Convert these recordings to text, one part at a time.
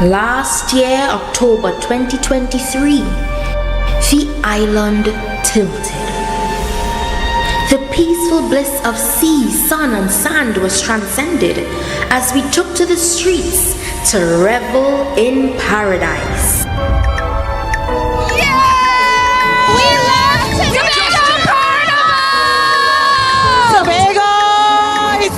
Last year, October 2023, the island tilted. The peaceful bliss of sea, sun, and sand was transcended as we took to the streets to revel in paradise.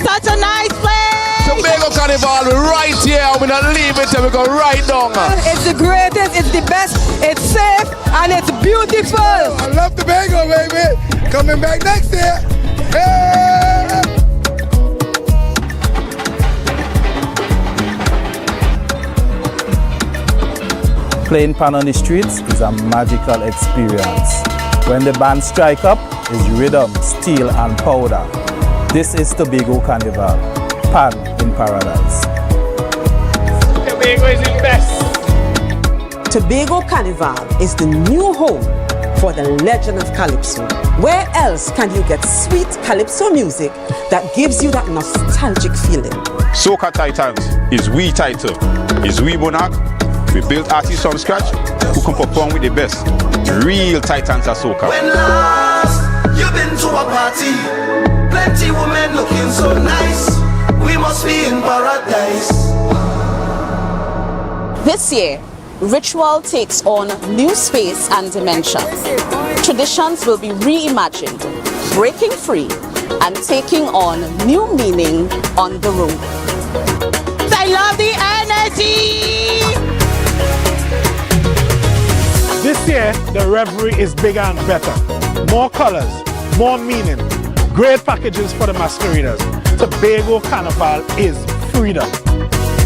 Such a nice place! Tobago Carnival, we're right here. We're not leaving till we go right down. It's the greatest, it's the best, it's safe, and it's beautiful. I love Tobago, baby. Coming back next year. Hey! Playing pan on the streets is a magical experience. When the band strike up, it's rhythm, steel, and powder. This is Tobago Carnival, pan in paradise. Tobago is the best. Tobago Carnival is the new home for the legend of Calypso. Where else can you get sweet Calypso music that gives you that nostalgic feeling? Soca Titans is we title, is we monarch. We build artists from scratch who can perform with the best. Real Titans of Soca. When last you've been to a party, plenty women looking so nice, we must be in paradise. This year, ritual takes on new space and dimension. Traditions will be reimagined, breaking free and taking on new meaning on the road. I love the energy! This year, the revelry is bigger and better. More colors, more meaning, great packages for the masqueraders. Tobago Carnival is freedom.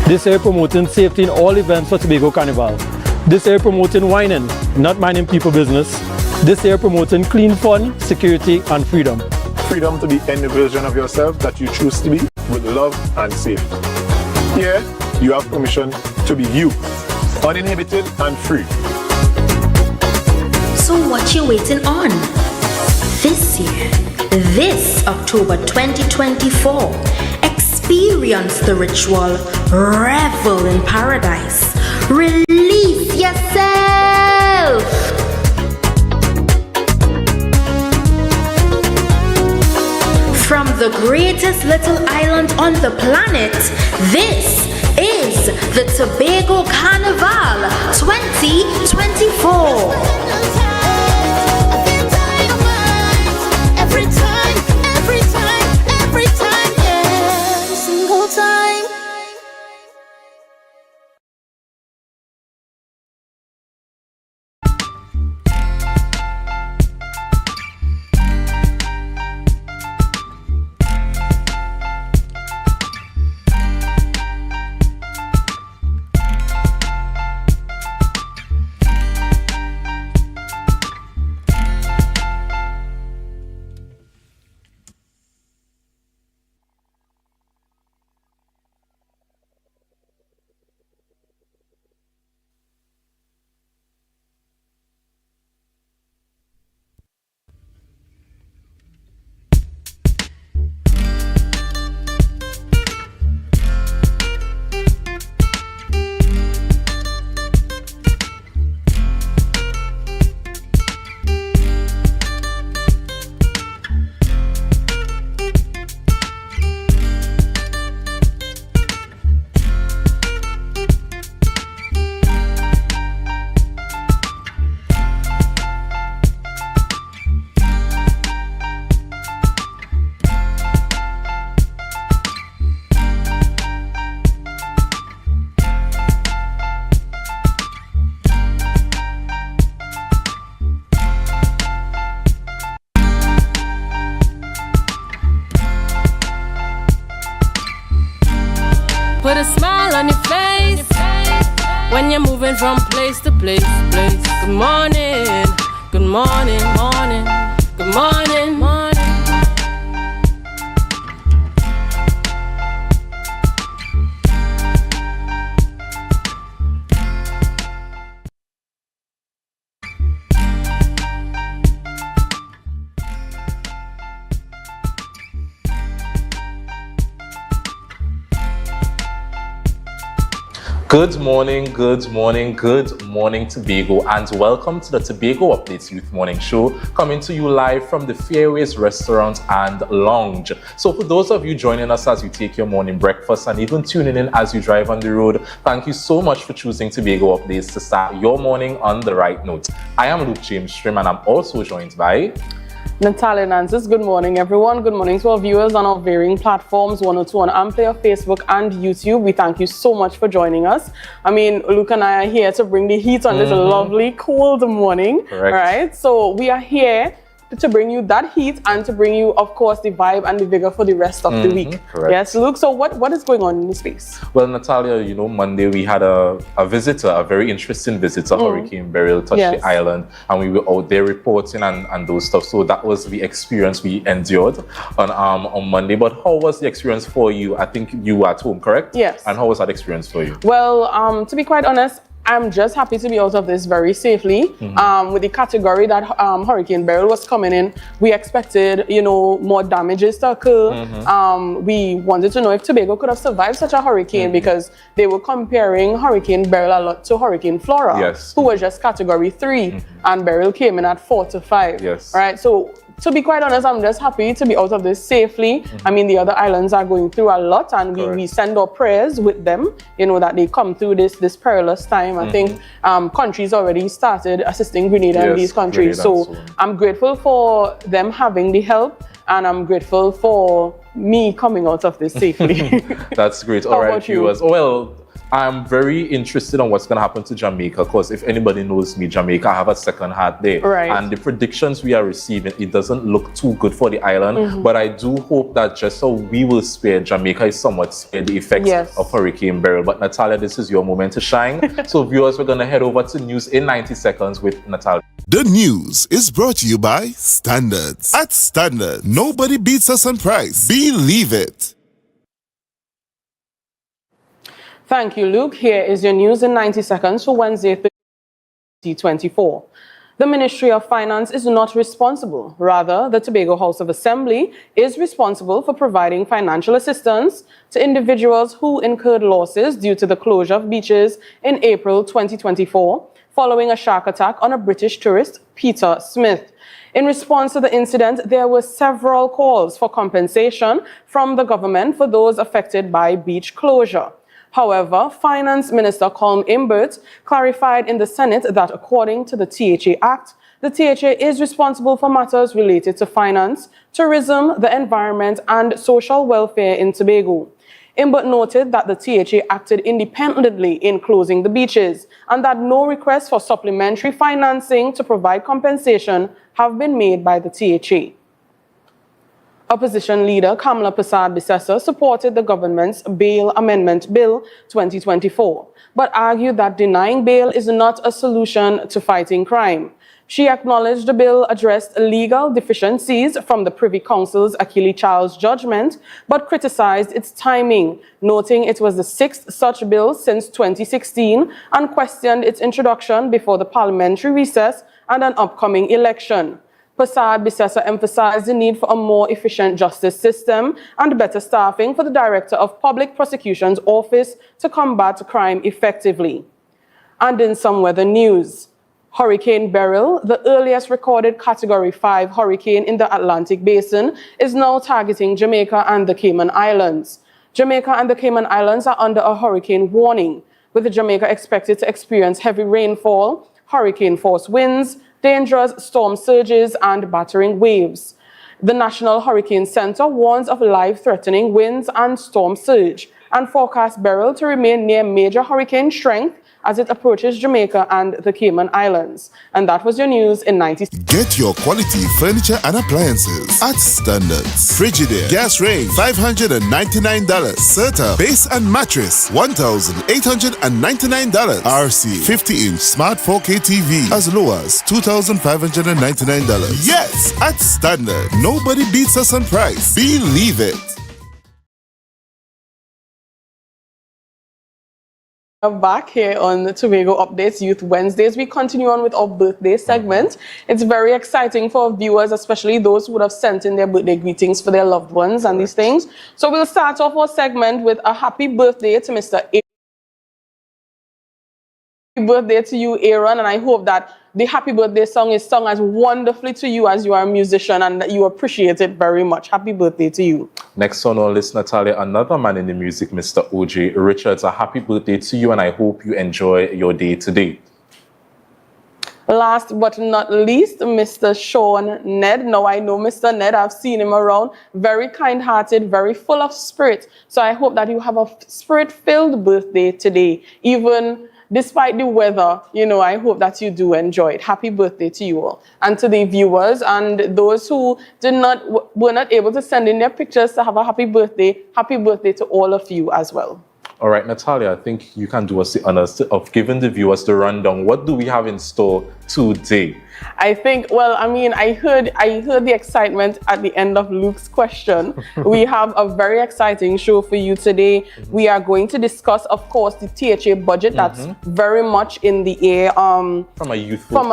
This year promoting safety in all events for Tobago Carnival. This year promoting whining, not minding people business. This year promoting clean fun, security and freedom. Freedom to be any version of yourself that you choose to be with love and safety. Here, you have permission to be you, uninhibited and free. So what you waiting on? This year, this October 2024, experience the ritual, revel in paradise, release yourself. From the greatest little island on the planet, this is the Tobago Carnival 2024. Put a smile on your face when you're moving from place to place. Good morning, good morning, morning, good morning, morning. Good morning, Tobago, and welcome to the Tobago Updates Youth Morning Show, coming to you live from the Fairways Restaurant and Lounge. So for those of you joining us as you take your morning breakfast and even tuning in as you drive on the road, thank you so much for choosing Tobago Updates to start your morning on the right note. I am Luke James Strim, and I'm also joined by Natalia Nancis. Good morning, everyone. Good morning to our viewers on our varying platforms, 102 on Amplify, Facebook, and YouTube. We thank you so much for joining us. I mean, Luke and I are here to bring the heat on this lovely, cold morning. Correct. Right? So we are here to bring you that heat and to bring you, of course, the vibe and the vigor for the rest of the week. Correct. Yes, Luke. So what is going on in this space? Well, Natalia, you know, Monday we had a visitor, a very interesting visitor, Hurricane Beryl, touched the island, and we were out there reporting and those stuff. So that was the experience we endured on Monday. But how was the experience for you? I think you were at home, correct? Yes. And how was that experience for you? Well, to be quite honest, I'm just happy to be out of this very safely. With the category that Hurricane Beryl was coming in, we expected, you know, more damages to occur. We wanted to know if Tobago could have survived such a hurricane because they were comparing Hurricane Beryl a lot to Hurricane Flora, who was just category 3, and Beryl came in at 4 to 5. Yes. Right. So to be quite honest, I'm just happy to be out of this safely. I mean, the other islands are going through a lot, and we send our prayers with them, you know, that they come through this perilous time. I think countries already started assisting Grenada and these countries. So I'm grateful for them having the help, and I'm grateful for me coming out of this safely. That's great. All right, viewers. Well, I'm very interested on what's going to happen to Jamaica, because if anybody knows me, Jamaica, I have a second heart there. Right. And the predictions we are receiving, it doesn't look too good for the island. But I do hope that just so we will spare, Jamaica is somewhat spared the effects of Hurricane Beryl. But Natalia, this is your moment to shine. So viewers, we're going to head over to news in 90 seconds with Natalia. The news is brought to you by Standards. At Standards, nobody beats us on price. Believe it. Thank you, Luke. Here is your news in 90 seconds for Wednesday, 2024. The Ministry of Finance is not responsible. Rather, the Tobago House of Assembly is responsible for providing financial assistance to individuals who incurred losses due to the closure of beaches in April 2024, following a shark attack on a British tourist, Peter Smith. In response to the incident, there were several calls for compensation from the government for those affected by beach closure. However, Finance Minister Colm Imbert clarified in the Senate that according to the THA Act, the THA is responsible for matters related to finance, tourism, the environment, and social welfare in Tobago. Imbert noted that the THA acted independently in closing the beaches and that no requests for supplementary financing to provide compensation have been made by the THA. Opposition leader Kamala Persad-Bissessar supported the government's Bail Amendment Bill 2024, but argued that denying bail is not a solution to fighting crime. She acknowledged the bill addressed legal deficiencies from the Privy Council's Achille Charles judgment, but criticized its timing, noting it was the 6th such bill since 2016 and questioned its introduction before the parliamentary recess and an upcoming election. Persad-Bissessar emphasized the need for a more efficient justice system and better staffing for the Director of Public Prosecution's Office to combat crime effectively. And in some weather news, Hurricane Beryl, the earliest recorded Category 5 hurricane in the Atlantic Basin, is now targeting Jamaica and the Cayman Islands. Jamaica and the Cayman Islands are under a hurricane warning, with Jamaica expected to experience heavy rainfall, hurricane-force winds, dangerous storm surges, and battering waves. The National Hurricane Center warns of life-threatening winds and storm surge and forecasts Beryl to remain near major hurricane strength as it approaches Jamaica and the Cayman Islands. And that was your news in 90. Get your quality furniture and appliances at Standards. Frigidaire gas range $599. Serta base and mattress $1,899. RC 50-inch smart 4K TV as low as $2,599. Yes, at Standard, nobody beats us on price. Believe it. Back here on the Tobago Updates Youth Wednesdays, we continue on with our birthday segment. It's very exciting for our viewers, especially those who would have sent in their birthday greetings for their loved ones and these things. So we'll start off our segment with a happy birthday to Mr. birthday to you, Aaron, and I hope that the happy birthday song is sung as wonderfully to you as you are a musician and that you appreciate it very much. Happy birthday to you. Next on our list, Natalia, another man in the music, Mr. O.J. Richards. A happy birthday to you, and I hope you enjoy your day today. Last but not least, Mr. Sean Ned. Now, I know Mr. Ned, I've seen him around. Very kind-hearted, very full of spirit. So I hope that you have a spirit-filled birthday today. Even despite the weather, I hope that you do enjoy it. Happy birthday to you all. And to the viewers and those who were not able to send in their pictures to have a happy birthday to all of you as well. All right, Natalia, I think you can do us the honors of giving the viewers the rundown. What do we have in store today? I think, I heard the excitement at the end of Luke's question. We have a very exciting show for you today. We are going to discuss, of course, the THA budget that's very much in the air. From a youthful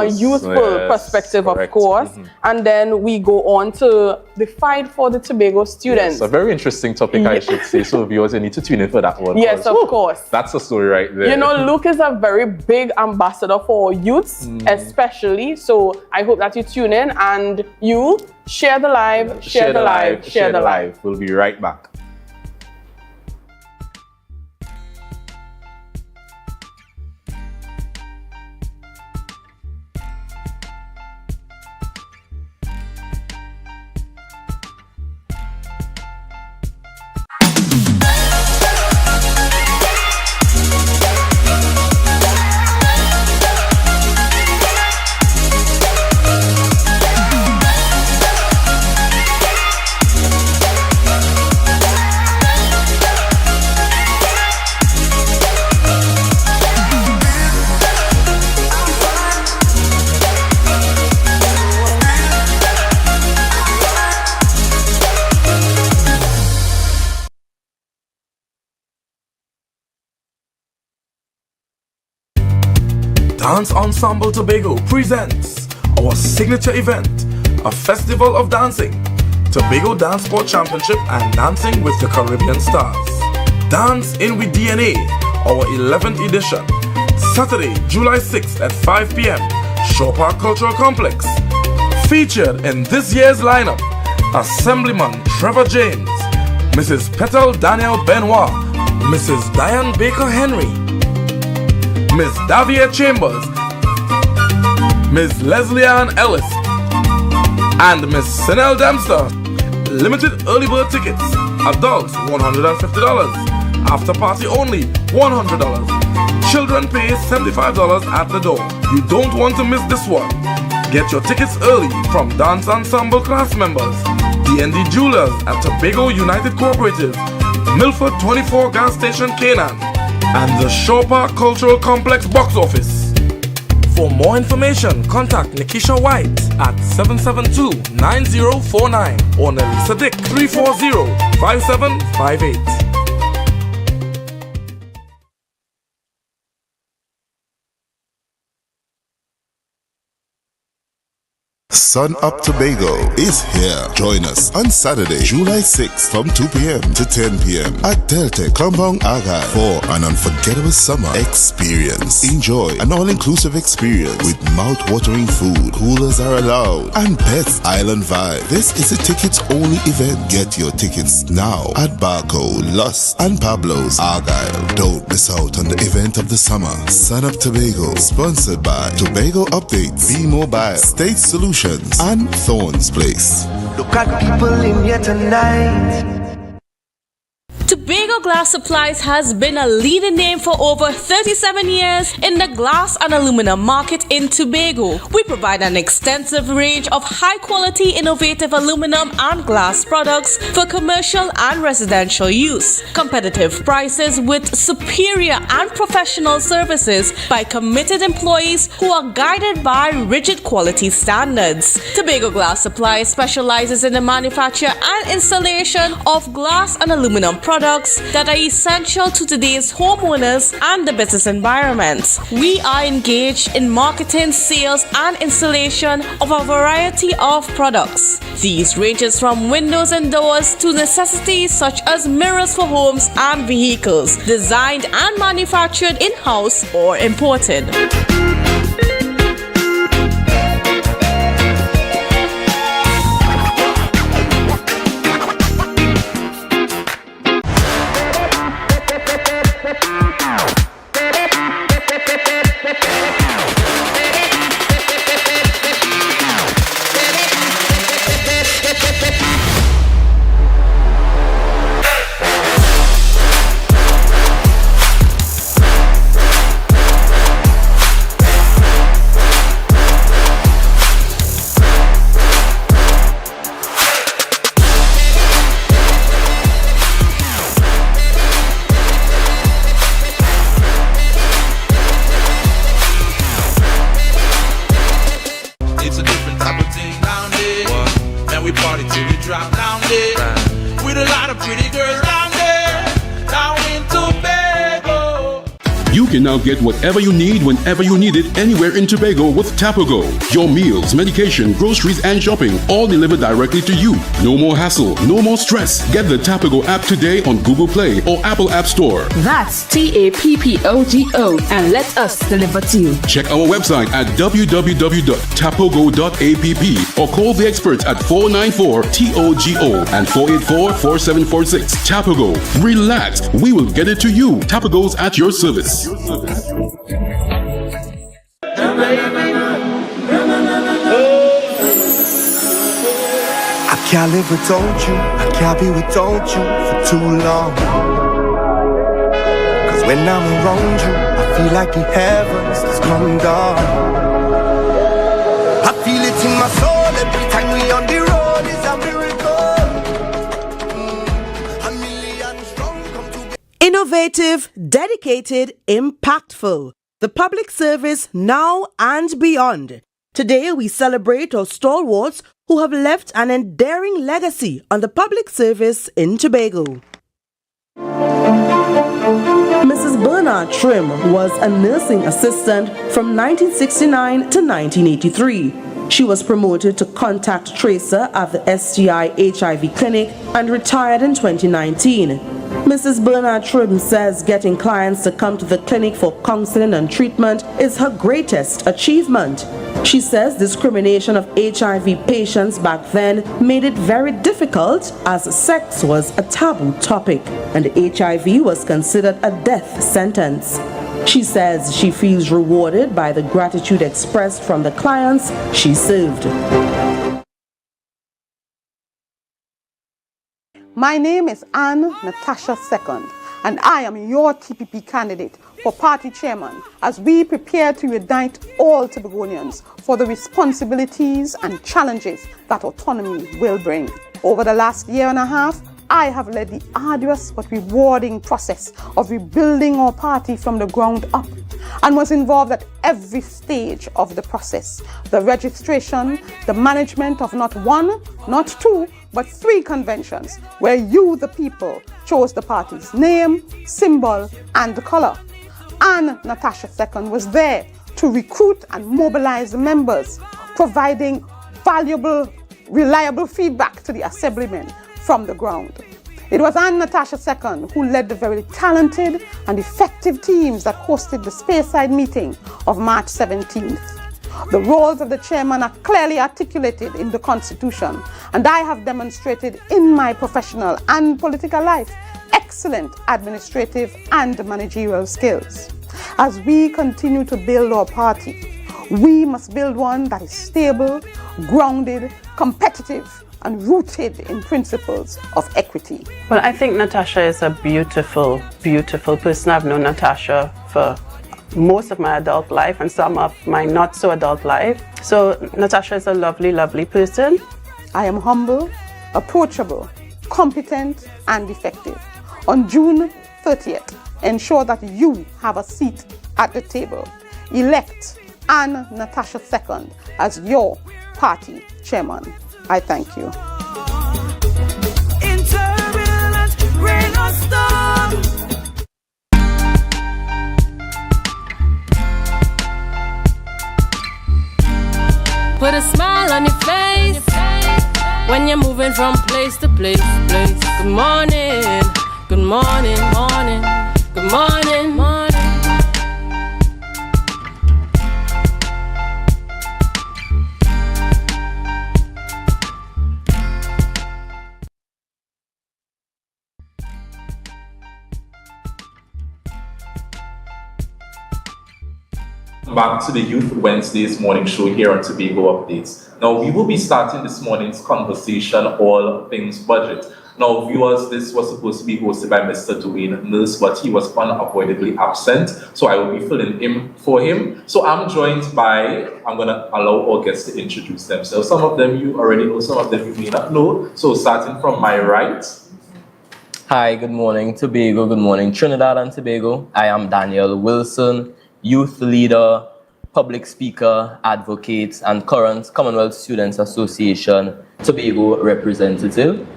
perspective, correct. Of course. And then we go on to the fight for the Tobago students. Yes, a very interesting topic, I should say. So viewers, you need to tune in for that one. Yes, of course. That's a story right there. Luke is a very big ambassador for youths, especially. So I hope that you tune in and you share the live, share the live, share the live. We'll be right back. Dance Ensemble Tobago presents our signature event, a festival of dancing, Tobago Dance Sport Championship and Dancing with the Caribbean Stars. Dance in with DNA, our 11th edition, Saturday, July 6th at 5 p.m, Shore Park Cultural Complex. Featured in this year's lineup, Assemblyman Trevor James, Mrs. Petal Daniel Benoit, Mrs. Diane Baker Henry, Miss Davia Chambers, Miss Leslie Ann Ellis, and Miss Sinel Dempster. Limited early bird tickets. Adults $150. After party only $100. Children pay $75 at the door. You don't want to miss this one. Get your tickets early from Dance Ensemble class members, D&D Jewelers at Tobago United Cooperative, Milford 24 Gas Station Canaan, and the Shore Park Cultural Complex box office. For more information, contact Nikisha White at 772-9049 or Nelisa Dick 340-5758. Sun Up Tobago is here. Join us on Saturday, July 6th from 2 p.m. to 10 p.m. at Delta Compound Argyle for an unforgettable summer experience. Enjoy an all-inclusive experience with mouth-watering food, coolers are allowed, and best island vibe. This is a tickets-only event. Get your tickets now at Barco, Lust, and Pablo's Argyle. Don't miss out on the event of the summer. Sun Up Tobago, sponsored by Tobago Updates, B-Mobile, State Solutions, and Thorns Place. Look at people in here tonight. Tobago Glass Supplies has been a leading name for over 37 years in the glass and aluminum market in Tobago. We provide an extensive range of high-quality, innovative aluminum and glass products for commercial and residential use. Competitive prices with superior and professional services by committed employees who are guided by rigid quality standards. Tobago Glass Supplies specializes in the manufacture and installation of glass and aluminum products products that are essential to today's homeowners and the business environment. We are engaged in marketing, sales, and installation of a variety of products. These ranges from windows and doors to necessities such as mirrors for homes and vehicles, designed and manufactured in-house or imported. You can now get whatever you need whenever you need it anywhere in Tobago with Tobago. Your meals, medication, groceries, and shopping all delivered directly to you. No more hassle, no more stress. Get the Tobago app today on Google Play or Apple App Store. That's TAPPOGO and let us deliver to you. Check our website at www.tapogo.app or call the experts at 494-TOGO and 484-4746. Tobago. Relax. We will get it to you. Tobago's at your service. I can't live without you, I can't be without you for too long. Cause when I'm around you, I feel like the heavens just come down. I feel it in my soul every time we on the road is a miracle. A million strong come together. Innovative, dedicated, impactful. The public service now and beyond. Today we celebrate our stalwarts who have left an enduring legacy on the public service in Tobago. Mrs. Bernard Trim was a nursing assistant from 1969 to 1983. She was promoted to contact tracer at the STI HIV clinic and retired in 2019. Mrs. Bernard Trim says getting clients to come to the clinic for counseling and treatment is her greatest achievement. She says discrimination of HIV patients back then made it very difficult as sex was a taboo topic and HIV was considered a death sentence. She says she feels rewarded by the gratitude expressed from the clients she served. My name is Anne Natasha II, and I am your TPP candidate for party chairman as we prepare to unite all Tobagonians for the responsibilities and challenges that autonomy will bring. Over the last year and a half, I have led the arduous but rewarding process of rebuilding our party from the ground up and was involved at every stage of the process. The registration, the management of not one, not two, but 3 conventions where you, the people, chose the party's name, symbol, and color. Anne Natasha II was there to recruit and mobilize the members, providing valuable, reliable feedback to the assemblymen from the ground. It was Anne Natasha II who led the very talented and effective teams that hosted the Speyside meeting of March 17th. The roles of the chairman are clearly articulated in the Constitution, and I have demonstrated in my professional and political life excellent administrative and managerial skills. As we continue to build our party, we must build one that is stable, grounded, competitive, and rooted in principles of equity. Well, I think Natasha is a beautiful, beautiful person. I've known Natasha for most of my adult life and some of my not so adult life. So Natasha is a lovely, lovely person. I am humble, approachable, competent, and effective. On June 30th, ensure that you have a seat at the table. Elect Anne Natasha II as your party chairman. I thank you. In turbulence, rain or stop. Put a smile on your face when you're moving from place to place. Good morning, good morning, morning, good morning, morning. Back to the Youth Wednesdays morning show here on Tobago Updates. Now, we will be starting this morning's conversation all things budget. Now, viewers, this was supposed to be hosted by Mr. Dwayne Mills, but he was unavoidably absent, so I will be filling in for him. So I'm joined by, I'm going to allow all guests to introduce themselves. Some of them you already know, some of them you may not know. So starting from my right. Hi, good morning, Tobago. Good morning, Trinidad and Tobago. I am Daniel Wilson, youth leader, public speaker, advocate, and current Commonwealth Students Association Tobago representative.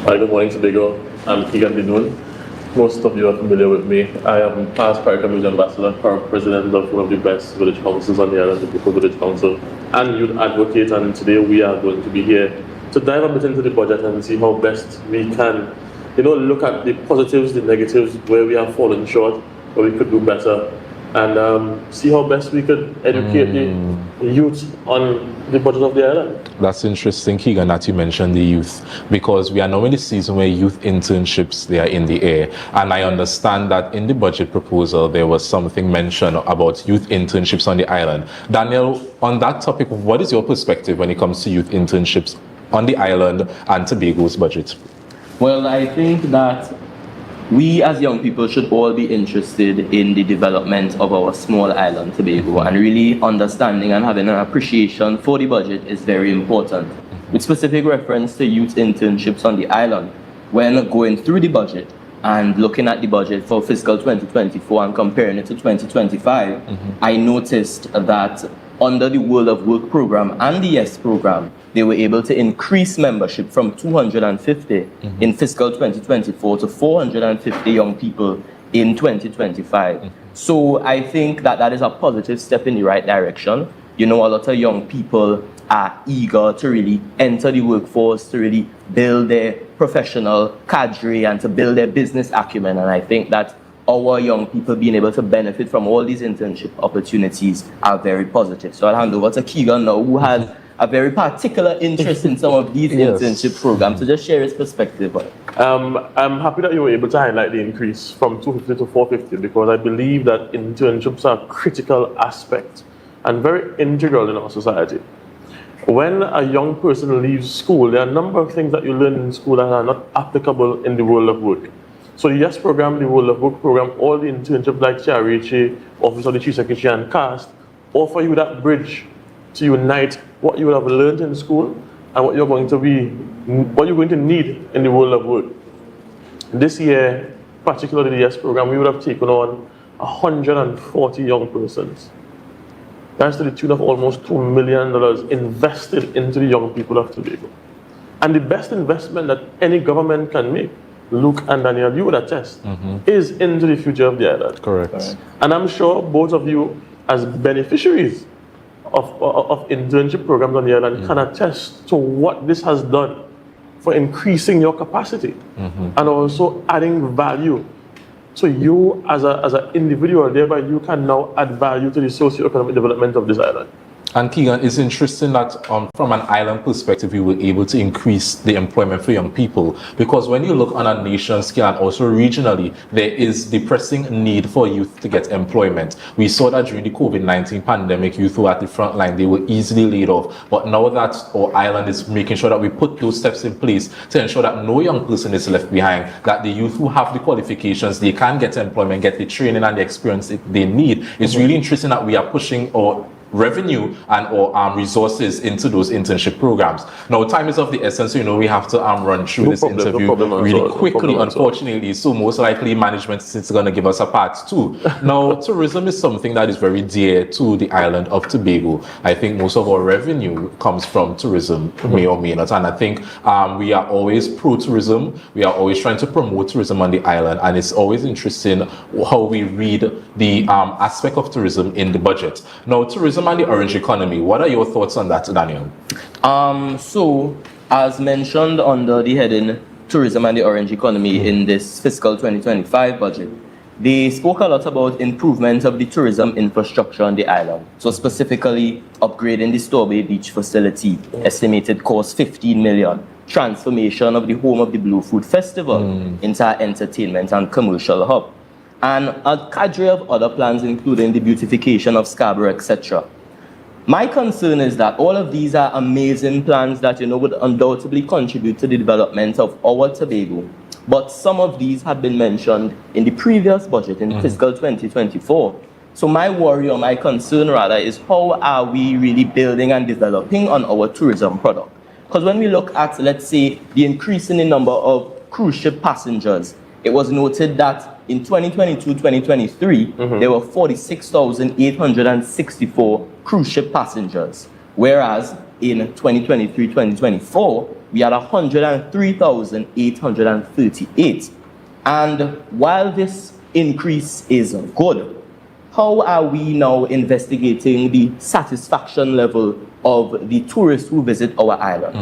Hi, good morning, Tobago. I'm Keegan Dinoon. Most of you are familiar with me. I am past Parry Community Ambassador, current president of one of the best village councils on the island, the People Village Council, and youth advocate. And today we are going to be here to dive a bit into the budget and see how best we can, look at the positives, the negatives, where we have fallen short, where we could do better, and see how best we could educate the youth on the budget of the island. That's interesting, Keegan, that you mentioned the youth, because we are now in the season where youth internships, they are in the air. And I understand that in the budget proposal, there was something mentioned about youth internships on the island. Daniel, on that topic, what is your perspective when it comes to youth internships on the island and Tobago's budget? Well, I think that we as young people should all be interested in the development of our small island, Tobago, and really understanding and having an appreciation for the budget is very important. With specific reference to youth internships on the island, when going through the budget and looking at the budget for fiscal 2024 and comparing it to 2025, I noticed that under the World of Work program and the YES program, they were able to increase membership from 250 in fiscal 2024 to 450 young people in 2025. So I think that that is a positive step in the right direction. A lot of young people are eager to really enter the workforce, to really build their professional cadre and to build their business acumen. And I think that our young people being able to benefit from all these internship opportunities are very positive. So I'll hand over to Keegan now, who has a very particular interest in some of these internship programs, to just share his perspective on it. I'm happy that you were able to highlight the increase from 250 to 450, because I believe that internships are a critical aspect and very integral in our society. When a young person leaves school, there are a number of things that you learn in school that are not applicable in the world of work. So the YES program, the World of Work program, all the internships like CRHA, Office of the Chief Secretary, and CAST offer you that bridge to unite what you would have learned in school and what you're going to need in the world of work. This year, particularly the YES program, we would have taken on 140 young persons. That's to the tune of almost $2 million invested into the young people of Tobago. And the best investment that any government can make, Luke and Daniel, you would attest, is into the future of the island. Correct. And I'm sure both of you, as beneficiaries of internship programs on the island, can attest to what this has done for increasing your capacity and also adding value. So you, as an individual, thereby you can now add value to the socio-economic development of this island. And Keegan, it's interesting that from an island perspective, we were able to increase the employment for young people, because when you look on a nation scale and also regionally, there is the pressing need for youth to get employment. We saw that during the COVID-19 pandemic, youth who were at the front line, they were easily laid off. But now that our island is making sure that we put those steps in place to ensure that no young person is left behind, that the youth who have the qualifications, they can get employment, get the training and the experience that they need. It's really interesting that we are pushing or revenue and or resources into those internship programs. Now, time is of the essence, so, you know, we have to run through this interview really quickly, unfortunately. So most likely management is going to give us a part 2. Now, tourism is something that is very dear to the island of Tobago. I think most of our revenue comes from tourism, may or may not. And I think we are always pro-tourism. We are always trying to promote tourism on the island. And it's always interesting how we read the aspect of tourism in the budget. Now, tourism and the orange economy, what are your thoughts on that, Daniel? So, as mentioned under the heading Tourism and the Orange Economy in this fiscal 2025 budget, they spoke a lot about improvement of the tourism infrastructure on the island. So specifically, upgrading the Storbay Beach facility, estimated cost 15 million. Transformation of the home of the Blue Food Festival into an entertainment and commercial hub. And a cadre of other plans, including the beautification of Scarborough, etc. My concern is that all of these are amazing plans that, you know, would undoubtedly contribute to the development of our Tobago. But some of these have been mentioned in the previous budget in fiscal 2024. So my worry or my concern rather is how are we really building and developing on our tourism product? Because when we look at, let's say, the increase in the number of cruise ship passengers, it was noted that in 2022-2023, there were 46,864 cruise ship passengers, whereas in 2023-2024, we had 103,838. And while this increase is good, how are we now investigating the satisfaction level of the tourists who visit our island?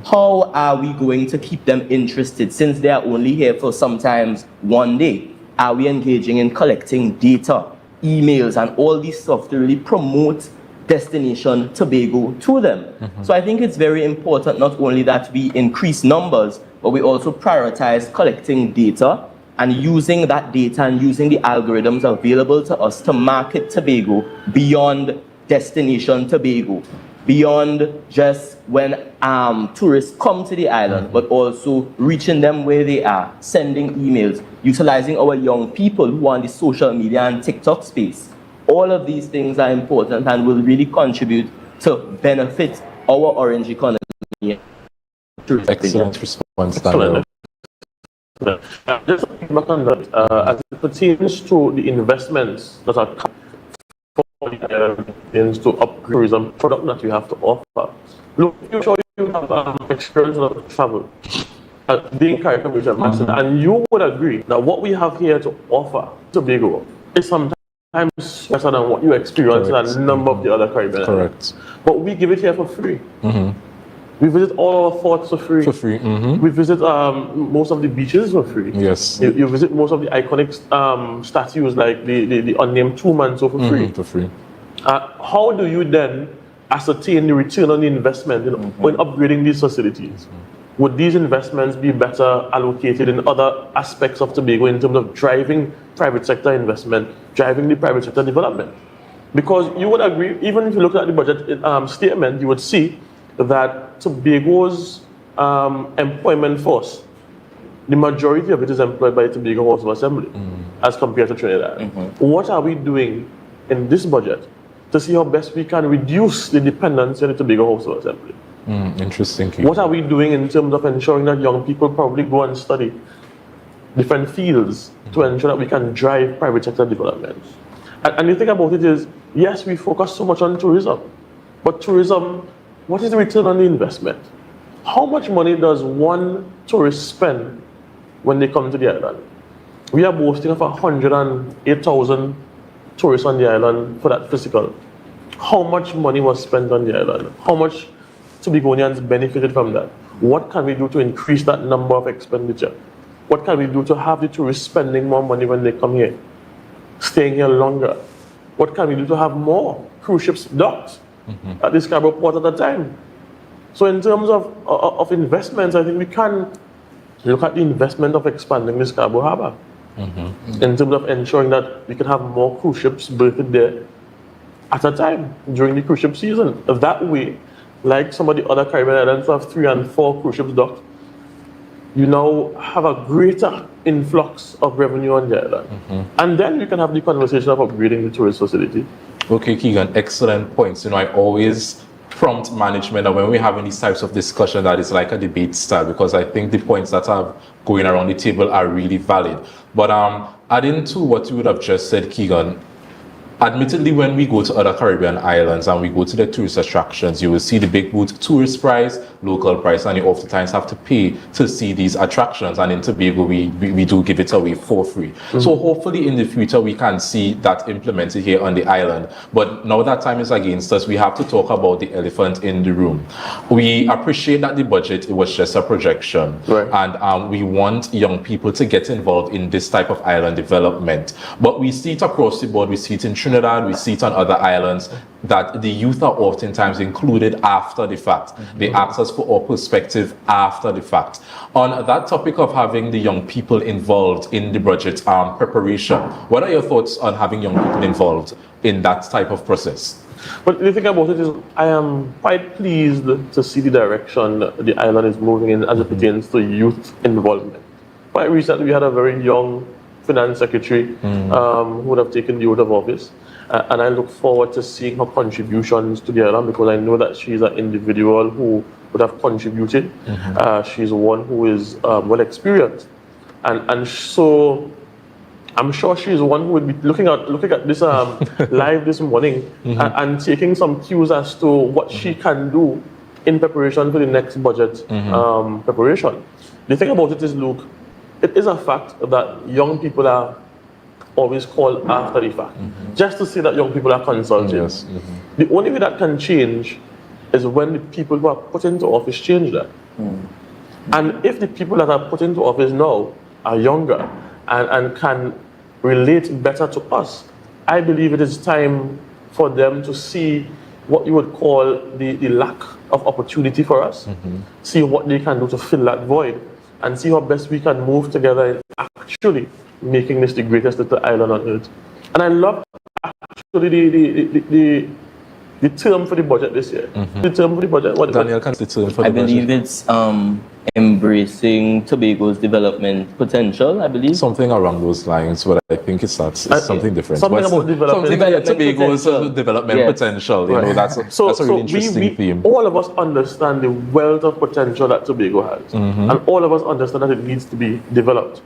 How are we going to keep them interested since they are only here for sometimes one day? Are we engaging in collecting data, emails, and all this stuff to really promote destination Tobago to them? So I think it's very important not only that we increase numbers, but we also prioritize collecting data and using that data and using the algorithms available to us to market Tobago beyond destination Tobago, beyond just when tourists come to the island, but also reaching them where they are, sending emails, utilizing our young people who are on the social media and TikTok space. All of these things are important and will really contribute to benefit our orange economy. Excellent response, Daniel. Just back on that, as it pertains to the investments that are for the into upgrade tourism product that you have to offer. Look, you sure you have experience of travel, being character which I've mentioned, and you would agree that what we have here to offer Tobago is sometimes better than what you experience in a number of the other Caribbean islands. But we give it here for free. We visit all our forts for free. We visit most of the beaches for free. Yes. You visit most of the iconic statues like the unnamed tomb and so for free. For free. How do you then ascertain the return on the investment when upgrading these facilities? Would these investments be better allocated in other aspects of Tobago in terms of driving private sector investment, driving the private sector development? Because you would agree, even if you look at the budget statement, you would see that Tobago's employment force, the majority of it is employed by Tobago House of Assembly as compared to Trinidad. What are we doing in this budget to see how best we can reduce the dependency on the Tobago House of Assembly? Interesting. What are we doing in terms of ensuring that young people probably go and study different fields to ensure that we can drive private sector development? And the thing about it is, yes, we focus so much on tourism, but tourism, what is the return on the investment? How much money does one tourist spend when they come to the island? We are boasting of 108,000 tourists on the island for that physical. How much money was spent on the island? How much Tobagonians benefited from that? What can we do to increase that number of expenditure? What can we do to have the tourists spending more money when they come here, staying here longer? What can we do to have more cruise ships docked at the Scarborough port at a time? So in terms of investments, I think we can look at the investment of expanding the Scarborough Harbour in terms of ensuring that we can have more cruise ships berthed there at a time during the cruise ship season. That way, like some of the other Caribbean islands who have 3 and 4 cruise ships docked, you now have a greater influx of revenue on the island. And then you can have the conversation of upgrading the tourist facility. Okay, Keegan, excellent points. I always prompt management that when we're having these types of discussion that is like a debate style, because I think the points that are going around the table are really valid. But adding to what you would have just said, Keegan, admittedly, when we go to other Caribbean islands and we go to the tourist attractions, you will see the big boot tourist price, local price, and you oftentimes have to pay to see these attractions. And in Tobago, we do give it away for free. So hopefully in the future, we can see that implemented here on the island. But now that time is against us, we have to talk about the elephant in the room. We appreciate that the budget, it was just a projection. And we want young people to get involved in this type of island development. But we see it across the board, we see it in Trinidad, we see it on other islands, that the youth are oftentimes included after the fact. They ask us for our perspective after the fact. On that topic of having the young people involved in the budget preparation, what are your thoughts on having young people involved in that type of process? But the thing about it is, I am quite pleased to see the direction the island is moving in as it pertains to youth involvement. Quite recently, we had a very young finance secretary who would have taken the oath of office. And I look forward to seeing her contributions to the island, because I know that she's an individual who would have contributed. She's one who is well experienced. And so I'm sure she's one who would be looking at this live this morning and taking some cues as to what she can do in preparation for the next budget preparation. The thing about it is, Luke, it is a fact that young people are always called after the fact, just to say that young people are consulted. The only way that can change is when the people who are put into office change that. And if the people that are put into office now are younger and can relate better to us, I believe it is time for them to see what you would call the lack of opportunity for us, see what they can do to fill that void, and see how best we can move together in actually making this the greatest little island on earth. And I love actually the term for the budget this year. The term for the budget. Daniel, can the term for the budget? I believe it's embracing Tobago's development potential, I believe. Something around those lines, but I think it's something different. Something about development. Tobago's development potential. You know, that's a really interesting theme. All of us understand the wealth of potential that Tobago has. And all of us understand that it needs to be developed.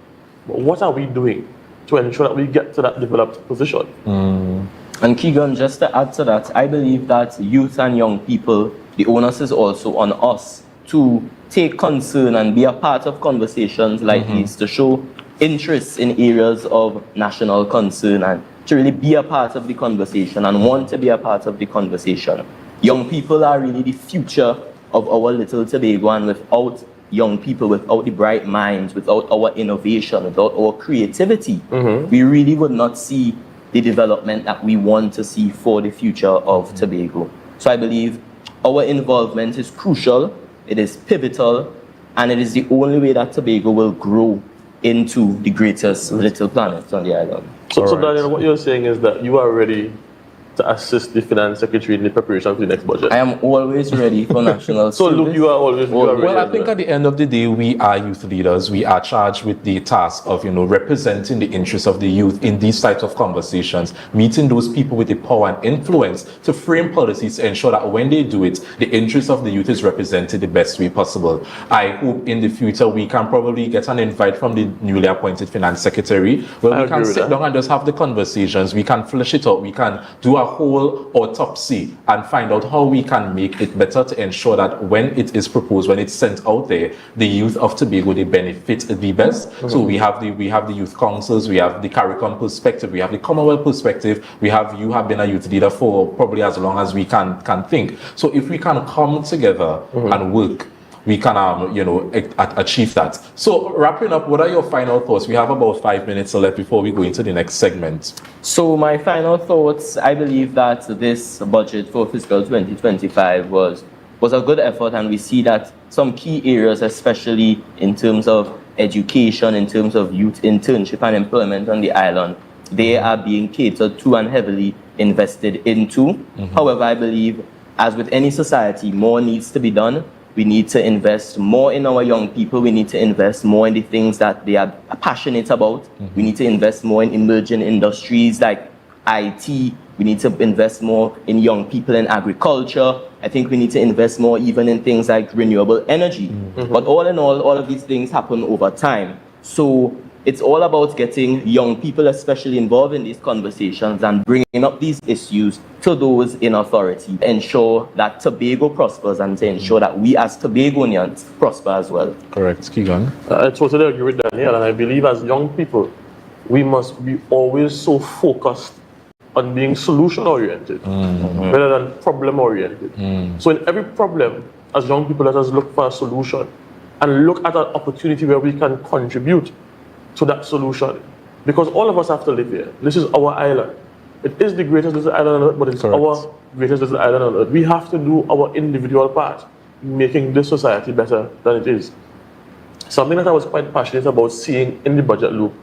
But what are we doing to ensure that we get to that developed position? And Keegan, just to add to that, I believe that youth and young people, the onus is also on us to take concern and be a part of conversations like these, to show interest in areas of national concern and to really be a part of the conversation and want to be a part of the conversation. Young people are really the future of our little Tobago, and without young people, without the bright minds, without our innovation, without our creativity, we really would not see the development that we want to see for the future of Tobago. So I believe our involvement is crucial, it is pivotal, and it is the only way that Tobago will grow into the greatest little planet on the island. So Daniel, what you're saying is that you are ready to assist the finance secretary in the preparation for the next budget? I am always ready for national So service. Luke, you are always ready. Well, I think at the end of the day, we are youth leaders. We are charged with the task of, representing the interests of the youth in these types of conversations, meeting those people with the power and influence to frame policies to ensure that when they do it, the interest of the youth is represented the best way possible. I hope in the future we can probably get an invite from the newly appointed finance secretary where we can sit down and just have the conversations. We can flesh it out. We can do a whole autopsy and find out how we can make it better to ensure that when it is proposed, when it's sent out there, the youth of Tobago, they benefit the best. So we have the youth councils, we have the CARICOM perspective, we have the Commonwealth perspective, you have been a youth leader for probably as long as we can think. So if we can come together and work, we can achieve that. So wrapping up, what are your final thoughts? We have about 5 minutes left before we go into the next segment. So my final thoughts, I believe that this budget for fiscal 2025 was a good effort, and we see that some key areas, especially in terms of education, in terms of youth internship and employment on the island, they are being catered to and heavily invested into. However, I believe, as with any society, more needs to be done. We need to invest more in our young people. We need to invest more in the things that they are passionate about. We need to invest more in emerging industries like IT. We need to invest more in young people in agriculture. I think we need to invest more even in things like renewable energy. But all in all of these things happen over time. So it's all about getting young people especially involved in these conversations and bringing up these issues to those in authority to ensure that Tobago prospers and to ensure that we as Tobagonians prosper as well. Correct. Keegan? I totally agree with Daniel, and I believe as young people, we must be always so focused on being solution-oriented rather than problem-oriented. So in every problem, as young people, let us look for a solution and look at an opportunity where we can contribute to that solution. Because all of us have to live here. This is our island. It is the greatest little island on earth, but it's our greatest little island on earth. We have to do our individual part in making this society better than it is. Something that I was quite passionate about seeing in the budget loop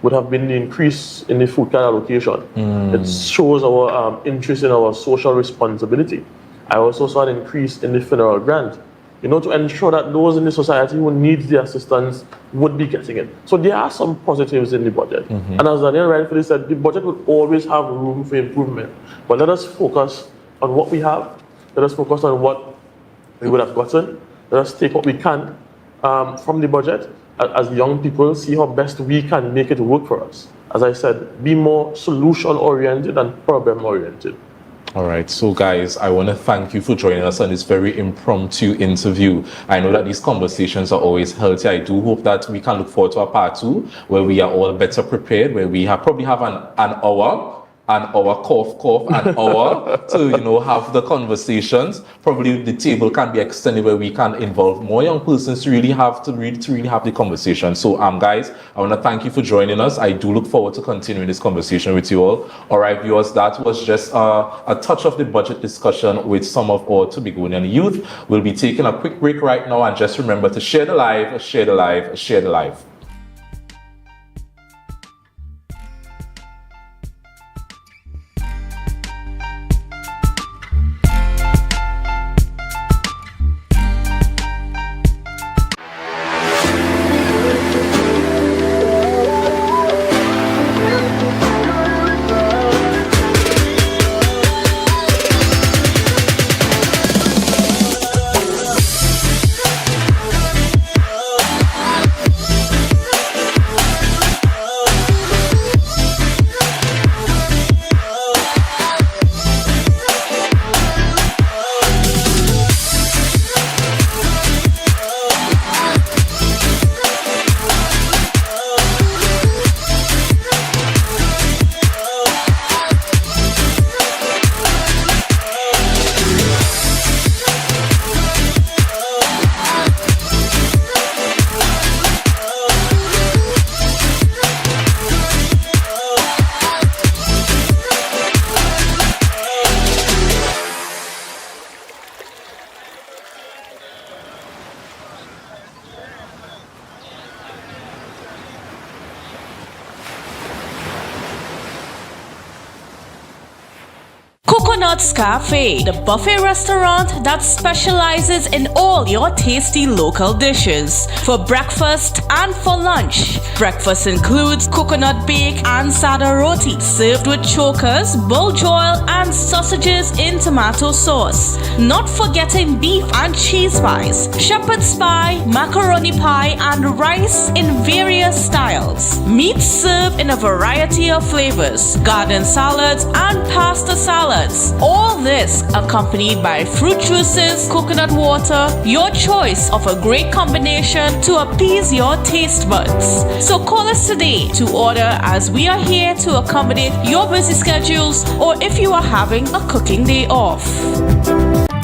would have been the increase in the food card allocation. It shows our interest in our social responsibility. I also saw an increase in the funeral grant, to ensure that those in the society who need the assistance would be getting it. So there are some positives in the budget. And as Daniel rightfully said, the budget will always have room for improvement. But let us focus on what we have. Let us focus on what we would have gotten. Let us take what we can from the budget. As young people, see how best we can make it work for us. As I said, be more solution-oriented and problem-oriented. All right, so guys, I want to thank you for joining us on this very impromptu interview. I know that these conversations are always healthy. I do hope that we can look forward to a part 2 where we are all better prepared, where we probably have an hour, cough, an hour to, have the conversations. Probably the table can be extended where we can involve more young persons to really have the conversation. So, guys, I want to thank you for joining us. I do look forward to continuing this conversation with you all. All right, viewers, that was just a touch of the budget discussion with some of our Tobagonian youth. We'll be taking a quick break right now, and just remember to share the live, share the live, share the live. Coconut's Cafe, the buffet restaurant that specializes in all your tasty local dishes. For breakfast and for lunch. Breakfast includes coconut bake and sada roti, served with chokers, buljoil, and sausages in tomato sauce. Not forgetting beef and cheese pies, shepherd's pie, macaroni pie, and rice in various styles. Meat served in a variety of flavors, garden salads, and pasta salads. All this accompanied by fruit juices, coconut water, your choice of a great combination to appease your taste buds. So call us today to order, as we are here to accommodate your busy schedules, or if you are having a cooking day off.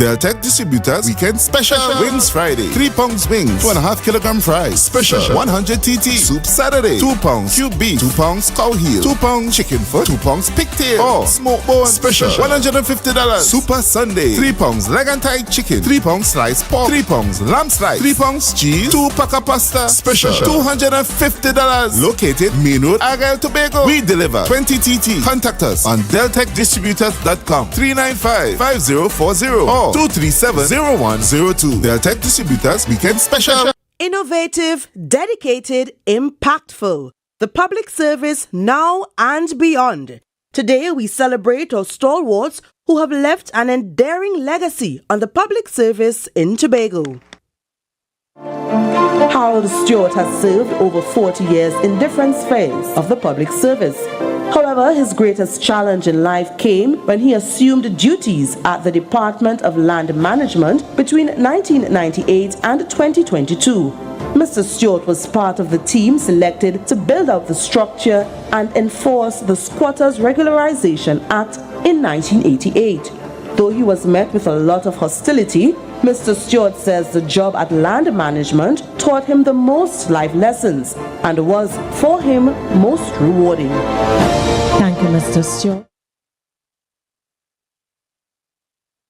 Deltec Distributors Weekend Special. Wings Friday, 3 pounds wings, 2.5 kilogram fries. Special 100 TT. Soup Saturday, 2 pounds cube beef, 2 pounds cow heel, 2 pounds chicken foot, 2 pounds pigtail, or smoked bone. Special $150. Super Sunday, 3 pounds leg and thigh chicken, 3 pounds sliced pork, 3 pounds lamb slice, 3 pounds cheese, 2 pack of pasta. Special $250. Located Main Road, Argyle, Tobago. We deliver 20 TT. Contact us on deltecdistributors.com 395-5040 or 237-0102. Deltec Distributors Weekend Special. Innovative, dedicated, impactful. The public service now and beyond. Today, we celebrate our stalwarts who have left an enduring legacy on the public service in Tobago. Harold Stewart has served over 40 years in different spheres of the public service. However, his greatest challenge in life came when he assumed duties at the Department of Land Management between 1998 and 2022. Mr. Stewart was part of the team selected to build out the structure and enforce the Squatters Regularization Act in 1988. Though he was met with a lot of hostility, Mr. Stewart says the job at Land Management taught him the most life lessons and was, for him, most rewarding. Thank you, Mr. Stewart.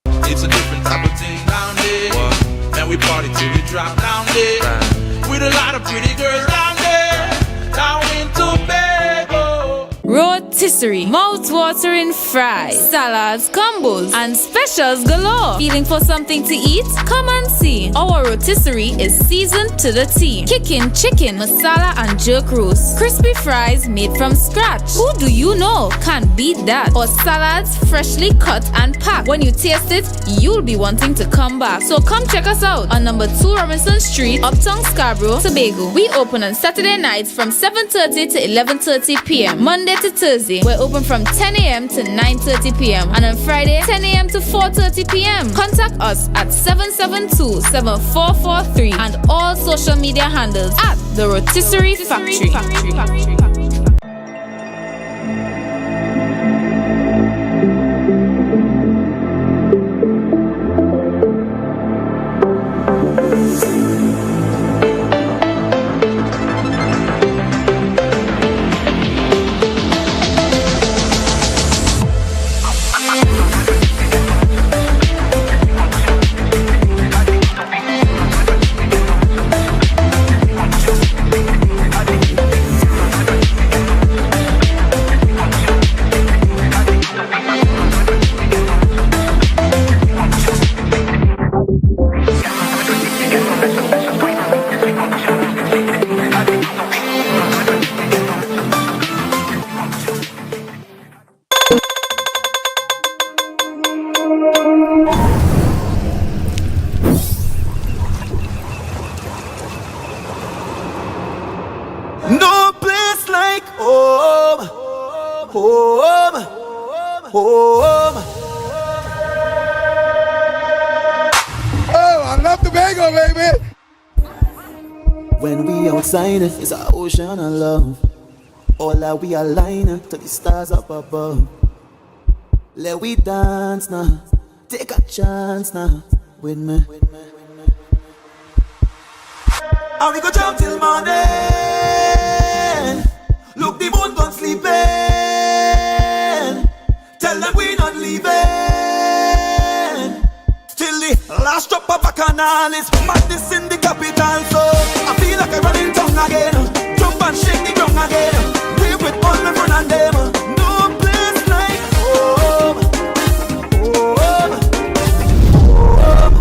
It's a different type of thing down there. And we party till we drop down there. With a lot of pretty girls down there. Down in Tobago. Rotisserie, mouth-watering fries, salads, combos, and specials galore. Feeling for something to eat? Come and see. Our rotisserie is seasoned to the T. Kicking chicken, masala, and jerk roast. Crispy fries made from scratch. Who do you know can't beat that? Or salads freshly cut and packed. When you taste it, you'll be wanting to come back. So come check us out on number 2 Robinson Street, Uptown Scarborough, Tobago. We open on Saturday nights from 7:30 to 11:30 p.m. Monday to Thursday, we're open from 10 a.m. to 9:30 p.m. and on Friday, 10 a.m. to 4:30 p.m. Contact us at 772-7443 and all social media handles at The Rotisserie Factory. No place like home, home, home. Oh, I love Tobago, baby. When we outside, it's an ocean of love. All that we align to the stars up above. Let we dance now, take a chance now with me. And we go jump till morning. Look, the moon gone sleeping. Tell them we not leaving. Till the last drop of bacchanal is madness in the capital. So I feel like I'm running tongue again. Jump and shake the ground again. We with all my friends and them. No place like home. Home. Home.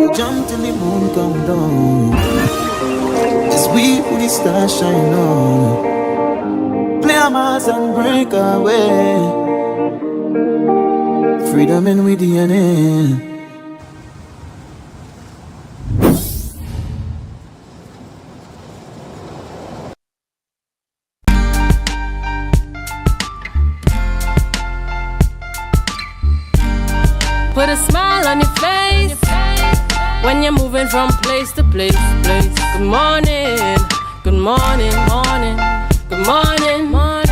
We go jump till the moon come down. It's we who the stars shine on. Play a mass and break away. Freedom in we DNA. Put a smile on your face when you're moving from place to place. Good morning, good morning, morning, good morning, morning.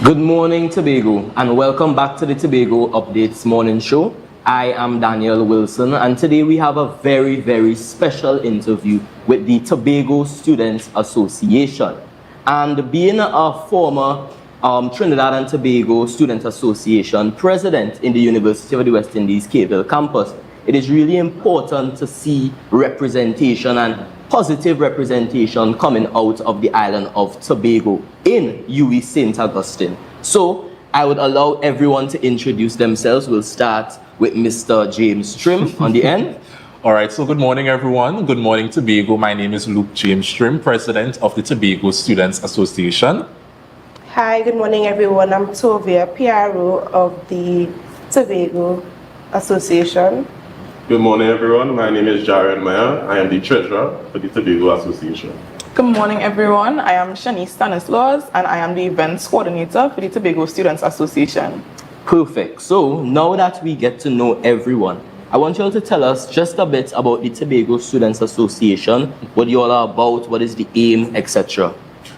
Good morning, Tobago, and welcome back to the Tobago Updates Morning Show. I am Daniel Wilson, and today we have a very, very special interview with the Tobago Students Association. And being a former Trinidad and Tobago Student Association president in the University of the West Indies Cave campus, it is really important to see representation and positive representation coming out of the island of Tobago in UWI St. Augustine. So I would allow everyone to introduce themselves. We'll start with Mr. James Trim on the end. All right, so good morning, everyone. Good morning, Tobago. My name is Luke James Trim, president of the Tobago Students Association. Hi, good morning, everyone. I'm Tovia, PRO of the Tobago Association. Good morning, everyone. My name is Jaren Meyer. I am the treasurer for the Tobago Association. Good morning, everyone. I am Shanice Stanislaus, and I am the events coordinator for the Tobago Students Association. Perfect. So now that we get to know everyone, I want you all to tell us just a bit about the Tobago Students Association, what you all are about, what is the aim, etc.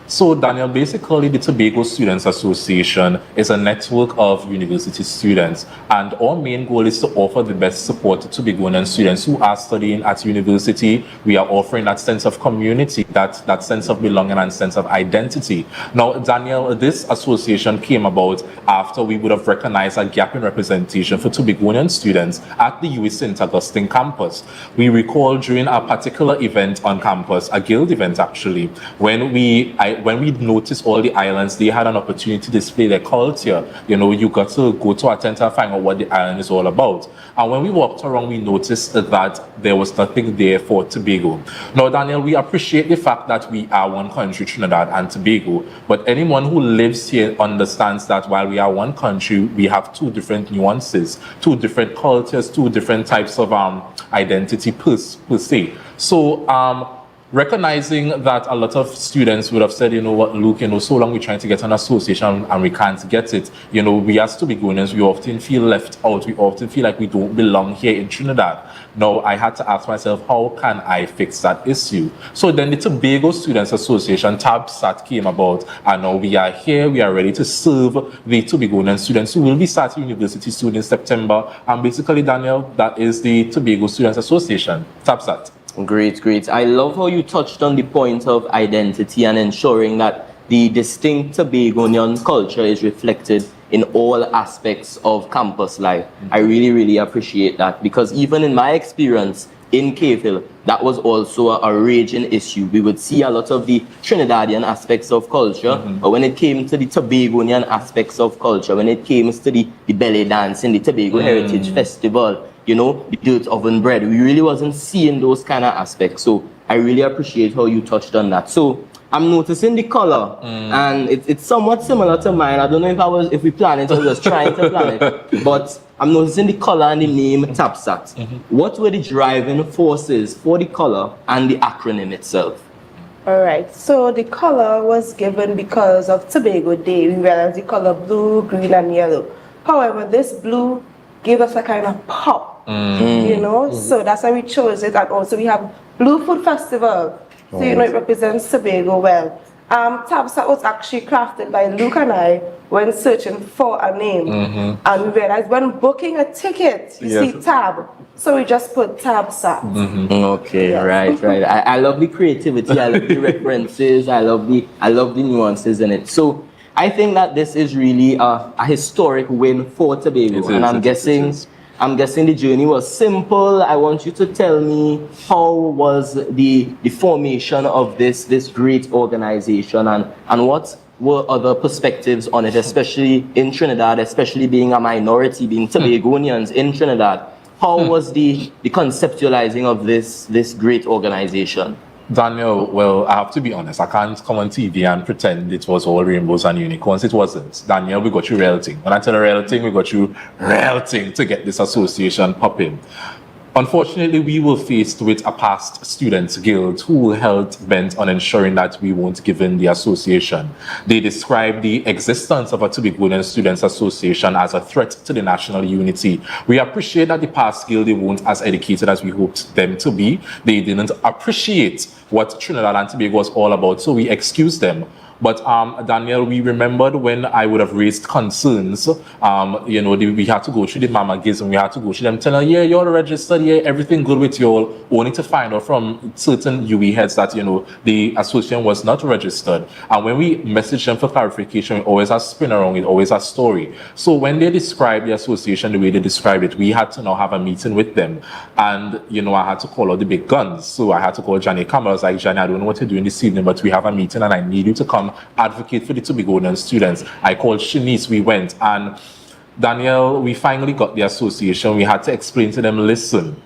So, Daniel, basically the Tobago Students Association is a network of university students, and our main goal is to offer the best support to Tobagoan students who are studying at university. We are offering that sense of community, that sense of belonging and sense of identity. Now, Daniel, this association came about after we would have recognized a gap in representation for Tobagoan students at the UWI St. Augustine campus. We recall during a particular event on campus, a guild event actually, when we noticed all the islands, they had an opportunity to display their culture. You know, you got to go to a tent and find out what the island is all about. And when we walked around, we noticed that there was nothing there for Tobago. Now, Daniel, we appreciate the fact that we are one country, Trinidad and Tobago, but anyone who lives here understands that while we are one country, we have two different nuances, two different cultures, two different types of identity per se. So, recognizing that a lot of students would have said, you know what, Luke, you know, so long we're trying to get an association and we can't get it. You know, we as Tobagoans, we often feel left out. We often feel like we don't belong here in Trinidad. Now, I had to ask myself, how can I fix that issue? So then the Tobago Students Association, TABSAT, came about, and now we are here, we are ready to serve the Tobagoan students who will be starting university soon in September. And basically, Daniel, that is the Tobago Students Association, TABSAT. Great. I love how you touched on the point of identity and ensuring that the distinct Tobagonian culture is reflected in all aspects of campus life. I really appreciate that, because even in my experience in Cave Hill, that was also a raging issue. We would see a lot of the Trinidadian aspects of culture, but when it came to the Tobagonian aspects of culture, when it came to the belly dancing, the Tobago Heritage Festival, you know, the dirt oven bread, we really wasn't seeing those kind of aspects. So I really appreciate how you touched on that. So I'm noticing the color, and it's somewhat similar to mine. I don't know if we planned it or just trying to plan it, but I'm noticing the color and the name TABSAT. What were the driving forces for the color and the acronym itself? All right, so the color was given because of Tobago Day. We realized the color blue, green, and yellow. However, this blue gave us a kind of pop, you know, so that's why we chose it. And also we have Blue Food Festival, so you know it represents Tobago well. TABSAT was actually crafted by Luke and I when searching for a name, and we realized when booking a ticket, you see tab, so we just put TABSAT. Okay, right. I love the creativity, I love the references, I love the nuances in it. So I think that this is really a historic win for Tobago, and I'm guessing the journey was simple. I want you to tell me, how was the formation of this great organization, and what were other perspectives on it, especially in Trinidad, especially being a minority, being Tobagonians in Trinidad. How was the conceptualizing of this great organization? Daniel, well, I have to be honest, I can't come on TV and pretend it was all rainbows and unicorns. It wasn't. Daniel, we got you real thing. When I tell a real thing, we got you real thing to get this association popping. Unfortunately, we were faced with a past students' guild who held bent on ensuring that we won't give in the association. They described the existence of a Tobagoan Students Association as a threat to the national unity. We appreciate that the past guild, they weren't as educated as we hoped them to be. They didn't appreciate what Trinidad and Tobago was all about, so we excused them. But Daniel, we remembered when I would have raised concerns, we had to go through the mamagism, we had to go through them telling, yeah, you're registered, yeah, everything good with you all, only to find out from certain UE heads that, the association was not registered. And when we messaged them for clarification, it always has spin around, it always has story. So when they described the association the way they described it, we had to now have a meeting with them. And, I had to call out the big guns. So I had to call Johnny Campbell. I was like, Johnny, I don't know what you're doing this evening, but we have a meeting and I need you to come advocate for the Tobagonian students. I called Shanice, we went, and Daniel, we finally got the association. We had to explain to them, listen,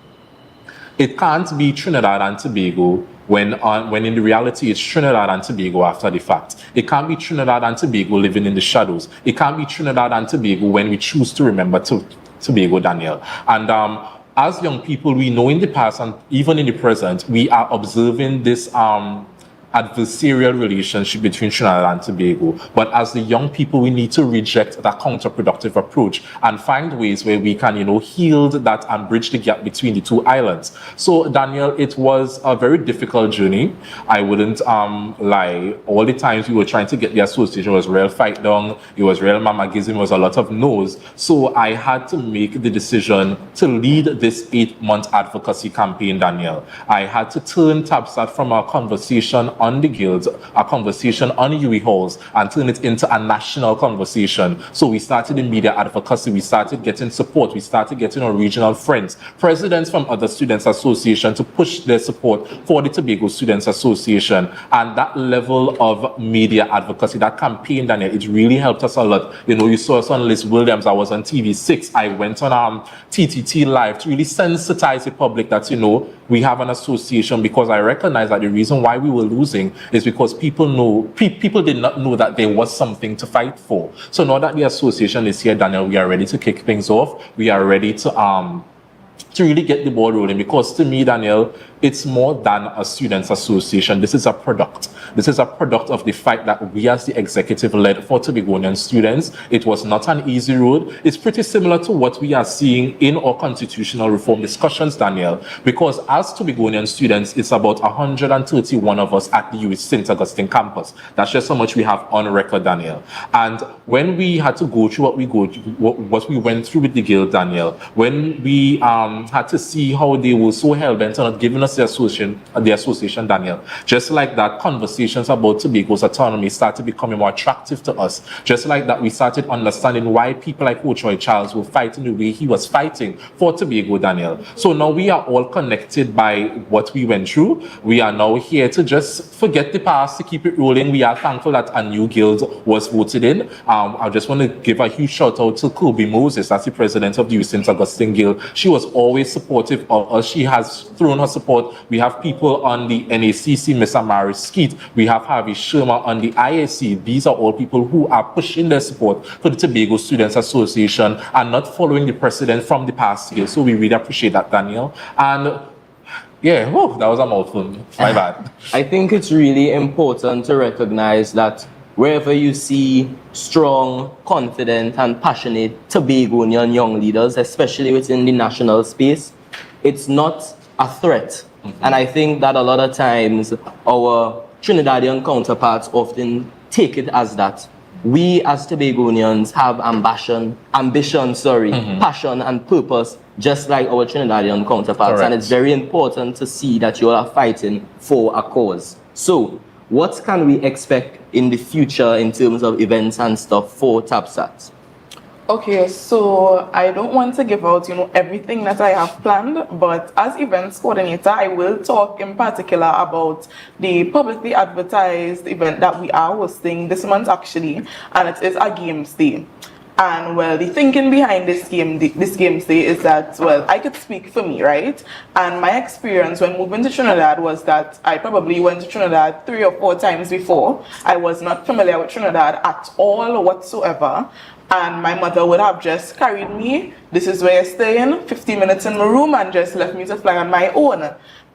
it can't be Trinidad and Tobago when in the reality it's Trinidad and Tobago after the fact. It can't be Trinidad and Tobago living in the shadows. It can't be Trinidad and Tobago when we choose to remember Tobago, Daniel. And as young people, we know in the past and even in the present, we are observing this adversarial relationship between Trinidad and Tobago. But as the young people, we need to reject that counterproductive approach and find ways where we can, heal that and bridge the gap between the two islands. So, Daniel, it was a very difficult journey. I wouldn't lie. All the times we were trying to get the association, was real fight down, it was real mamagism, it was a lot of no's. So I had to make the decision to lead this 8-month advocacy campaign, Daniel. I had to turn TABSAT from a conversation on the guilds, a conversation on UE halls, and turn it into a national conversation. So we started in media advocacy, we started getting support, we started getting our regional friends, presidents from other students' associations to push their support for the Tobago Students Association. And that level of media advocacy, that campaign, Daniel, it really helped us a lot. You saw us on Liz Williams, I was on TV6, I went on TTT Live to really sensitize the public that, we have an association, because I recognize that the reason why we were losing is because people did not know that there was something to fight for. So now that the association is here, Daniel, we are ready to kick things off. We are ready to really get the ball rolling, because to me, Daniel, it's more than a students' association. This is a product. This is a product of the fight that we as the executive led for Tobagonian students. It was not an easy road. It's pretty similar to what we are seeing in our constitutional reform discussions, Daniel, because as Tobagonian students, it's about 131 of us at the UWI St. Augustine campus. That's just how much we have on record, Daniel. And when we had to go through what we went through with the guild, Daniel, when we had to see how they were so hell-bent on not giving us the association, Daniel, just like that, conversations about Tobago's autonomy started becoming more attractive to us. Just like that, we started understanding why people like Ochoy Charles were fighting the way he was fighting for Tobago, Daniel. So now we are all connected by what we went through. We are now here to just forget the past, to keep it rolling. We are thankful that a new guild was voted in. I just want to give a huge shout out to Kobe Moses, that's the president of the UWI St. Augustine Guild. She was always supportive of us. She has thrown her support. We have people on the NACC, Miss Amari Skeet. We have Harvey Sherman on the IAC. These are all people who are pushing their support for the Tobago Students Association and not following the precedent from the past year. So we really appreciate that, Daniel. And yeah, that was a mouthful. My bad. I think it's really important to recognize that wherever you see strong, confident, and passionate Tobagonian young leaders, especially within the national space, it's not a threat. And I think that a lot of times our Trinidadian counterparts often take it as that. We as Tobagonians have ambition, passion and purpose, just like our Trinidadian counterparts. Correct. And it's very important to see that you are fighting for a cause. So what can we expect in the future in terms of events and stuff for TABSAT? Okay, so I don't want to give out, everything that I have planned, but as events coordinator, I will talk in particular about the publicly advertised event that we are hosting this month actually, and it is a games day. And well, the thinking behind this games day is that, well, I could speak for me, right? And my experience when moving to Trinidad was that I probably went to Trinidad 3 or 4 times before. I was not familiar with Trinidad at all whatsoever. And my mother would have just carried me, this is where you're staying, 15 minutes in my room, and just left me to fly on my own.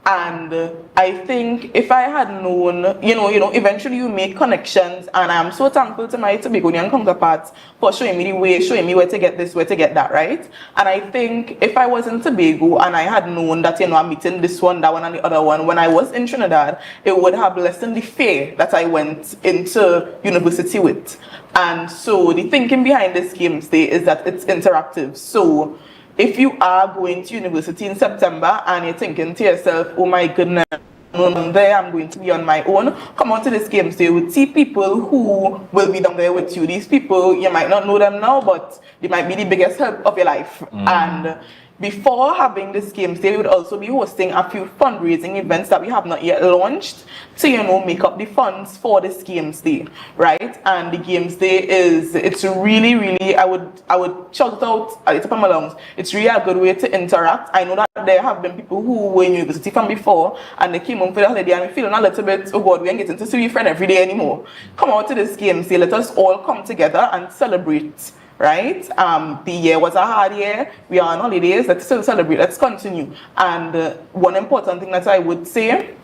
And I think if I had known, eventually you make connections, and I'm so thankful to my Tobagonian counterparts for showing me the way, showing me where to get this, where to get that, right? And I think if I was in Tobago and I had known that, I'm meeting this one, that one, and the other one, when I was in Trinidad, it would have lessened the fear that I went into university with. And so the thinking behind this games day is that it's interactive. So if you are going to university in September and you're thinking to yourself, oh my goodness, I'm going to be on my own, come on to this games day. You would see people who will be down there with you. These people, you might not know them now, but they might be the biggest help of your life. And before having this games day, we would also be hosting a few fundraising events that we have not yet launched to, make up the funds for this games day, right? And the games day it's really, really, I would shout it out at the top of my lungs. It's really a good way to interact. I know that there have been people who were in university from before and they came home for the holiday and feeling a little bit, oh God, we ain't getting to see your friend every day anymore. Come out to this games day. Let us all come together and celebrate. Right? The year was a hard year. We are on holidays. Let's still celebrate. Let's continue. And one important thing that I would say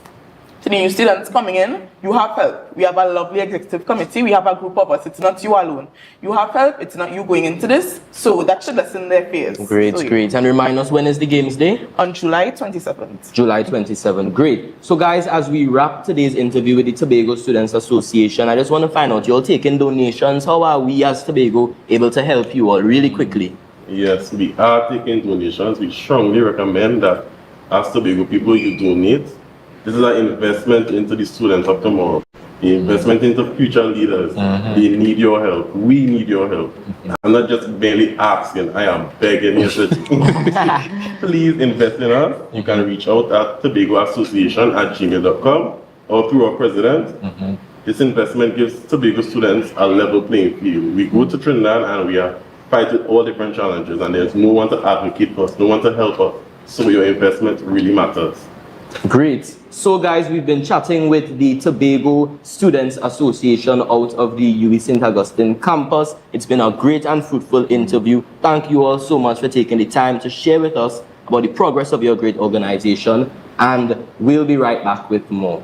to the new students coming in, you have help. We have a lovely executive committee. We have a group of us. It's not you alone. You have help. It's not you going into this. So that should lessen their fears. Great, great. And remind us, when is the games day? On July 27th. July 27th. Great. So guys, as we wrap today's interview with the Tobago Students Association, I just want to find out, you're taking donations. How are we as Tobago able to help you all really quickly? Yes, we are taking donations. We strongly recommend that as Tobago people, you donate. This is an investment into the students of tomorrow. The investment into future leaders. They need your help. We need your help. I'm not just barely asking, I am begging you to please invest in us. You can reach out at tobagoassociation@gmail.com or through our president. This investment gives Tobago students a level playing field. We go to Trinidad and we are fighting all different challenges, and there's no one to advocate for us, no one to help us. So your investment really matters. Great. So guys, we've been chatting with the Tobago Students Association out of the UWI St. Augustine campus. It's been a great and fruitful interview. Thank you all so much for taking the time to share with us about the progress of your great organization, and we'll be right back with more.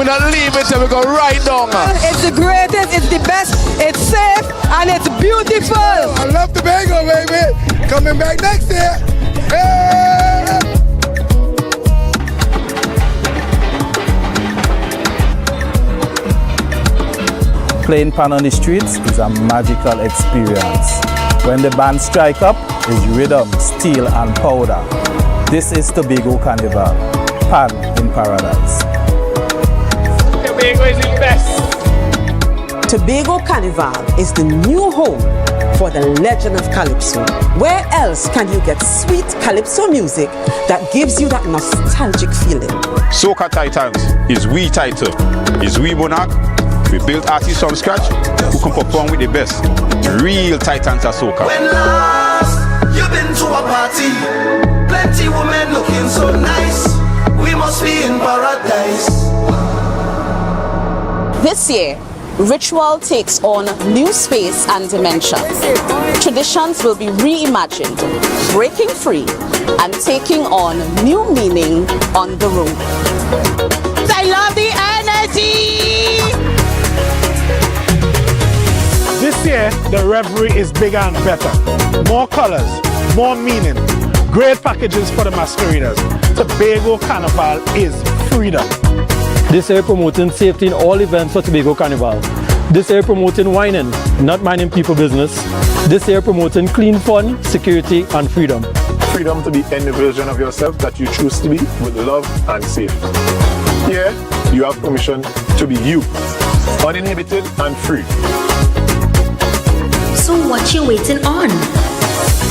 not leave it till we go right down. It's the greatest, it's the best, it's safe, and it's beautiful. I love Tobago, baby. Coming back next year. Hey! Playing pan on the streets is a magical experience. When the band strike up, is rhythm, steel and powder. This is Tobago Carnival, pan in paradise. Tobago is the best. Tobago Carnival is the new home for the legend of Calypso. Where else can you get sweet Calypso music that gives you that nostalgic feeling? Soca Titans is we title, is we monarch. We built artists from scratch who can perform with the best. Real Titans of Soca. When last you've been to a party, plenty women looking so nice. We must be in paradise. This year, ritual takes on new space and dimension. Traditions will be reimagined, breaking free and taking on new meaning on the road. I love the energy! This year, the revelry is bigger and better. More colors, more meaning, great packages for the masqueraders. Tobago Carnival is freedom. This year promoting safety in all events for Tobago Carnival. This year promoting whining, not minding people business. This year promoting clean fun, security and freedom. Freedom to be any version of yourself that you choose to be with love and safety. Here, you have permission to be you, uninhibited and free. So what you waiting on?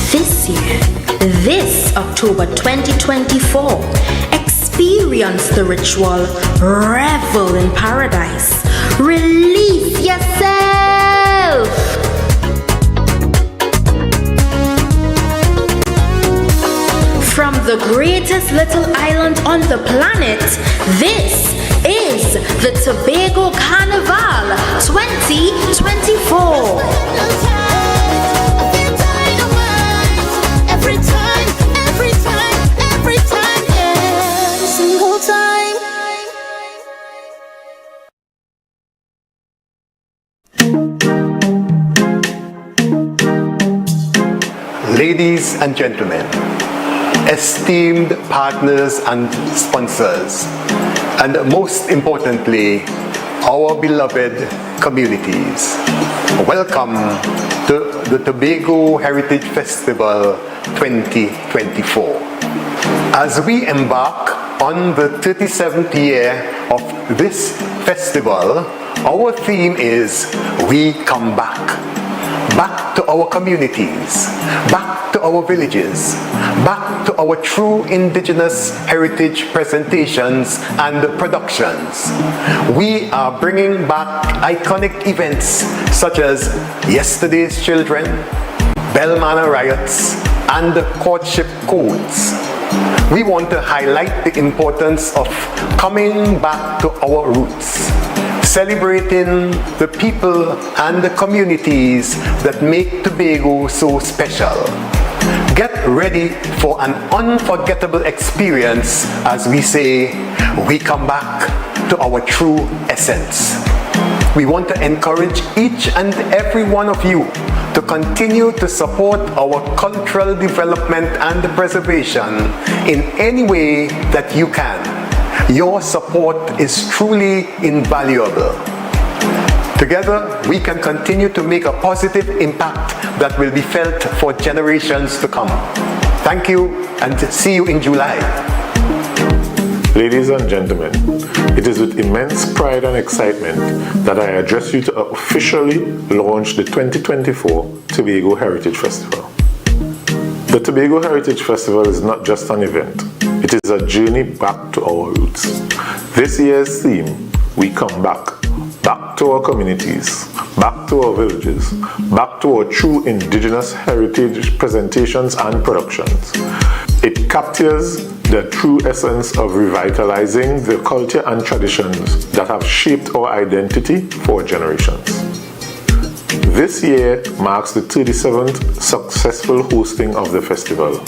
This year, this October 2024, experience the ritual, revel in paradise, release yourself. From the greatest little island on the planet, this is the Tobago Carnival 2024. Ladies and gentlemen, esteemed partners and sponsors, and most importantly, our beloved communities, welcome to the Tobago Heritage Festival 2024. As we embark on the 37th year of this festival, our theme is We Come Back. Back to our communities, back to our villages, back to our true indigenous heritage presentations and productions. We are bringing back iconic events such as Yesterday's Children, Belmana Riots, and Courtship Codes. We want to highlight the importance of coming back to our roots, celebrating the people and the communities that make Tobago so special. Get ready for an unforgettable experience as we say, we come back to our true essence. We want to encourage each and every one of you to continue to support our cultural development and preservation in any way that you can. Your support is truly invaluable. Together, we can continue to make a positive impact that will be felt for generations to come. Thank you, and see you in July. Ladies and gentlemen, it is with immense pride and excitement that I address you to officially launch the 2024 Tobago Heritage Festival. The Tobago Heritage Festival is not just an event, it is a journey back to our roots. This year's theme, We Come Back. Back to our communities, back to our villages, back to our true indigenous heritage presentations and productions. It captures the true essence of revitalizing the culture and traditions that have shaped our identity for generations. This year marks the 37th successful hosting of the festival,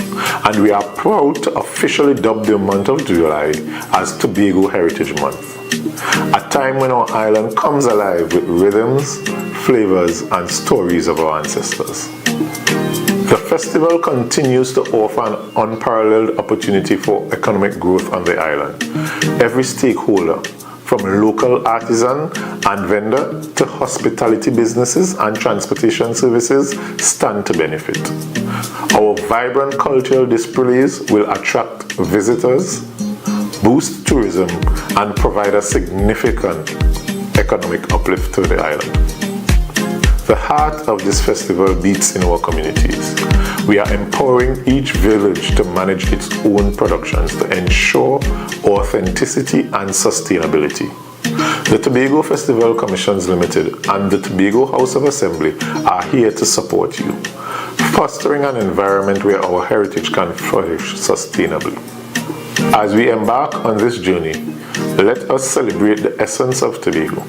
and we are proud to officially dub the month of July as Tobago Heritage Month, a time when our island comes alive with rhythms, flavors, and stories of our ancestors. The festival continues to offer an unparalleled opportunity for economic growth on the island. Every stakeholder, from local artisan and vendor to hospitality businesses and transportation services, stand to benefit. Our vibrant cultural displays will attract visitors, boost tourism, and provide a significant economic uplift to the island. The heart of this festival beats in our communities. We are empowering each village to manage its own productions to ensure authenticity and sustainability. The Tobago Festival Commissions Limited and the Tobago House of Assembly are here to support you, fostering an environment where our heritage can flourish sustainably. As we embark on this journey, let us celebrate the essence of Tobago.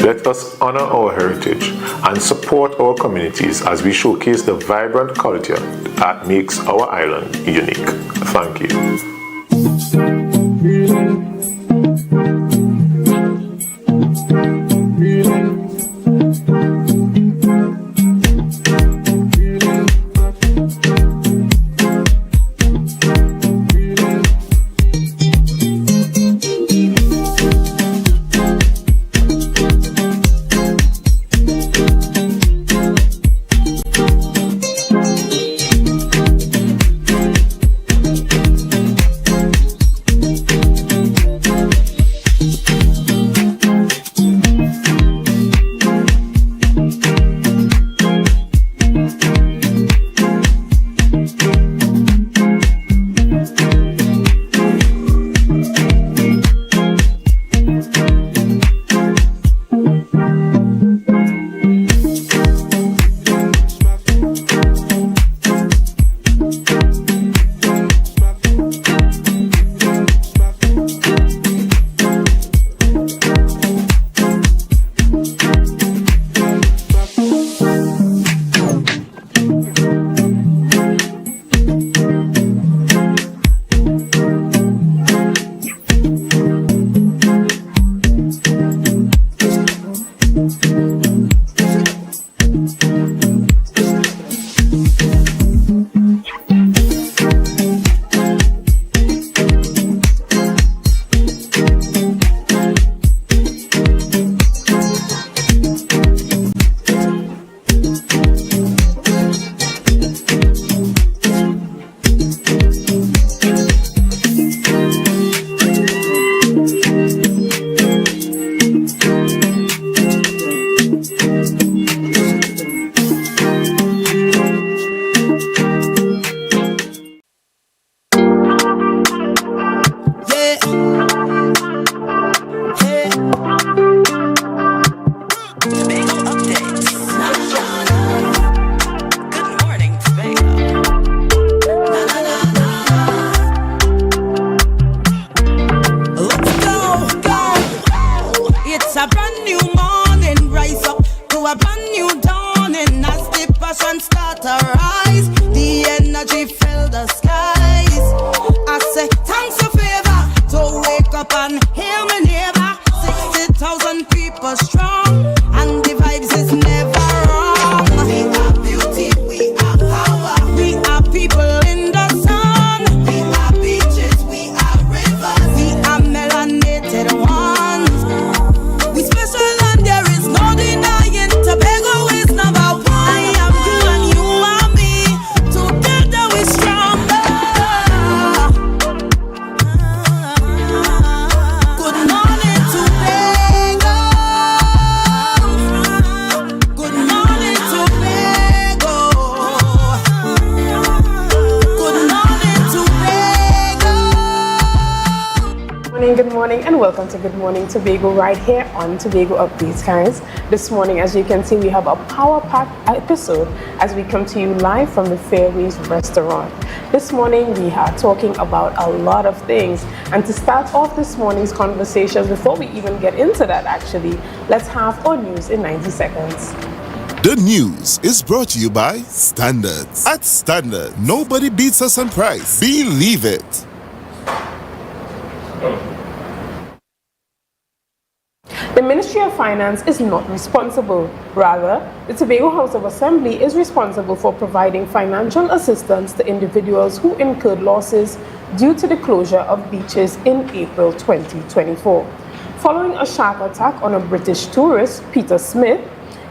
Let us honor our heritage and support our communities as we showcase the vibrant culture that makes our island unique. Thank you. And welcome to Good Morning Tobago right here on Tobago Updates, guys. This morning, as you can see, we have a power-packed episode as we come to you live from the Fairways restaurant. This morning, we are talking about a lot of things. And to start off this morning's conversations, before we even get into that actually, let's have our news in 90 seconds. The news is brought to you by Standards. At Standard, nobody beats us on price. Believe it. The Ministry of Finance is not responsible. Rather, the Tobago House of Assembly is responsible for providing financial assistance to individuals who incurred losses due to the closure of beaches in April 2024. Following a shark attack on a British tourist, Peter Smith,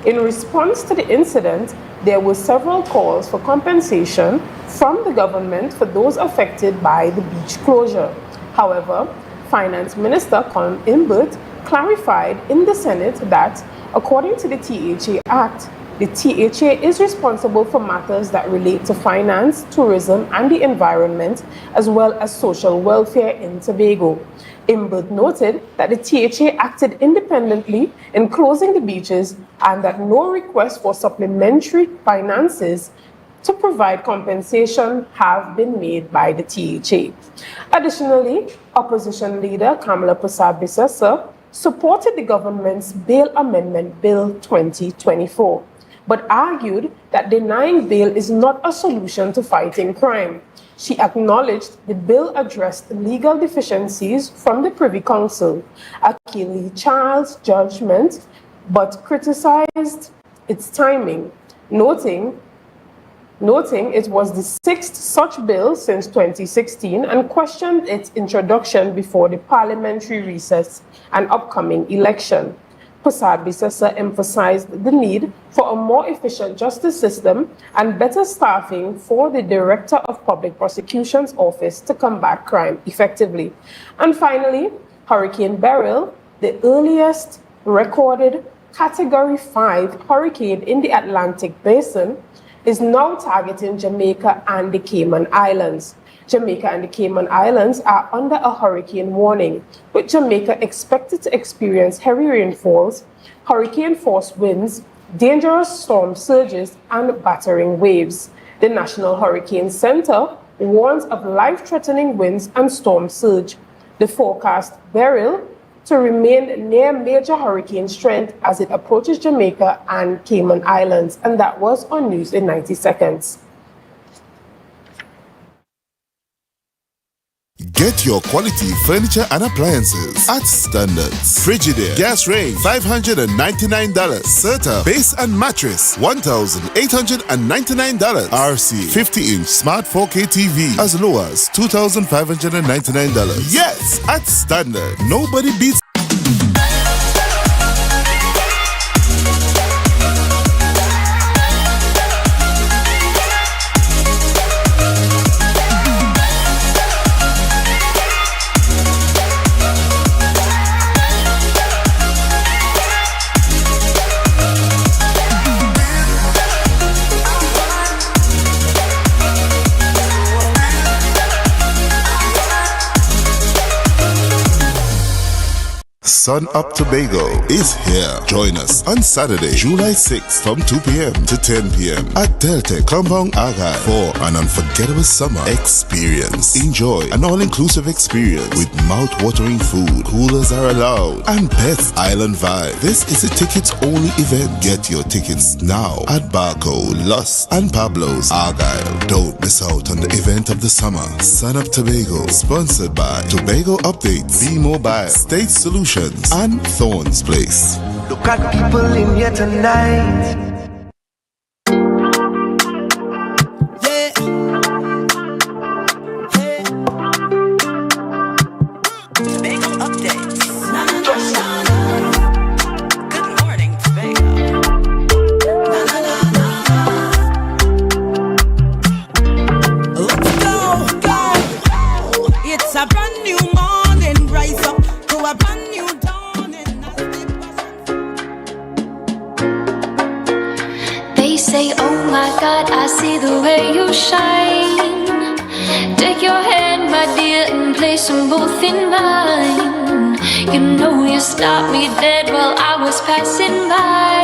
in response to the incident, there were several calls for compensation from the government for those affected by the beach closure. However, Finance Minister Colin Imbert clarified in the Senate that, according to the THA Act, the THA is responsible for matters that relate to finance, tourism, and the environment, as well as social welfare in Tobago. Imbert noted that the THA acted independently in closing the beaches and that no request for supplementary finances to provide compensation have been made by the THA. Additionally, Opposition Leader Kamala Persad-Bissessar supported the government's Bail Amendment Bill 2024, but argued that denying bail is not a solution to fighting crime. She acknowledged the bill addressed legal deficiencies from the Privy Council, Achille Charles' judgment, but criticized its timing, noting it was the sixth such bill since 2016 and questioned its introduction before the parliamentary recess and upcoming election. Persad-Bissessar emphasized the need for a more efficient justice system and better staffing for the Director of Public Prosecution's Office to combat crime effectively. And finally, Hurricane Beryl, the earliest recorded Category 5 hurricane in the Atlantic Basin, is now targeting Jamaica and the Cayman Islands. Jamaica and the Cayman Islands are under a hurricane warning, with Jamaica expected to experience heavy rainfalls, hurricane-force winds, dangerous storm surges, and battering waves. The National Hurricane Center warns of life-threatening winds and storm surge. The forecast Beryl to remain near major hurricane strength as it approaches Jamaica and Cayman Islands, and that was on News in 90 Seconds. Get your quality furniture and appliances at Standards. Frigidaire gas range $599. Serta base and mattress $1,899. RC 50-inch smart 4K TV as low as $2,599. Yes, at Standard, nobody beats. Sun Up Tobago is here. Join us on Saturday, July 6th from 2 p.m. to 10 p.m. at Delta Compound Archive for an unforgettable summer experience. Enjoy an all-inclusive experience with mouth-watering food, coolers are allowed, and best island vibe. This is a tickets-only event. Get your tickets now at Barco, Lust, and Pablo's Argyle. Don't miss out on the event of the summer. Sun Up Tobago, sponsored by Tobago Updates, B-Mobile, State Solutions, and Thorns Place. Look at people in here tonight. Yeah. Hey. Tobago updates. Good morning, Tobago. Let's go. It's a brand new morning. Rise up to a brand new say, oh my God, I see the way you shine. Take your hand, my dear, and place them both in mine. You know you stopped me dead while I was passing by.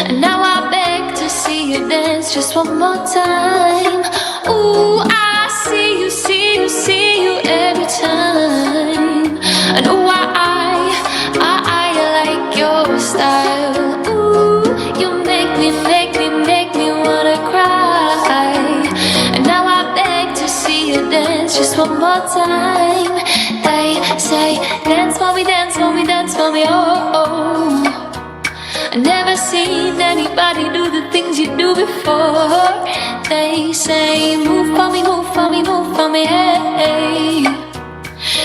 And now I beg to see you dance just one more time. Ooh, I see you, see you, see you every time. I know I like your style. Ooh, you make make me wanna cry. And now I beg to see you dance just one more time. They say, dance for me, dance for me, dance for me, oh. I never seen anybody do the things you do before. They say, move for me, move for me, move for me, hey.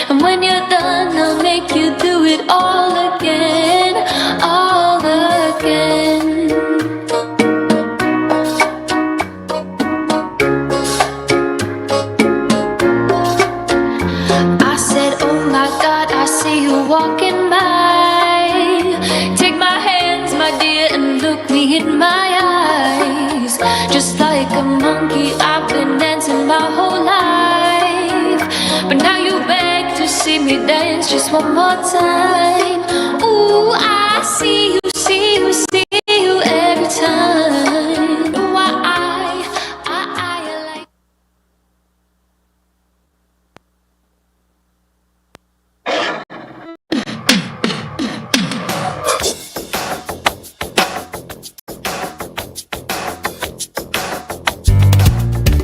And when you're done, I'll make you do it all again, all again. I said, oh my God, I see you walking by. Take my hands, my dear, and look me in my eyes. Just like a monkey, I've been dancing my whole life. But now you beg to see me dance just one more time. Ooh, I see you, see you, see you every time. Ooh, I like.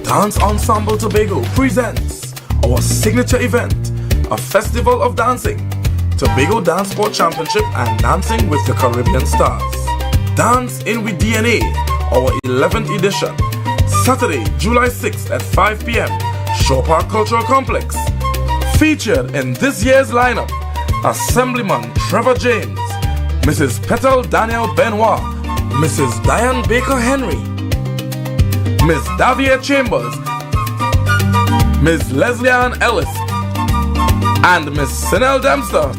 Dance Ensemble Tobago presents our signature event, a festival of dancing, Tobago Dance Sport Championship and Dancing with the Caribbean Stars. Dance in with DNA, our 11th edition, Saturday, July 6th at 5 p.m, Shore Park Cultural Complex. Featured in this year's lineup, Assemblyman Trevor James, Mrs. Petal Daniel Benoit, Mrs. Diane Baker Henry, Miss Davia Chambers, Miss Leslie Ann Ellis, and Miss Sinel Dempster.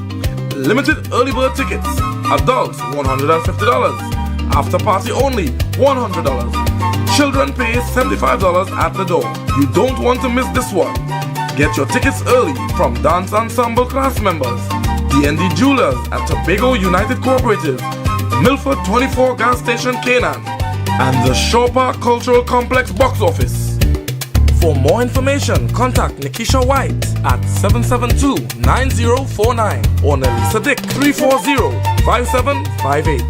Limited early bird tickets. Adults $150. After party only $100. Children pay $75 at the door. You don't want to miss this one. Get your tickets early from Dance Ensemble class members, D&D Jewelers at Tobago United Cooperative, Milford 24 Gas Station Canaan, and the Shore Park Cultural Complex box office. For more information, contact Nikisha White at 772-9049 or Nelisa Dick 340-5758.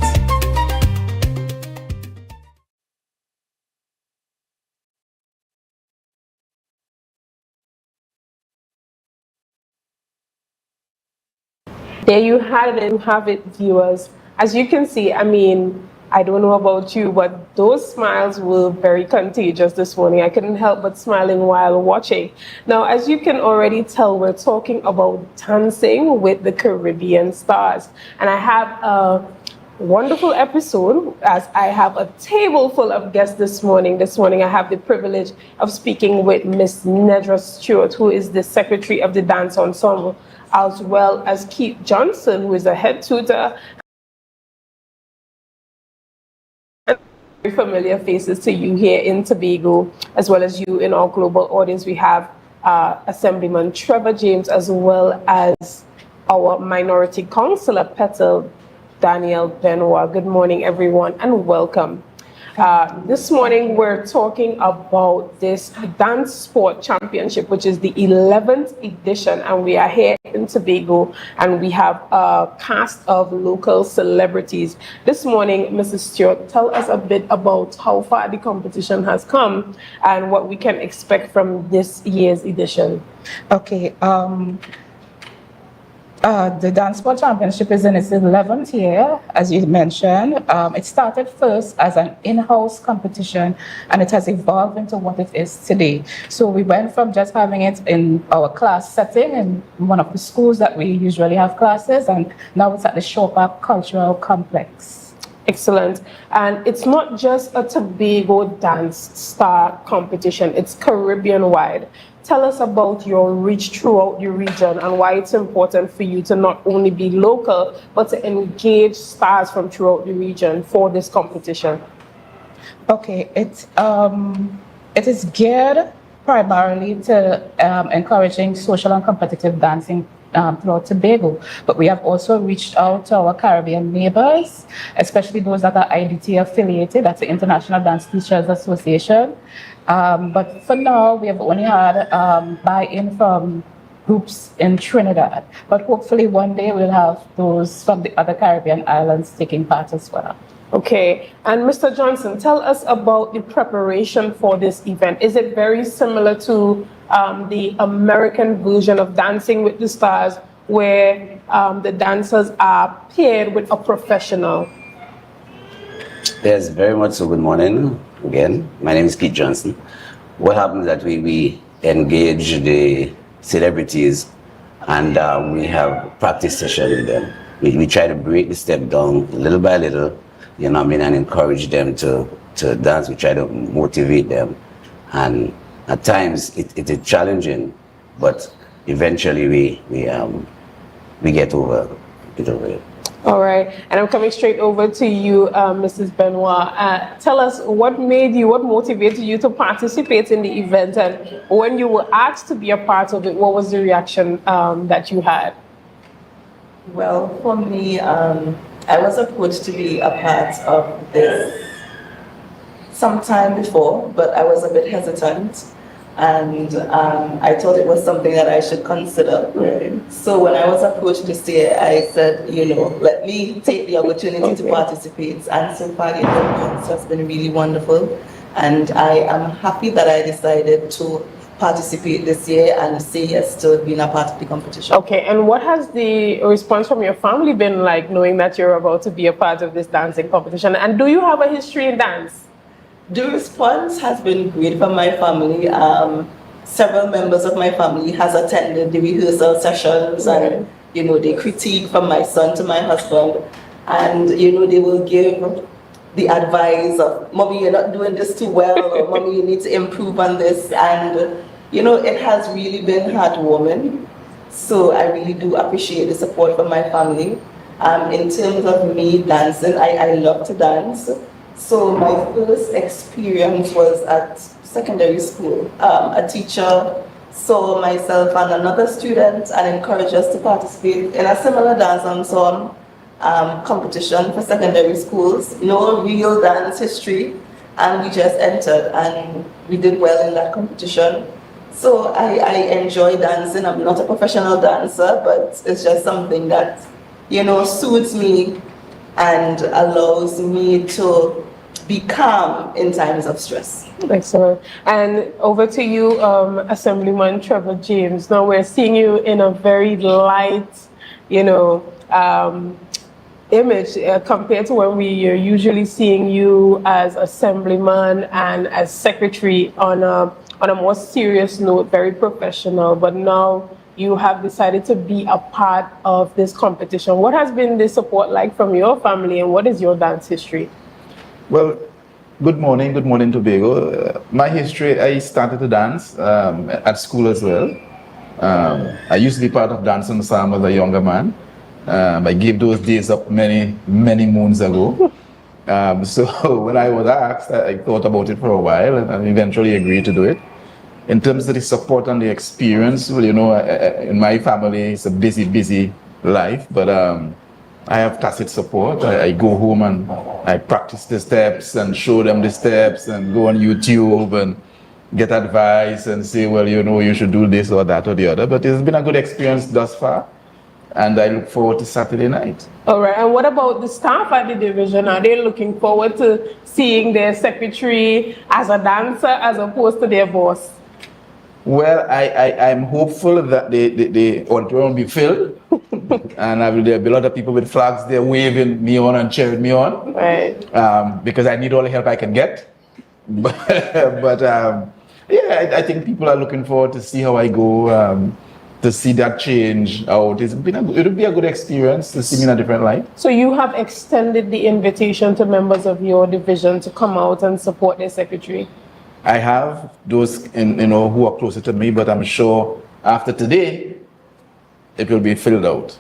There you have it, viewers. As you can see, I mean, I don't know about you, but those smiles were very contagious this morning. I couldn't help but smiling while watching. Now, as you can already tell, we're talking about dancing with the Caribbean stars. And I have a wonderful episode as I have a table full of guests this morning. This morning, I have the privilege of speaking with Miss Nedra Stewart, who is the secretary of the Dance Ensemble, as well as Keith Johnson, who is a head tutor. Familiar faces to you here in Tobago, as well as you in our global audience. We have Assemblyman Trevor James, as well as our Minority Councillor Petal Daniel Benoit. Good morning, everyone, and welcome. This morning, we're talking about this Dance Sport Championship, which is the 11th edition, and we are here in Tobago, and we have a cast of local celebrities. This morning, Mrs. Stewart, tell us a bit about how far the competition has come and what we can expect from this year's edition. Okay. The Dance Sport Championship is in its 11th year, as you mentioned. It started first as an in-house competition, and it has evolved into what it is today. So we went from just having it in our class setting in one of the schools that we usually have classes, and now it's at the Shore Park Cultural Complex. Excellent. And it's not just a Tobago dance star competition, it's Caribbean-wide. Tell us about your reach throughout the region and why it's important for you to not only be local, but to engage stars from throughout the region for this competition. Okay, it is geared primarily to encouraging social and competitive dancing throughout Tobago, but we have also reached out to our Caribbean neighbors, especially those that are IDT affiliated, that's the International Dance Teachers Association. But for now, we have only had buy-in from groups in Trinidad, but hopefully one day we'll have those from the other Caribbean islands taking part as well. Okay, and Mr. Johnson, tell us about the preparation for this event. Is it very similar to the American version of Dancing with the Stars, where the dancers are paired with a professional? Yes, very much so. Good morning again. My name is Keith Johnson. What happens is that we engage the celebrities and we have practice session with them. We try to break the step down little by little, you know what I mean, and encourage them to dance. We try to motivate them. And at times it is challenging, but eventually we get over it. All right, and I'm coming straight over to you, Mrs. Benoit. Tell us what motivated you to participate in the event, and when you were asked to be a part of it, what was the reaction that you had? Well, for me, I was approached to be a part of this sometime before, but I was a bit hesitant. And I thought it was something that I should consider. So when I was approached this year, I said, let me take the opportunity to participate. And so far, the experience has been really wonderful. And I am happy that I decided to participate this year and say yes to being a part of the competition. Okay, and what has the response from your family been like, knowing that you're about to be a part of this dancing competition? And do you have a history in dance? The response has been great from my family. Several members of my family has attended the rehearsal sessions, and they critique from my son to my husband, and they will give the advice of, "Mommy, you're not doing this too well," or "Mommy, you need to improve on this," and it has really been heartwarming. So I really do appreciate the support from my family. In terms of me dancing, I love to dance. So my first experience was at secondary school. A teacher saw myself and another student and encouraged us to participate in a similar dance ensemble competition for secondary schools. No real dance history, and we just entered and we did well in that competition. So I enjoy dancing. I'm not a professional dancer, but it's just something that suits me and allows me to be calm in times of stress. Excellent. And over to you, Assemblyman Trevor James. Now we're seeing you in a very light, image compared to when we are usually seeing you as assemblyman and as secretary on a more serious note, very professional. But now you have decided to be a part of this competition. What has been the support like from your family, and what is your dance history? Well, good morning Tobago. My history, I started to dance at school as well. I used to be part of Dance Ensemble as a younger man. I gave those days up many moons ago. So when I was asked, I thought about it for a while and eventually agreed to do it. In terms of the support and the experience, well, in my family, it's a busy life, but I have tacit support. I go home and I practice the steps and show them the steps and go on YouTube and get advice and say, well, you should do this or that or the other. But it's been a good experience thus far, and I look forward to Saturday night. All right, and what about the staff at the division? Are they looking forward to seeing their secretary as a dancer as opposed to their boss? Well, I'm hopeful that the auditorium will be filled and there'll be a lot of people with flags there waving me on and cheering me on. Right. Because I need all the help I can get. But I think people are looking forward to see how I go, to see that change out. It'll be a good experience to see me in a different light. So you have extended the invitation to members of your division to come out and support their secretary? I have those who are closer to me, but I'm sure after today, it will be filled out.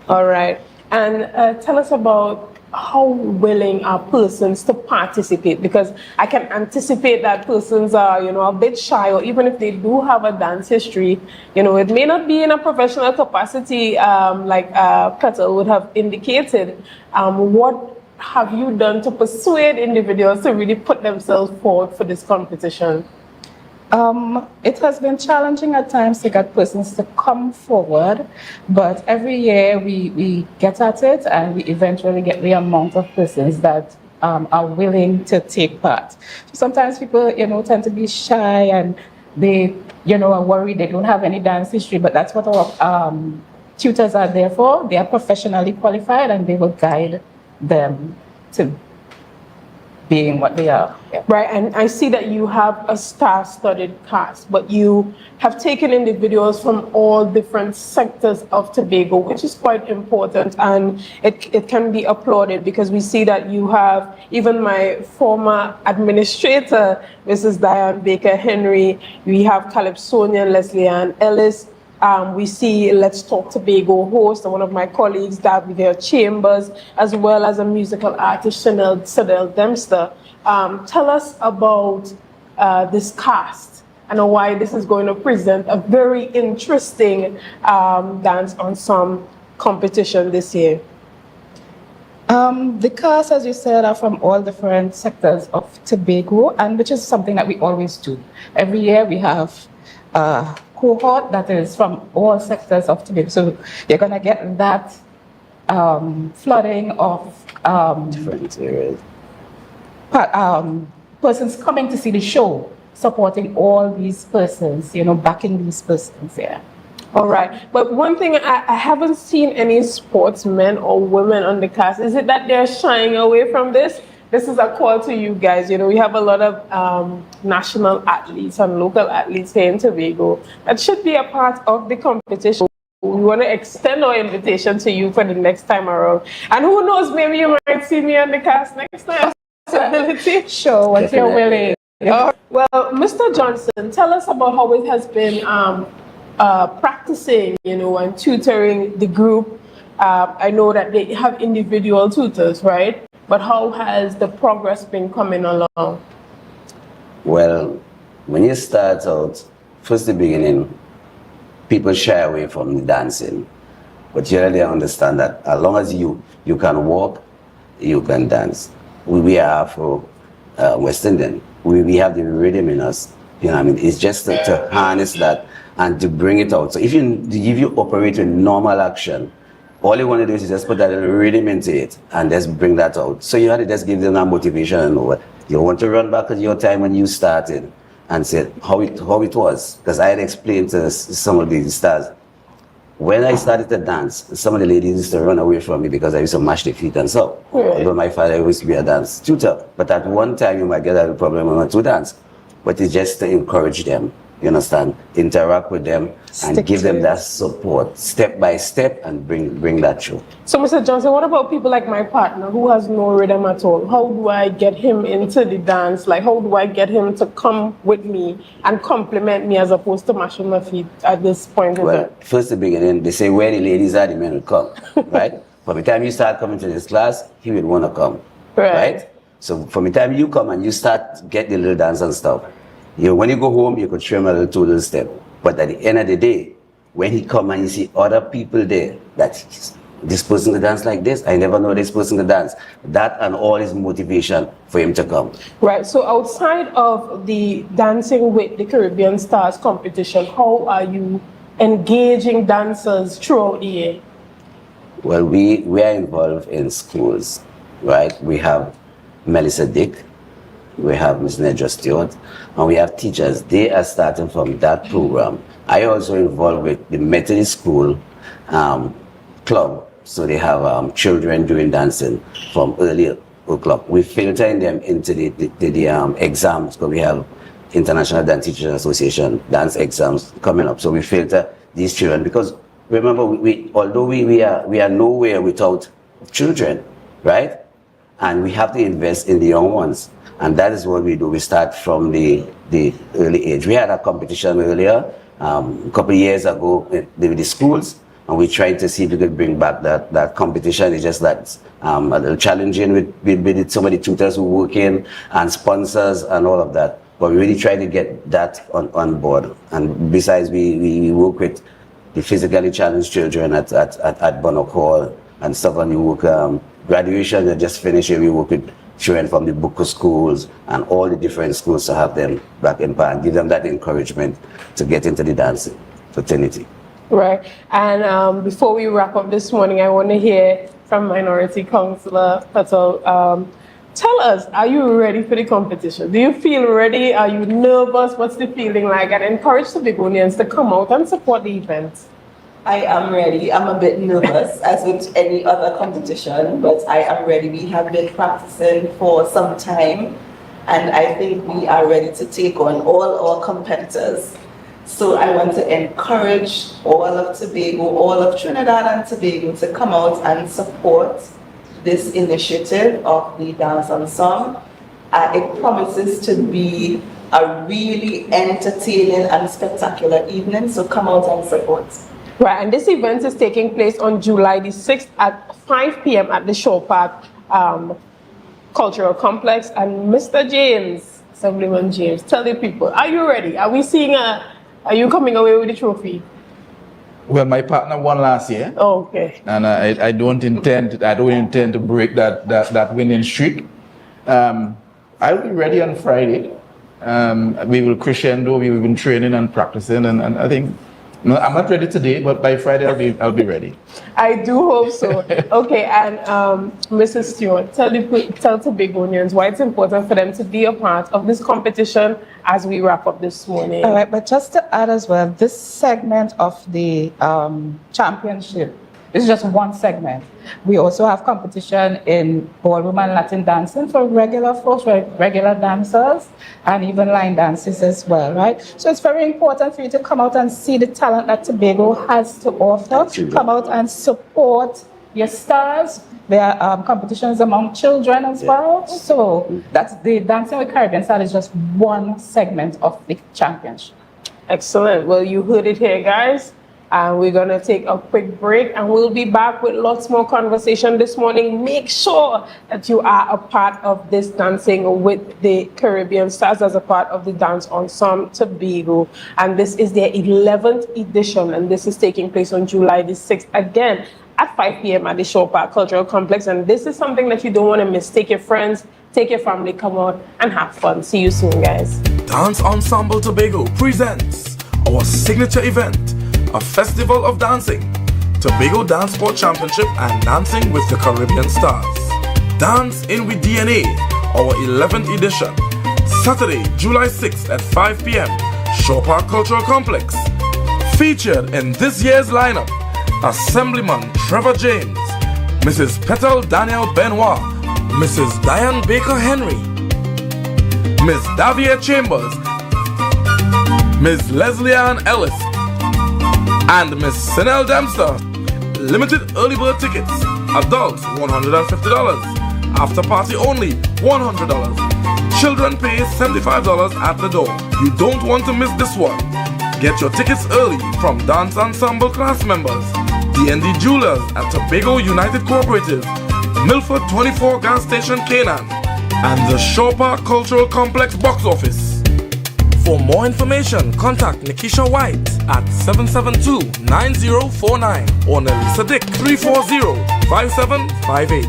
All right. And tell us about how willing are persons to participate, because I can anticipate that persons are, a bit shy, or even if they do have a dance history, it may not be in a professional capacity like Petal would have indicated. What have you done to persuade individuals to really put themselves forward for this competition? It has been challenging at times to get persons to come forward, but every year we get at it and we eventually get the amount of persons that are willing to take part. So sometimes people, tend to be shy and they, are worried they don't have any dance history, but that's what our tutors are there for. They are professionally qualified and they will guide them to being what they are. Yeah. Right, and I see that you have a star-studded cast, but you have taken individuals from all different sectors of Tobago, which is quite important, and it can be applauded because we see that you have even my former administrator, Mrs. Diane Baker Henry, we have Calypsonian Leslie Ann Ellis, we see Let's Talk Tobago host, one of my colleagues, Davide Chambers, as well as a musical artist, Sadell Dempster. Tell us about this cast and why this is going to present a very interesting dance ensemble competition this year. The cast, as you said, are from all different sectors of Tobago, and which is something that we always do. Every year we have cohort that is from all sectors of Tobago. So you're going to get that flooding of different areas. Persons coming to see the show, supporting all these persons, backing these persons, yeah. All right, but one thing, I haven't seen any sportsmen or women on the cast. Is it that they're shying away from this? This is a call to you guys. We have a lot of national athletes and local athletes here in Tobago that should be a part of the competition. We want to extend our invitation to you for the next time around. And who knows, maybe you might see me on the cast next time. Possibility. Sure, what you're willing. Well, Mr. Johnson, tell us about how it has been practicing, and tutoring the group. I know that they have individual tutors, right? But how has the progress been coming along? Well, when you start out, first the beginning, people shy away from the dancing. But you really understand that as long as you can walk, you can dance. We are Afro West Indian. We have the rhythm in us. It's just to harness that and to bring it out. So if you operate with normal action, all you want to do is just put that rhythm into it and just bring that out. So you have to just give them that motivation and what you want to run back at your time when you started and say how it was. Because I had explained to some of these stars. When I started to dance, some of the ladies used to run away from me because I used to mash their feet and so. Although my father used to be a dance tutor. But at one time you might get a problem to dance. But it's just to encourage them. You understand? Interact with them and give them that support step by step and bring that through. So, Mr. Johnson, what about people like my partner who has no rhythm at all? How do I get him into the dance? Like, how do I get him to come with me and compliment me as opposed to mashing my feet at this point? Well, first the beginning, they say where the ladies are, the men will come, right? From the time you start coming to this class, he will want to come, right? So from the time you come and you start get the little dance and stuff, when you go home, you could show him a little step. But at the end of the day, when he come and you see other people there, that this person can dance like this, I never know this person can dance. That and all is motivation for him to come. Right, so outside of the Dancing with the Caribbean Stars competition, how are you engaging dancers throughout the year? Well, we are involved in schools, right? We have Melissa Dick, we have Ms. Nedra Stewart, and we have teachers. They are starting from that program. I also involved with the Methodist School club. So they have children doing dancing from early o'clock. We filter them into the exams, because we have International Dance Teachers Association dance exams coming up. So we filter these children, because remember, although we are nowhere without children, right? And we have to invest in the young ones. And that is what we do. We start from the early age. We had a competition earlier, a couple of years ago with the schools, and we tried to see if we could bring back that competition. It's just that a little challenging with some of the tutors who work in and sponsors and all of that. But we really try to get that on board. And besides, we work with the physically challenged children at Bunnock Hall and stuff, and we work graduation that just finished. We work with children from the Booker schools and all the different schools to have them back in power and give them that encouragement to get into the dancing fraternity. Right, and before we wrap up this morning, I want to hear from Minority Councillor Patel. Tell us, are you ready for the competition? Do you feel ready? Are you nervous? What's the feeling like? And encourage Tobagonians to come out and support the event. I am ready. I'm a bit nervous, as with any other competition, but I am ready. We have been practicing for some time, and I think we are ready to take on all our competitors. So I want to encourage all of Tobago, all of Trinidad and Tobago to come out and support this initiative of the Dance and Song. It promises to be a really entertaining and spectacular evening, so come out and support. Right, and this event is taking place on July the 6th at 5 p.m. at the Shore Park Cultural Complex. And Mr. James, Assemblyman James, tell the people, are you ready? Are you coming away with the trophy? Well, my partner won last year. Oh, okay. And I don't intend to break that winning streak. I'll be ready on Friday. We will crescendo. We've been training and practicing, and I think. No, I'm not ready today, but by Friday I'll be ready. I do hope so. Okay, and Mrs. Stewart, tell Tobagonians why it's important for them to be a part of this competition as we wrap up this morning. All right, but just to add as well, this segment of the championship is just one segment. We also have competition in ballroom and Latin dancing for regular folks, regular dancers, and even line dances as well, right? So it's very important for you to come out and see the talent that Tobago has to offer. Come out and support your stars. There are competitions among children as well. So that's the Dancing with Caribbean Style is just one segment of the championship. Excellent. Well, you heard it here, guys. And we're going to take a quick break, and we'll be back with lots more conversation this morning. Make sure that you are a part of this Dancing with the Caribbean Stars as a part of the Dance Ensemble Tobago. And this is their 11th edition, and this is taking place on July the 6th, again, at 5 p.m. at the Shore Park Cultural Complex. And this is something that you don't want to miss. Take your friends, take your family, come out and have fun. See you soon, guys. Dance Ensemble Tobago presents our signature event, a festival of dancing, Tobago Dance Sport Championship and Dancing with the Caribbean Stars. Dance in with DNA, our 11th edition, Saturday, July 6th at 5 p.m., Shore Park Cultural Complex. Featured in this year's lineup, Assemblyman Trevor James, Mrs. Petal Daniel Benoit, Mrs. Diane Baker Henry, Miss Davia Chambers, Miss Leslie Ann Ellis, and Miss Sinel Dempster. Limited early bird tickets. Adults $150. After party only $100. Children pay $75 at the door. You don't want to miss this one. Get your tickets early from Dance Ensemble class members, D&D Jewelers at Tobago United Cooperative, Milford 24 Gas Station Canaan, and the Shore Park Cultural Complex box office. For more information, contact Nikisha White at 772-9049 or Nelisa Dick 340-5758.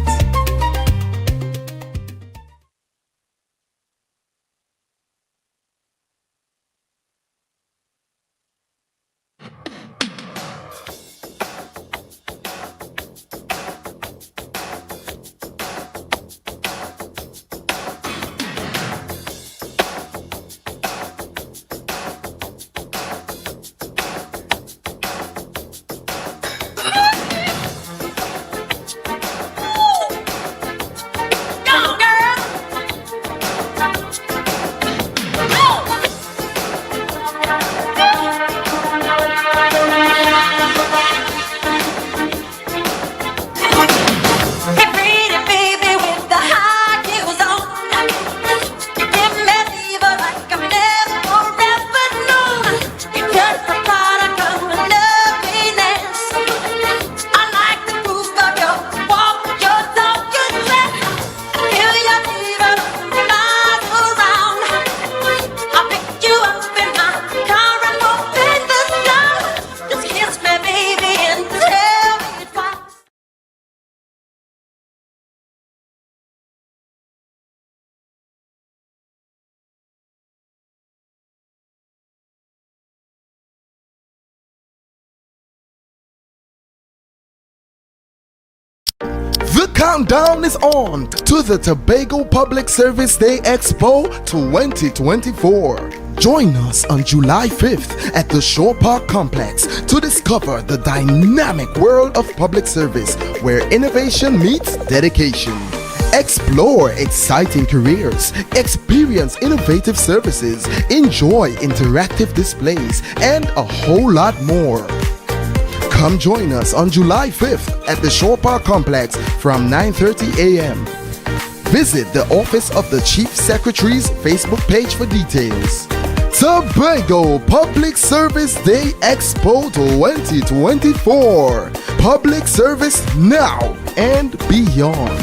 The countdown is on to the Tobago Public Service Day Expo 2024. Join us on July 5th at the Shore Park Complex to discover the dynamic world of public service where innovation meets dedication. Explore exciting careers, experience innovative services, enjoy interactive displays, and a whole lot more. Come join us on July 5th at the Shore Park Complex from 9:30 a.m. Visit the office of the Chief Secretary's Facebook page for details. Tobago Public Service Day Expo 2024. Public service now and beyond.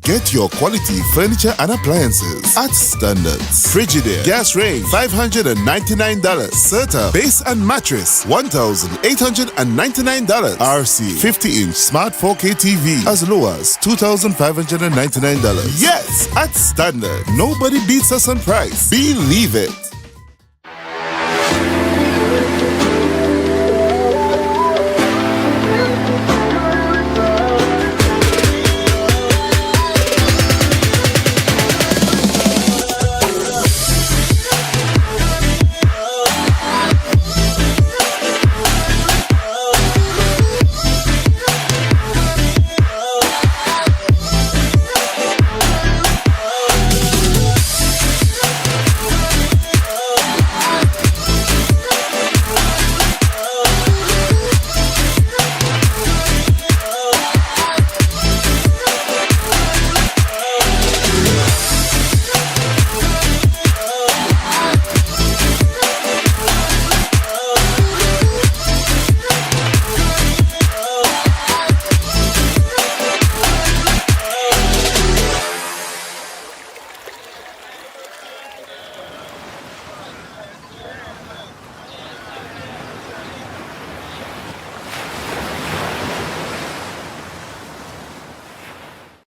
Get your quality furniture and appliances at Standards. Frigidaire gas range $599. Serta base and mattress $1,899. RC 50-inch smart 4K TV as low as $2,599. Yes, at Standard. Nobody beats us on price. Believe it.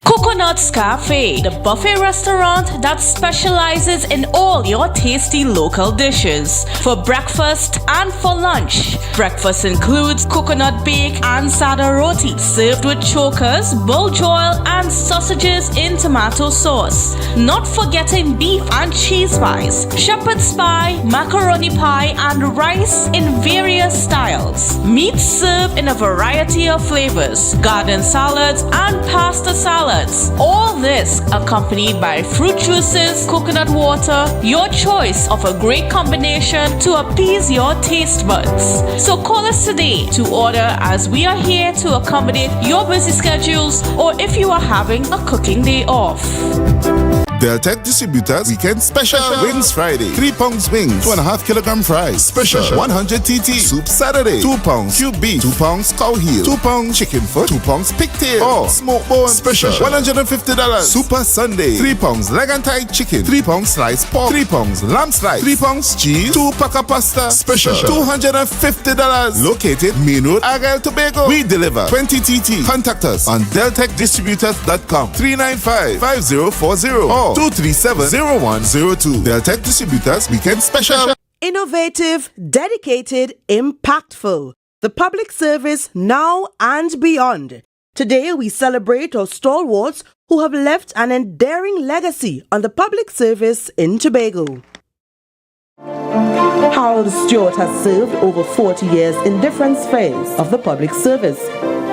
Coconut's Cafe, the buffet restaurant that specializes in all your tasty local dishes. For breakfast and for lunch. Breakfast includes coconut bake and sada roti, served with chokers, bull joil, and sausages in tomato sauce. Not forgetting beef and cheese pies, shepherd's pie, macaroni pie, and rice in various styles. Meat served in a variety of flavors, garden salads, and pasta salads. All this accompanied by fruit juices, coconut water, your choice of a great combination to appease your taste buds. So call us today to order, as we are here to accommodate your busy schedules or if you are having a cooking day off. Deltec Distributors Weekend Special. Wings Friday, 3 pounds wings, 2.5 kilogram fries. Special 100 TT. Soup Saturday, 2 pounds cube beef, 2 pounds cow heel, 2 pounds chicken foot, 2 pounds pigtail, or smoke bone. Special $150. Super Sunday, 3 pounds leg and thigh chicken, 3 pounds sliced pork, 3 pounds lamb slice, 3 pounds cheese, 2 pack of pasta. Special $250. Located Main Road, Argyle, Tobago. We deliver 20 TT. Contact us on deltecdistributors.com 395-5040 or 237-0102. Deltec Distributors Weekend Special. Innovative, dedicated, impactful. The public service now and beyond. Today we celebrate our stalwarts who have left an enduring legacy on the public service in Tobago. Harold Stewart has served over 40 years in different spheres of the public service.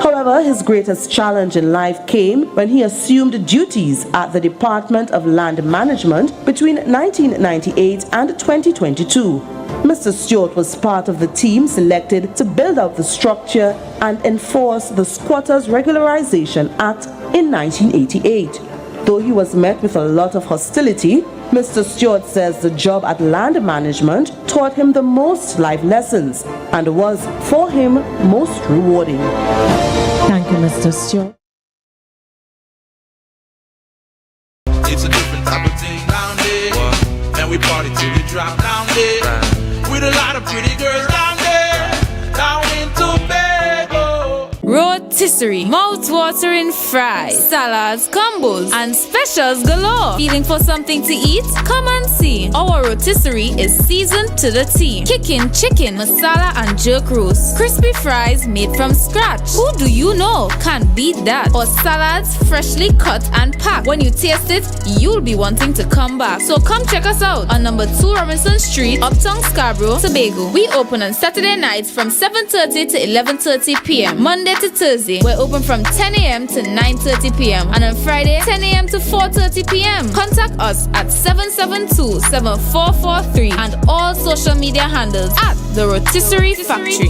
However, his greatest challenge in life came when he assumed duties at the Department of Land Management between 1998 and 2022. Mr. Stewart was part of the team selected to build out the structure and enforce the Squatters Regularization Act in 1988. Though he was met with a lot of hostility, Mr. Stewart says the job at Land Management taught him the most life lessons and was, for him, most rewarding. Thank you, Mr. Stewart. we party till we drop down there. With a lot of pretty girls down there, down in Tobago. Rotisserie, mouth-watering fries, salads, combos, and specials galore. Feeling for something to eat? Come and see. Our rotisserie is seasoned to the T. Kicking chicken, masala, and jerk roast. Crispy fries made from scratch. Who do you know can beat that? Or salads freshly cut and packed. When you taste it, you'll be wanting to come back. So come check us out on number 2 Robinson Street, Uptown Scarborough, Tobago. We open on Saturday nights from 7:30 to 11:30 p.m. Monday to Thursday, we're open from 10 a.m. to 9:30 p.m. and on Friday, 10 a.m. to 4:30 p.m. Contact us at 772-7443 and all social media handles at The Rotisserie Factory.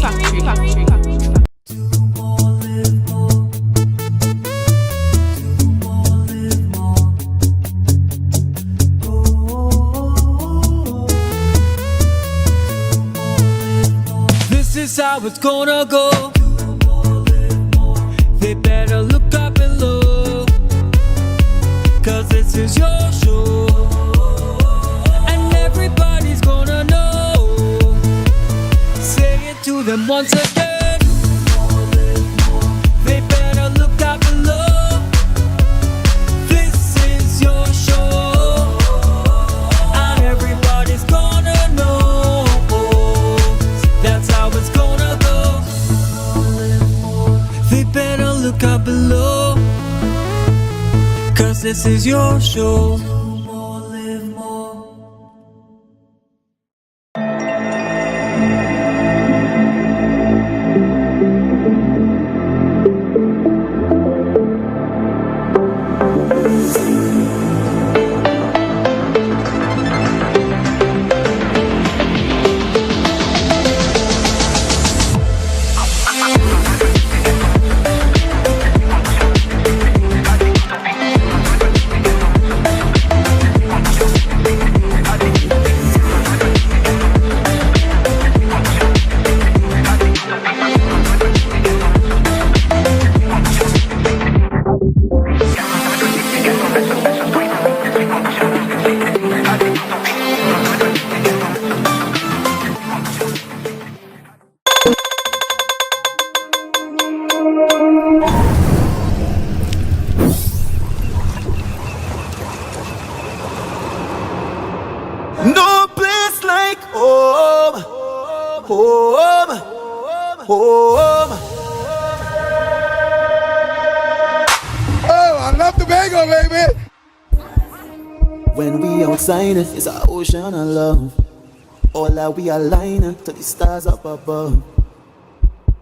This is how it's gonna go. They better look up below, 'cause this is your show, and everybody's gonna know. Say it to them once again. They better look up below. This is your show, and everybody's gonna know. That's how it's gonna go. They better look up below, 'cause this is your show. No place like home, home, home. Oh, I love Tobago, baby. When we outside, it's an ocean of love. All that we align to the stars up above.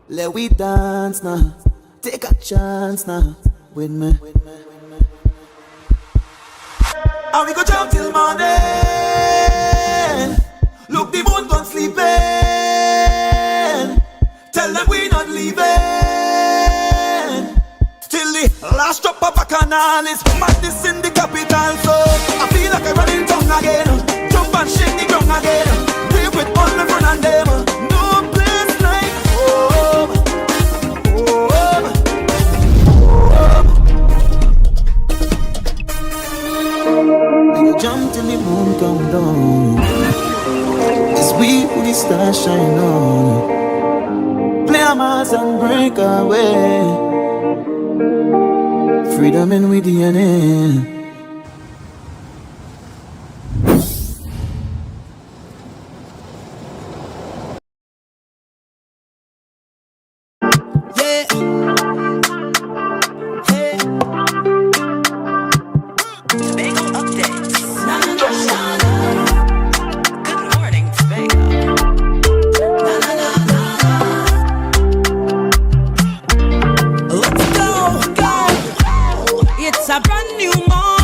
Let we dance now, take a chance now with me. And we go jump till morning. Look, the moon gone sleeping. Tell them we not leaving till the last drop of a canal is madness in the capital. So I feel like I'm running tongue again. Jump and shake the ground again. Live with all my friends and them. No place like home, home, home. We go jump till the moon come down. It's we who the stars shine on. Play a mass and break away. Freedom in we DNA. Yeah. Hey. Tobago updates. Good morning, Tobago. Let's go, go. It's a brand new morning.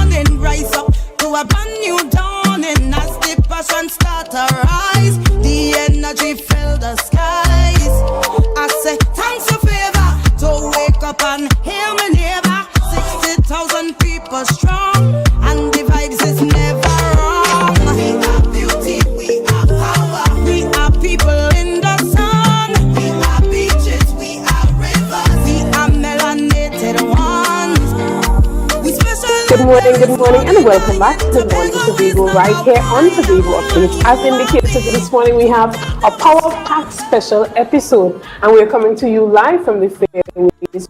morning and welcome back to Good Morning Tobago right here on Tobago Updates. As indicated this morning, we have a power-packed special episode and we're coming to you live from the Fairways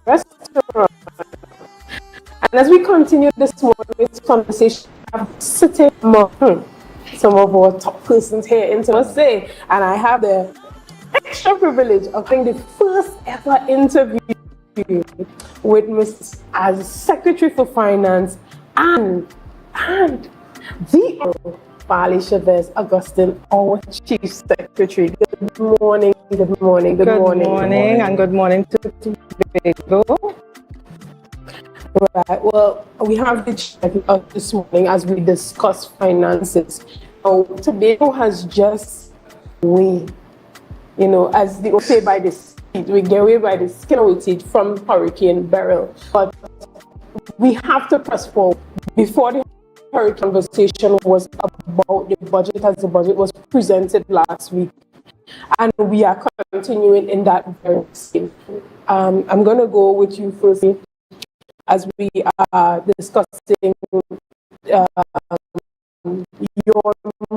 restaurant. And as we continue this morning's conversation, I'm sitting among some of our top persons here in Tennessee, and I have the extra privilege of having the first ever interview with Ms. as Secretary for Finance and the Bali Chavez Augustine, our Chief Secretary. Good morning, good morning, good morning. Good morning, and good morning to Tobago. Right, well, we have the check this morning as we discuss finances. So, Tobago has just way, you know, as they say by the seat, we get away by the skin of our teeth from Hurricane Beryl. But we have to press forward. Before the hurricane conversation was about the budget, as the budget was presented last week. And we are continuing in that very same. I'm going to go with you first as we are discussing your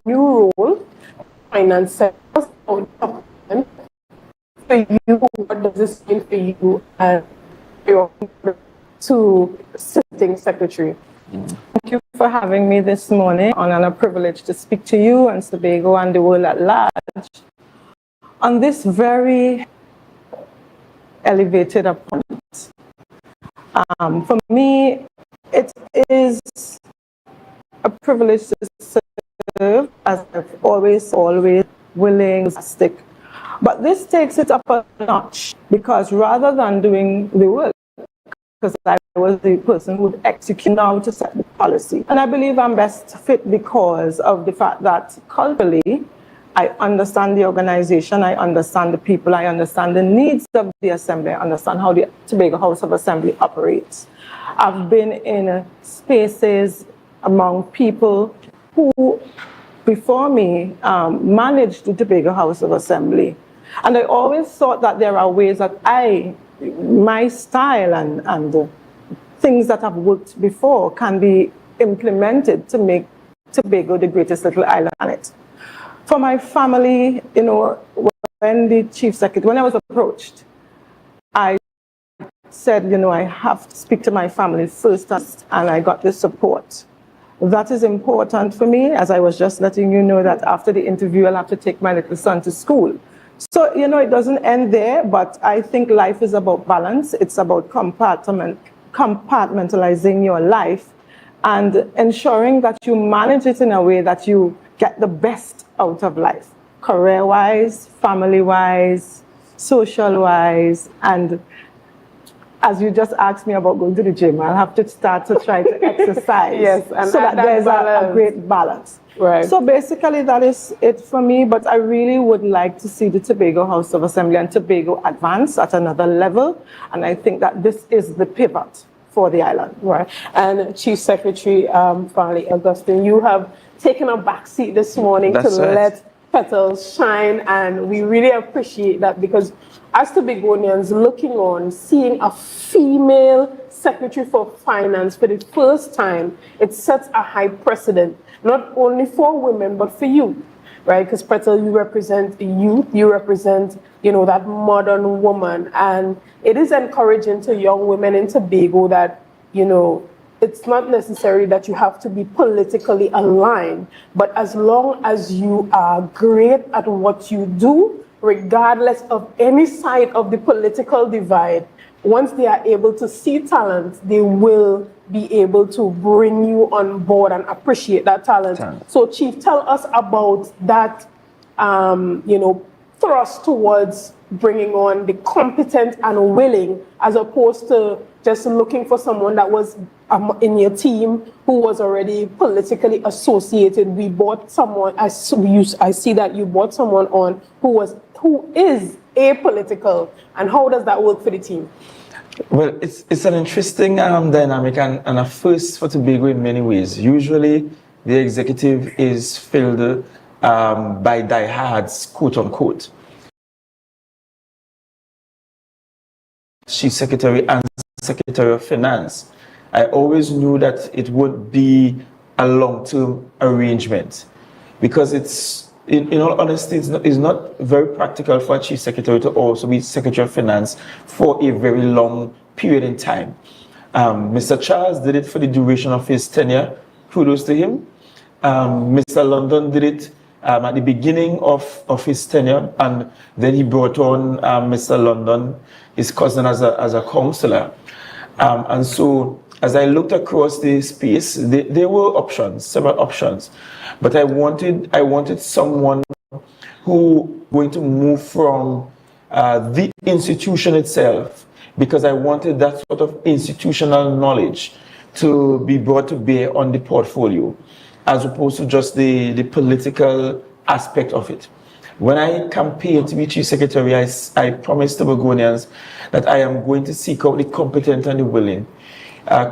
new role, finance sector. For you, what does this mean for you and your to sitting secretary? Thank you for having me this morning. And a privilege to speak to you and Tobago and the world at large on this very elevated appointment. For me, it is a privilege to serve, as I've always willing to stick. But this takes it up a notch, because rather than doing the work, because I was the person who would execute now to set the policy. And I believe I'm best fit because of the fact that culturally, I understand the organization, I understand the people, I understand the needs of the assembly, I understand how the Tobago House of Assembly operates. I've been in spaces among people who, before me, managed the Tobago House of Assembly. And I always thought that there are ways that my style and the things that have worked before can be implemented to make Tobago the greatest little island on it. For my family, you know, when the Chief Secretary, when I was approached, I said, you know, I have to speak to my family first, and I got the support. That is important for me, as I was just letting you know that after the interview, I'll have to take my little son to school. So, you know, it doesn't end there, but I think life is about balance. It's about compartmentalizing your life and ensuring that you manage it in a way that you get the best out of life, career-wise, family-wise, social-wise, and as you just asked me about going to the gym, I'll have to start to try to exercise. Yes, and so that there's a great balance. Right. So basically that is it for me, but I really would like to see the Tobago House of Assembly and Tobago advance at another level, and I think that this is the pivot for the island. Right. And Chief Secretary Farley Augustine, you have taken a back seat this morning let petals shine, and we really appreciate that, because as Tobagonians looking on, seeing a female Secretary for Finance for the first time, it sets a high precedent, not only for women, but for youth, right? Because Pretel, you represent the youth, you represent, you know, that modern woman, and it is encouraging to young women in Tobago that, you know, it's not necessary that you have to be politically aligned, but as long as you are great at what you do, regardless of any side of the political divide, once they are able to see talent, they will be able to bring you on board and appreciate that talent. So, Chief, tell us about that, you know, thrust towards bringing on the competent and willing, as opposed to just looking for someone that was in your team who was already politically associated. We brought someone, I see that you brought someone on who is apolitical, and how does that work for the team? Well, it's an interesting dynamic and a first for Tobago in many ways. Usually, the executive is filled by diehards, quote unquote. Chief Secretary and Secretary of Finance. I always knew that it would be a long-term arrangement because it's, in all honesty, it's not very practical for a chief secretary to also be Secretary of Finance for a very long period in time. Mr. Charles did it for the duration of his tenure. Kudos to him. Mr. London did it at the beginning of his tenure, and then he brought on Mr. London, his cousin, as a councillor. And so, as I looked across the space, there were options, several options, but I wanted someone who going to move from the institution itself, because I wanted that sort of institutional knowledge to be brought to bear on the portfolio, as opposed to just the political aspect of it. When I campaigned to be Chief Secretary, I promised Tobagonians that I am going to seek out the competent and the willing,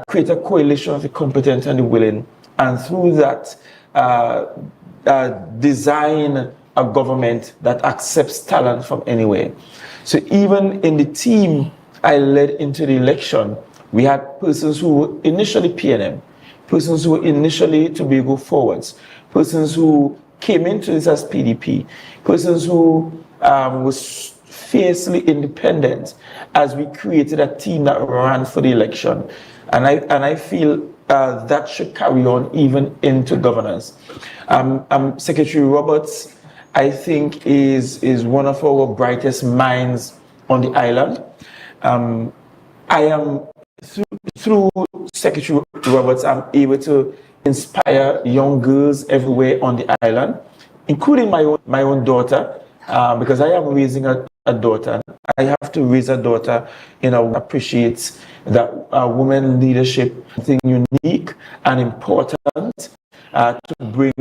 create a coalition of the competent and the willing, and through that, design a government that accepts talent from anywhere. So even in the team I led into the election, we had persons who were initially PNM, persons who were initially Tobago Forwards, persons who came into this as PDP, persons who was fiercely independent as we created a team that ran for the election. And I feel that should carry on even into governance. Secretary Roberts, I think, is one of our brightest minds on the island. I am, through Secretary Roberts, I'm able to inspire young girls everywhere on the island, including my own daughter, because I am raising a daughter. I have to raise a daughter, appreciates that women leadership is something unique and important to bring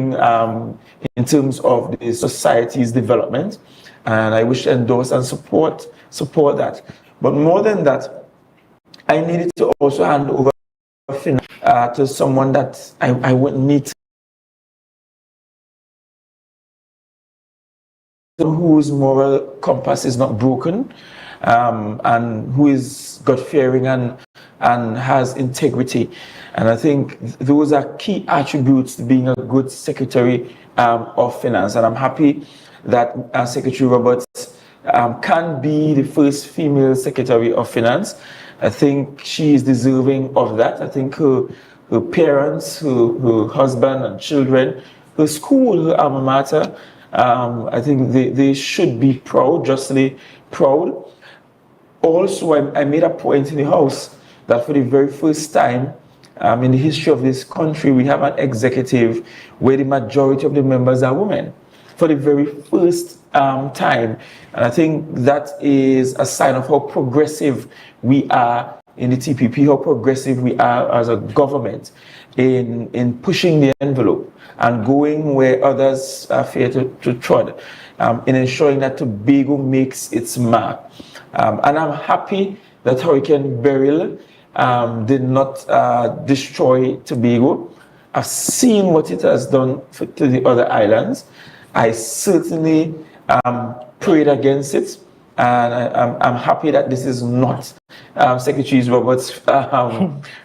in terms of the society's development. And I wish to endorse and support that. But more than that, I needed to also hand over to someone that I would need, whose moral compass is not broken, and who is God-fearing and has integrity. And I think those are key attributes to being a good Secretary of Finance. And I'm happy that Secretary Roberts can be the first female Secretary of Finance. I think she is deserving of that. I think her parents, her husband and children, her school, her alma mater, I think they should be proud, justly proud. Also, I made a point in the House that for the very first time in the history of this country, we have an executive where the majority of the members are women. For the very first time. And I think that is a sign of how progressive we are in the TPP, how progressive we are as a government in pushing the envelope and going where others fear to tread, in ensuring that Tobago makes its mark. And I'm happy that Hurricane Beryl did not destroy Tobago. I've seen what it has done to the other islands. I certainly prayed against it, and I'm happy that this is not Secretary Roberts'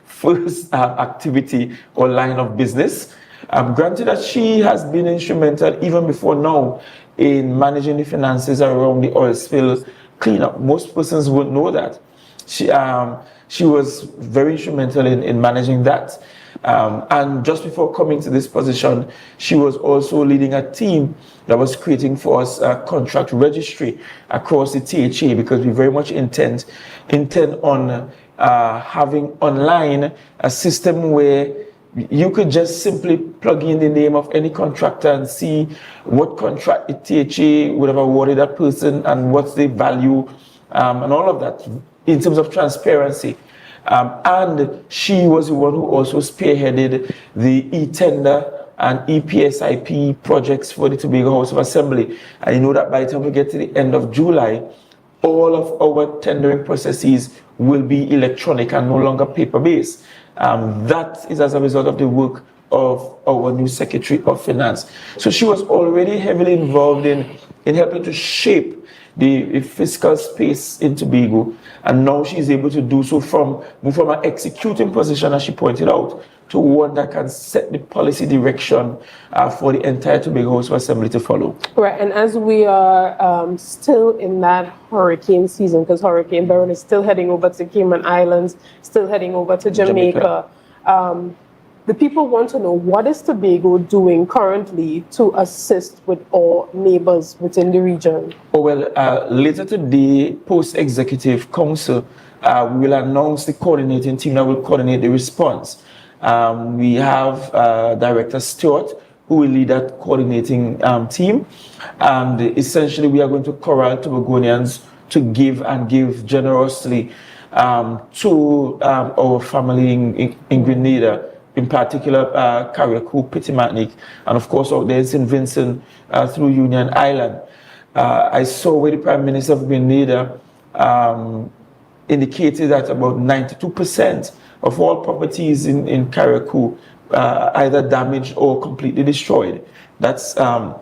first activity or line of business. Granted that she has been instrumental even before now in managing the finances around the oil spill cleanup. Most persons wouldn't know that. She was very instrumental in managing that. And just before coming to this position, she was also leading a team that was creating for us a contract registry across the THA, because we very much intend on having online a system where you could just simply plug in the name of any contractor and see what contract the THA would have awarded that person and what's the value and all of that in terms of transparency. And she was the one who also spearheaded the e-tender and EPSIP projects for the Tobago House of Assembly. And you know that by the time we get to the end of July, all of our tendering processes will be electronic and no longer paper-based. That is as a result of the work of our new Secretary of Finance. So she was already heavily involved in helping to shape the fiscal space in Tobago, and now she's able to do so move from an executing position, as she pointed out, to one that can set the policy direction for the entire Tobago House of Assembly to follow. Right, and as we are still in that hurricane season, because Hurricane Beryl is still heading over to Cayman Islands, still heading over to Jamaica. The people want to know, what is Tobago doing currently to assist with our neighbors within the region? Oh, well, later today, post-executive council, we will announce the coordinating team that will coordinate the response. We have Director Stewart, who will lead that coordinating team. And essentially, we are going to corral Tobagonians to give generously to our family in Grenada, in particular Carriacou, Petit-Martinique, and of course out there in St. Vincent through Union Island. I saw where the Prime Minister of Grenada indicated that about 92% of all properties in Carriacou either damaged or completely destroyed. That's a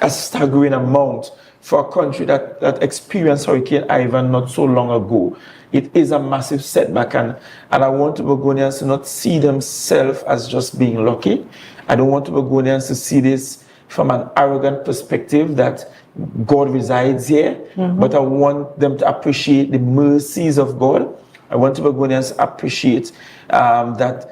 staggering amount for a country that experienced Hurricane Ivan not so long ago. It is a massive setback, and I want Tobagonians to not see themselves as just being lucky. I don't want Tobagonians to see this from an arrogant perspective that God resides here, but I want them to appreciate the mercies of God. I want Tobagonians to appreciate that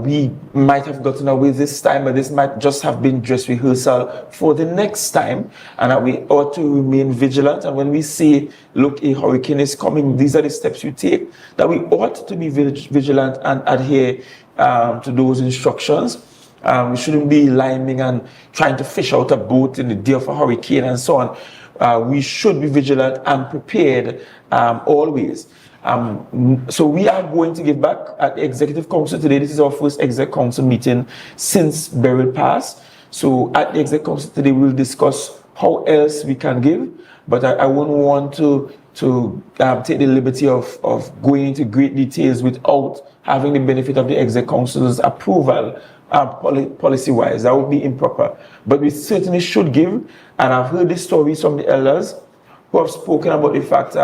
we might have gotten away this time, but this might just have been dress rehearsal for the next time, and that we ought to remain vigilant. And when we say, look, a hurricane is coming, these are the steps you take, that we ought to be vigilant and adhere to those instructions. We shouldn't be liming and trying to fish out a boat in the day of a hurricane and so on. We should be vigilant and prepared always. So we are going to give back at the Executive Council today. This is our first Exec Council meeting since Beryl passed. So at the Exec Council today, we'll discuss how else we can give. But I wouldn't want to take the liberty of going into great details without having the benefit of the Exec Council's approval policy-wise. That would be improper. But we certainly should give. And I've heard the stories from the elders who have spoken about the fact.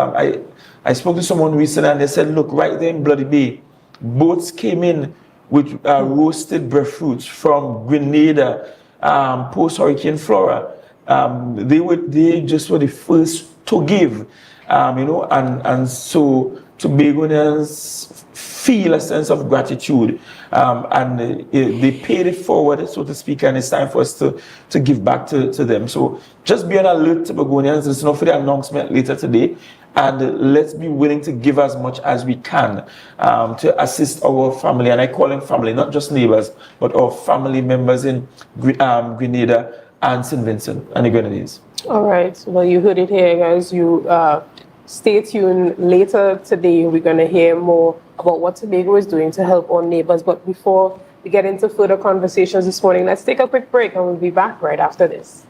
I spoke to someone recently and they said, look, right there in Bloody Bay, boats came in with roasted breadfruits from Grenada, post-Hurricane Flora. They just were the first to give, and so Tobagonians feel a sense of gratitude, and they paid it forward, so to speak, and it's time for us to give back to them. So just be on alert, Tobagonians. Listen out for the announcement later today, and let's be willing to give as much as we can to assist our family, and I call them family, not just neighbors, but our family members in Grenada and St. Vincent and the Grenadines. All right, well, you heard it here, guys. You stay tuned. Later today, we're going to hear more about what Tobago is doing to help our neighbors. But before we get into further conversations this morning, let's take a quick break and we'll be back right after this.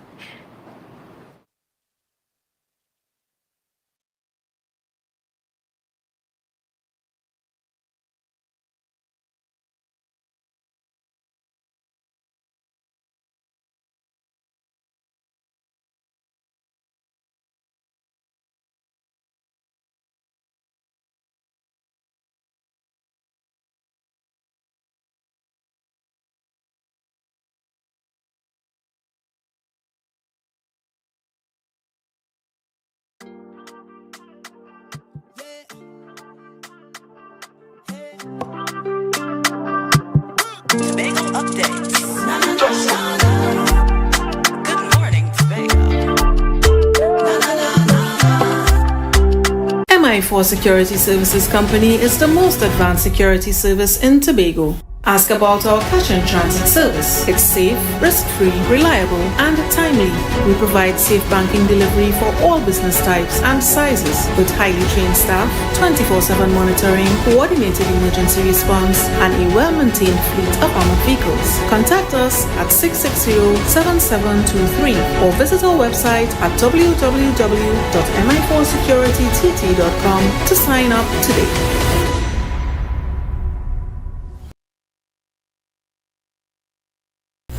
Tobago updates. Good morning, Tobago. MI4 Security Services Company is the most advanced security service in Tobago. Ask about our cash and transit service. It's safe, risk-free, reliable, and timely. We provide safe banking delivery for all business types and sizes with highly trained staff, 24/7 monitoring, coordinated emergency response, and a well-maintained fleet of armored vehicles. Contact us at 660-7723 or visit our website at www.mi4securitytt.com to sign up today.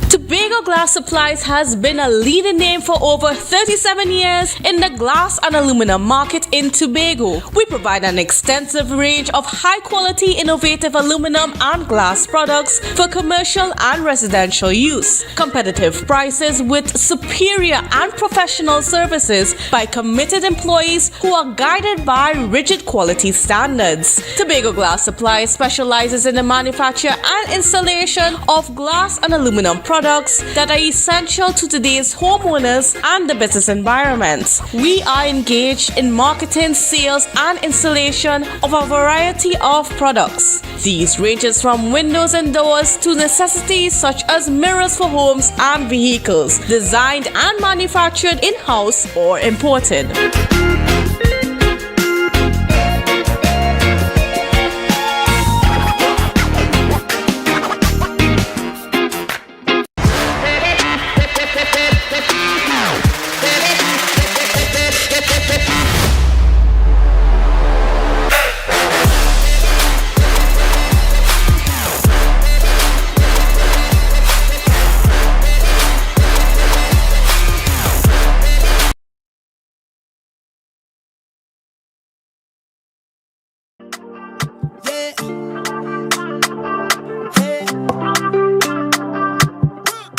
Tobago Tobago Glass Supplies has been a leading name for over 37 years in the glass and aluminum market in Tobago. We provide an extensive range of high-quality, innovative aluminum and glass products for commercial and residential use. Competitive prices with superior and professional services by committed employees who are guided by rigid quality standards. Tobago Glass Supplies specializes in the manufacture and installation of glass and aluminum products that are essential to today's homeowners and the business environment. We are engaged in marketing, sales, and installation of a variety of products. These ranges from windows and doors to necessities such as mirrors for homes and vehicles, designed and manufactured in-house or imported.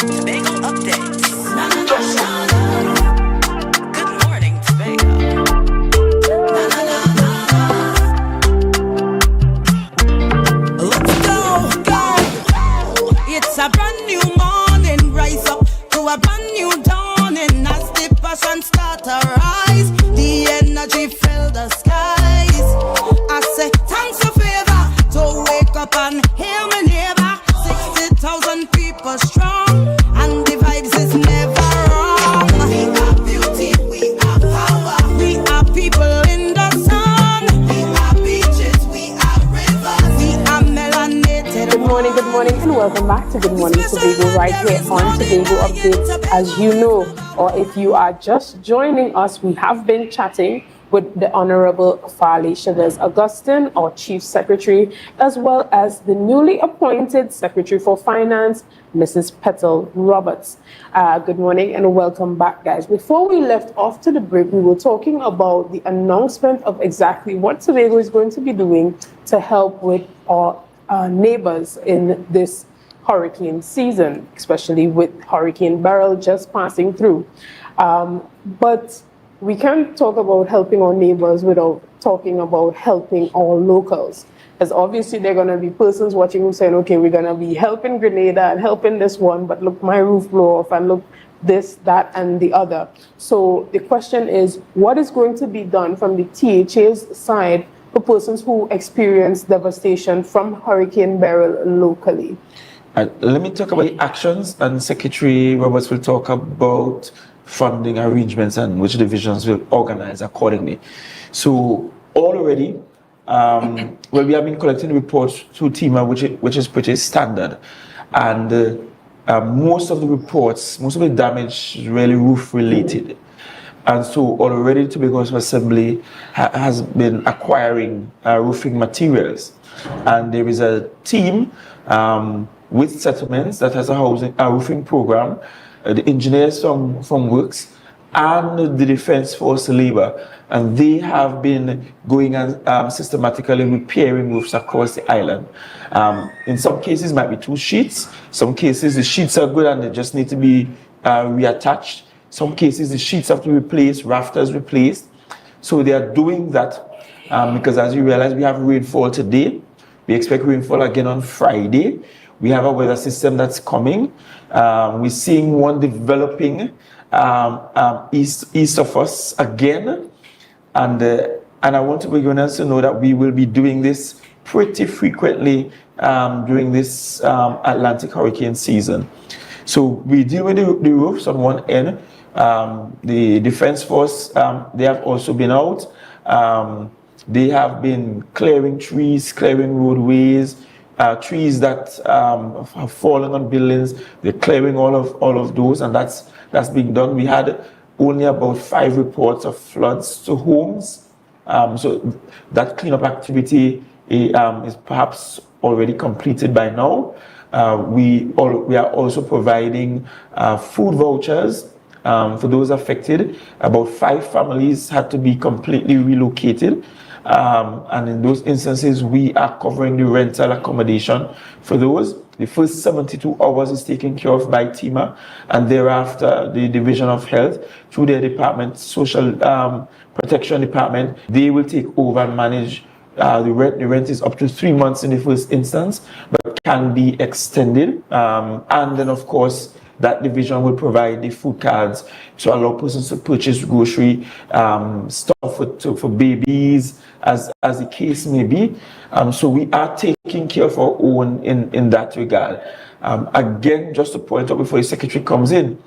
Tobago updates. Good morning, Tobago. Let's go. It's a brand new morning. Rise up to a brand new dawning. As the passion start to rise, the energy fill the skies. I say thanks for favor to wake up and hear me neighbor. 60,000 people strong, and the vibes is never wrong. We are beauty, we are power, we are people in the sun. We are beaches, we are rivers, we are melanated. Good morning, and welcome back to Good Morning Tobago right here on Tobago Updates. As you know, or if you are just joining us, we have been chatting with the Honorable Farley Sugars Augustine, our Chief Secretary, as well as the newly appointed Secretary for Finance, Mrs. Petal Roberts. Good morning and welcome back, guys. Before we left off to the break, we were talking about the announcement of exactly what Tobago is going to be doing to help with our neighbors in this hurricane season, especially with Hurricane Beryl just passing through. But we can't talk about helping our neighbors without talking about helping our locals. As obviously there are going to be persons watching who saying, okay, we're going to be helping Grenada and helping this one, but look, my roof blew off, and look, this, that, and the other. So the question is, what is going to be done from the THA's side for persons who experience devastation from Hurricane Beryl locally? Let me talk about the actions, and Secretary Roberts will talk about funding arrangements and which divisions will organize accordingly. So already, well, we have been collecting reports through TEMA, which is pretty standard, and most of the reports, most of the damage is really roof related. And so already Tobago Assembly has been acquiring roofing materials, and there is a team with settlements that has a roofing program, the engineers from Works, and the Defense Force labor, and they have been going and systematically repairing roofs across the island. In some cases, it might be 2 sheets. Some cases, the sheets are good and they just need to be reattached. Some cases, the sheets have to be replaced, rafters replaced. So they are doing that because, as you realize, we have rainfall today. We expect rainfall again on Friday. We have a weather system that's coming. We're seeing one developing east of us again. And I want Tobagonians to know that we will be doing this pretty frequently during this Atlantic hurricane season. So we deal with the roofs on one end. The Defense Force, they have also been out. They have been clearing trees, clearing roadways, trees that have fallen on buildings. They're clearing all of those, and that's being done. We had only about 5 reports of floods to homes. So that cleanup activity is perhaps already completed by now. We are also providing food vouchers for those affected. About 5 families had to be completely relocated. And in those instances, we are covering the rental accommodation for those. The first 72 hours is taken care of by TIMA, and thereafter the Division of Health, through their department, Social Protection Department, they will take over and manage the rent. The rent is up to 3 months in the first instance, but can be extended. And then, of course, that division will provide the food cards to allow persons to purchase grocery stuff for babies, as the case may be. So we are taking care of our own in that regard. Again, just to point out before the secretary comes in,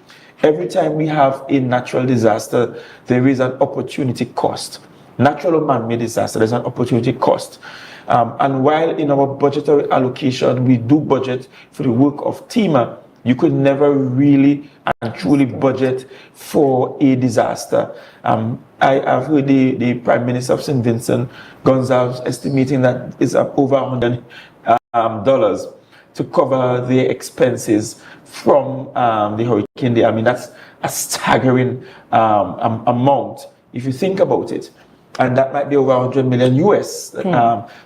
every time we have a natural disaster, there is an opportunity cost. Natural or man-made disaster, there's an opportunity cost. And while in our budgetary allocation, we do budget for the work of TIMA, you could never really and truly budget for a disaster. I've heard the Prime Minister of St. Vincent, Gonzalez, estimating that it's up over $100 to cover the expenses from the hurricane there. I mean, that's a staggering amount if you think about it. And that might be over 100 million US.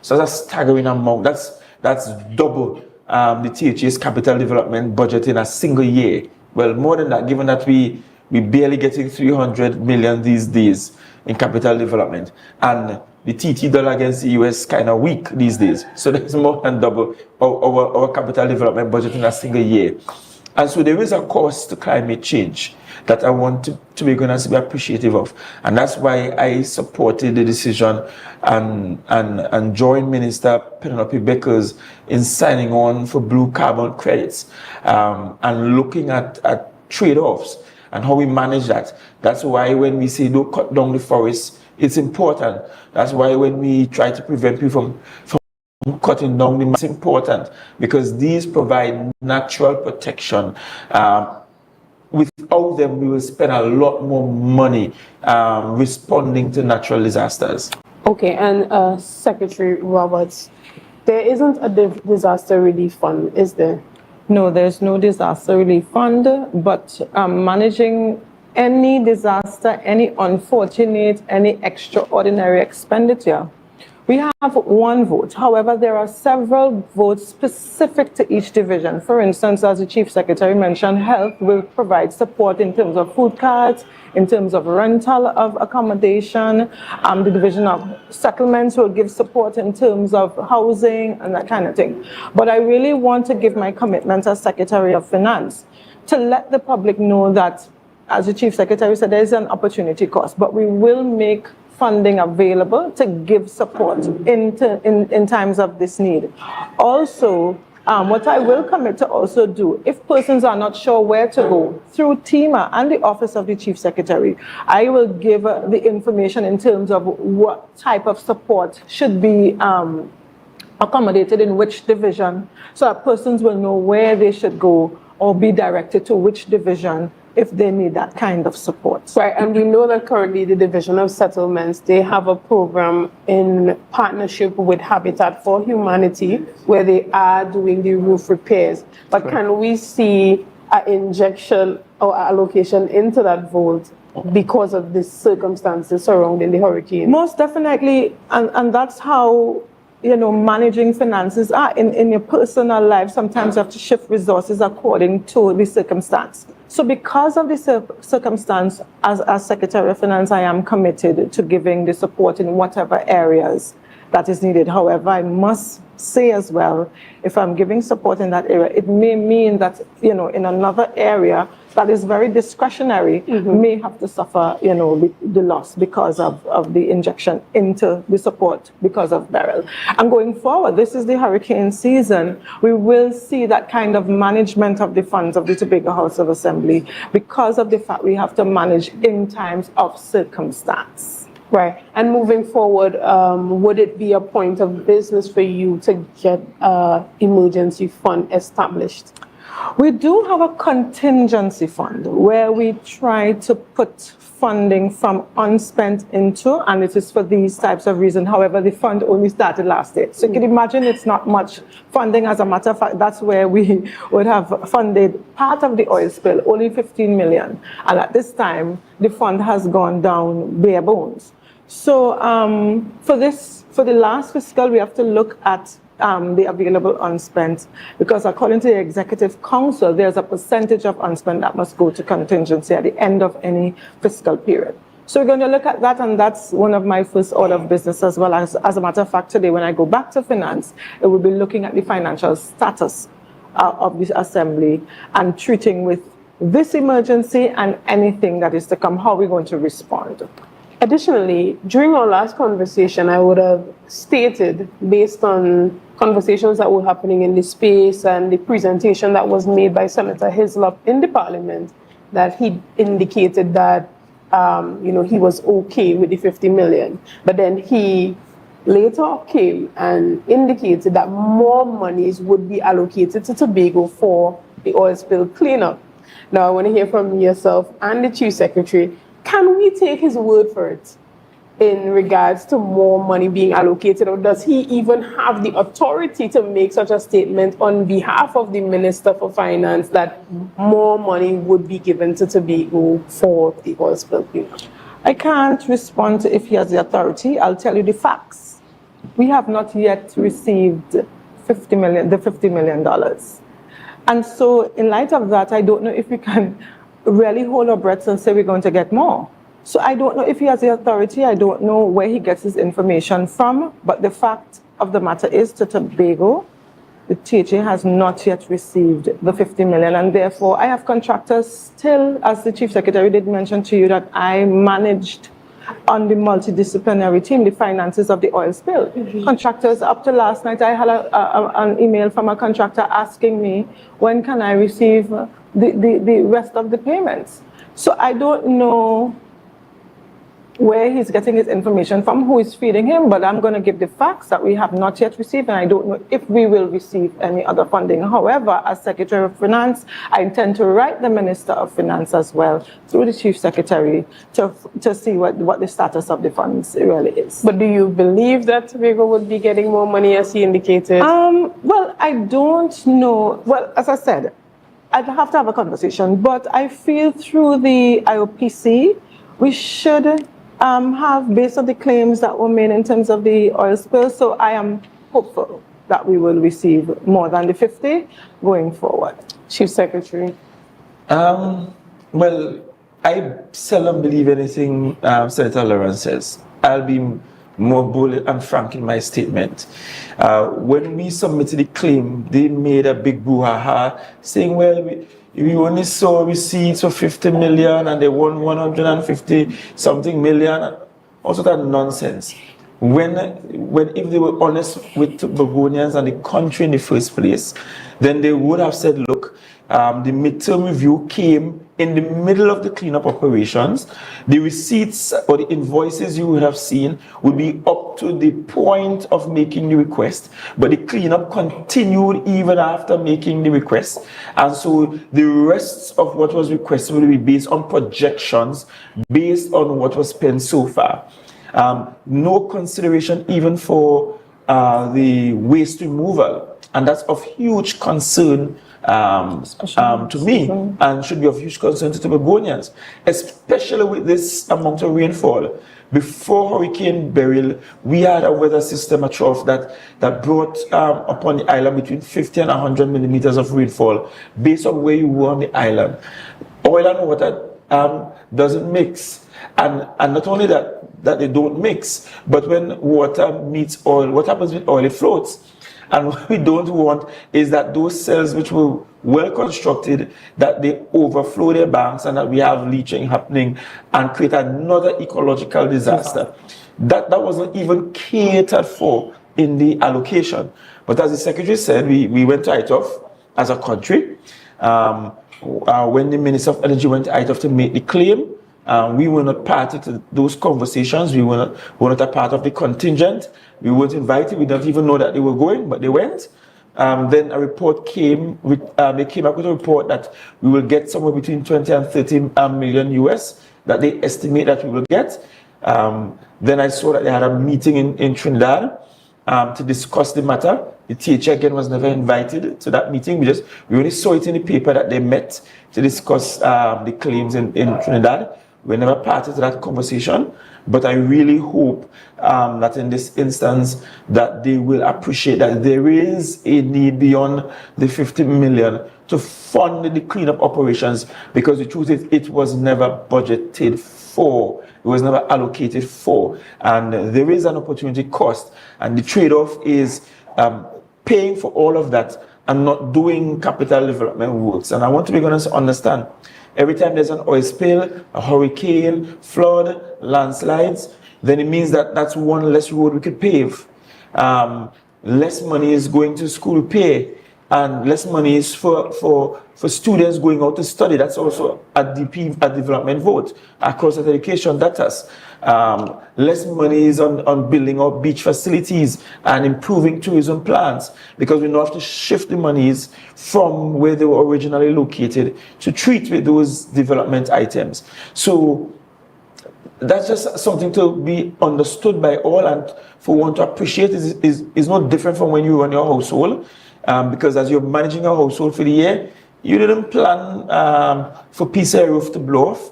So that's a staggering amount. That's double the THA's capital development budget in a single year. Well, more than that, given that we barely getting 300 million these days in capital development, and the TT dollar against the US kind of weak these days. So there's more than double our capital development budget in a single year. And so there is a cost to climate change that I want to be going to be appreciative of. And that's why I supported the decision and joined Minister Penelope Beckers in signing on for blue carbon credits and looking at trade-offs and how we manage that. That's why when we say don't cut down the forest, it's important. That's why when we try to prevent people from cutting down it's important, because these provide natural protection. Without them, we will spend a lot more money responding to natural disasters. Okay, and Secretary Roberts, there isn't a disaster relief fund, is there? No, there's no disaster relief fund, but managing any disaster, any unfortunate, any extraordinary expenditure, we have one vote. However, there are several votes specific to each division. For instance, as the Chief Secretary mentioned, Health will provide support in terms of food cards, in terms of rental of accommodation. The Division of Settlements will give support in terms of housing and that kind of thing. But I really want to give my commitment as Secretary of Finance to let the public know that, as the Chief Secretary said, there is an opportunity cost, but we will make funding available to give support in times of this need. Also, what I will commit to also do, if persons are not sure where to go, through TIMA and the Office of the Chief Secretary, I will give the information in terms of what type of support should be accommodated in which division, so that persons will know where they should go or be directed to which division if they need that kind of support. Right, and we know that currently the Division of Settlements, they have a program in partnership with Habitat for Humanity where they are doing the roof repairs. But can we see an injection or allocation into that vote because of the circumstances surrounding the hurricane? Most definitely, and that's how, you know, managing finances are. In your personal life, sometimes you have to shift resources according to the circumstance. So because of the circumstance, as Secretary of Finance, I am committed to giving the support in whatever areas that is needed. However, I must say as well, if I'm giving support in that area, it may mean that, you know, in another area that is very discretionary, may have to suffer, you know, the loss because of the injection into the support because of Beryl. And going forward, this is the hurricane season, we will see that kind of management of the funds of the Tobago House of Assembly because of the fact we have to manage in times of circumstance. Right. And moving forward, would it be a point of business for you to get emergency fund established? We do have a contingency fund where we try to put funding from unspent into, and it is for these types of reasons. However, the fund only started last year. So you can imagine it's not much funding. As a matter of fact, that's where we would have funded part of the oil spill, only 15 million. And at this time, the fund has gone down bare bones. So for the last fiscal, we have to look at the available unspent, because according to the Executive Council, there's a percentage of unspent that must go to contingency at the end of any fiscal period. So we're going to look at that, and that's one of my first order of business as well. As a matter of fact, today when I go back to finance, it will be looking at the financial status of this assembly and treating with this emergency and anything that is to come, how we're going to respond. Additionally, during our last conversation, I would have stated, based on conversations that were happening in the space and the presentation that was made by Senator Hislop in the Parliament, that he indicated that he was okay with the 50 million. But then he later came and indicated that more monies would be allocated to Tobago for the oil spill cleanup. Now, I want to hear from yourself and the Chief Secretary. Can we take his word for it in regards to more money being allocated, or does he even have the authority to make such a statement on behalf of the Minister for Finance that more money would be given to Tobago for the oil spill cleanup? I can't respond to if he has the authority. I'll tell you the facts. We have not yet received the $50 million. And so in light of that, I don't know if we can really hold our breaths and say we're going to get more. So I don't know if he has the authority. I don't know where he gets his information from. But the fact of the matter is, to Tobago, the THA has not yet received the 50 million. And therefore, I have contractors still, as the Chief Secretary did mention to you, that I managed on the multidisciplinary team, the finances of the oil spill. Contractors, up to last night, I had an email from a contractor asking me, when can I receive the rest of the payments? So I don't know where he's getting his information from, who is feeding him, but I'm going to give the facts that we have not yet received, and I don't know if we will receive any other funding. However, as Secretary of Finance, I intend to write the Minister of Finance as well, through the Chief Secretary, to see what the status of the funds really is. But do you believe that Tobago would be getting more money, as he indicated? Well, I don't know. Well, as I said, I'd have to have a conversation, but I feel through the IOPC, we should have, based on the claims that were made in terms of the oil spill, so I am hopeful that we will receive more than the 50 going forward. Chief Secretary. Well, I seldom believe anything Senator Lawrence says. I'll be more bold and frank in my statement. When we submitted the claim, they made a big brouhaha saying, well, we only saw receipts for 50 million and they won 150 something million. Also that nonsense. When if they were honest with Tobagonians and the country in the first place, then they would have said, look, the midterm review came in the middle of the cleanup operations. The receipts or the invoices you would have seen would be up to the point of making the request, but the cleanup continued even after making the request. And so the rest of what was requested will be based on projections, based on what was spent so far. No consideration even for the waste removal. And that's of huge concern to me, and should be of huge concern to Tobagonians, especially with this amount of rainfall. Before Hurricane Beryl, we had a weather system, a trough that brought upon the island between 50 and 100 millimeters of rainfall based on where you were on the island. Oil and water doesn't mix. And not only that they don't mix, but when water meets oil, what happens with oil? It floats. And what we don't want is that those cells which were well constructed, that they overflow their banks and that we have leaching happening and create another ecological disaster. That wasn't even catered for in the allocation. But as the Secretary said, we went to ITOF as a country. When the Minister of Energy went to ITOF to make the claim, we were not party to those conversations. We were not a part of the contingent. We weren't invited. We didn't even know that they were going, but they went. Then a report came with, they came up with a report that we will get somewhere between 20 and 30 million US that they estimate that we will get. Then I saw that they had a meeting in Trinidad to discuss the matter. The THA again was never invited to that meeting. We only saw it in the paper that they met to discuss the claims in Trinidad. We never parted to that conversation. But I really hope that in this instance that they will appreciate that there is a need beyond the 50 million to fund the cleanup operations, because the truth is it was never budgeted for. It was never allocated for. And there is an opportunity cost. And the trade-off is paying for all of that and not doing capital development works. And I want to be honest, understand. Every time there's an oil spill, a hurricane, flood, landslides, then it means that that's one less road we could pave. Less money is going to school pay, and less money is for students going out to study. That's also a development vote across the education data. Less money is on building up beach facilities and improving tourism plans, because we now have to shift the monies from where they were originally located to treat with those development items. So that's just something to be understood by all, and for one to appreciate is not different from when you run your household, because as you're managing a household for the year, you didn't plan for piece of roof to blow off,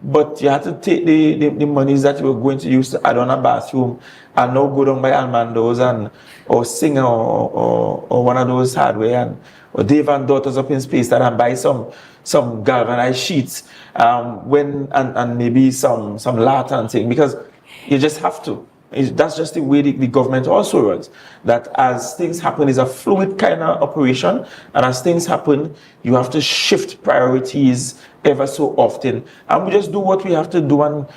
but you had to take the monies that you were going to use to add on a bathroom and now go down by Almando's or Singer or one of those hardware or Dave and Daughters up in Space that and buy some galvanized sheets and maybe some lantern thing, because you just have to. That's just the way the government also runs. That as things happen, is a fluid kind of operation, and as things happen, you have to shift priorities ever so often. And we just do what we have to do and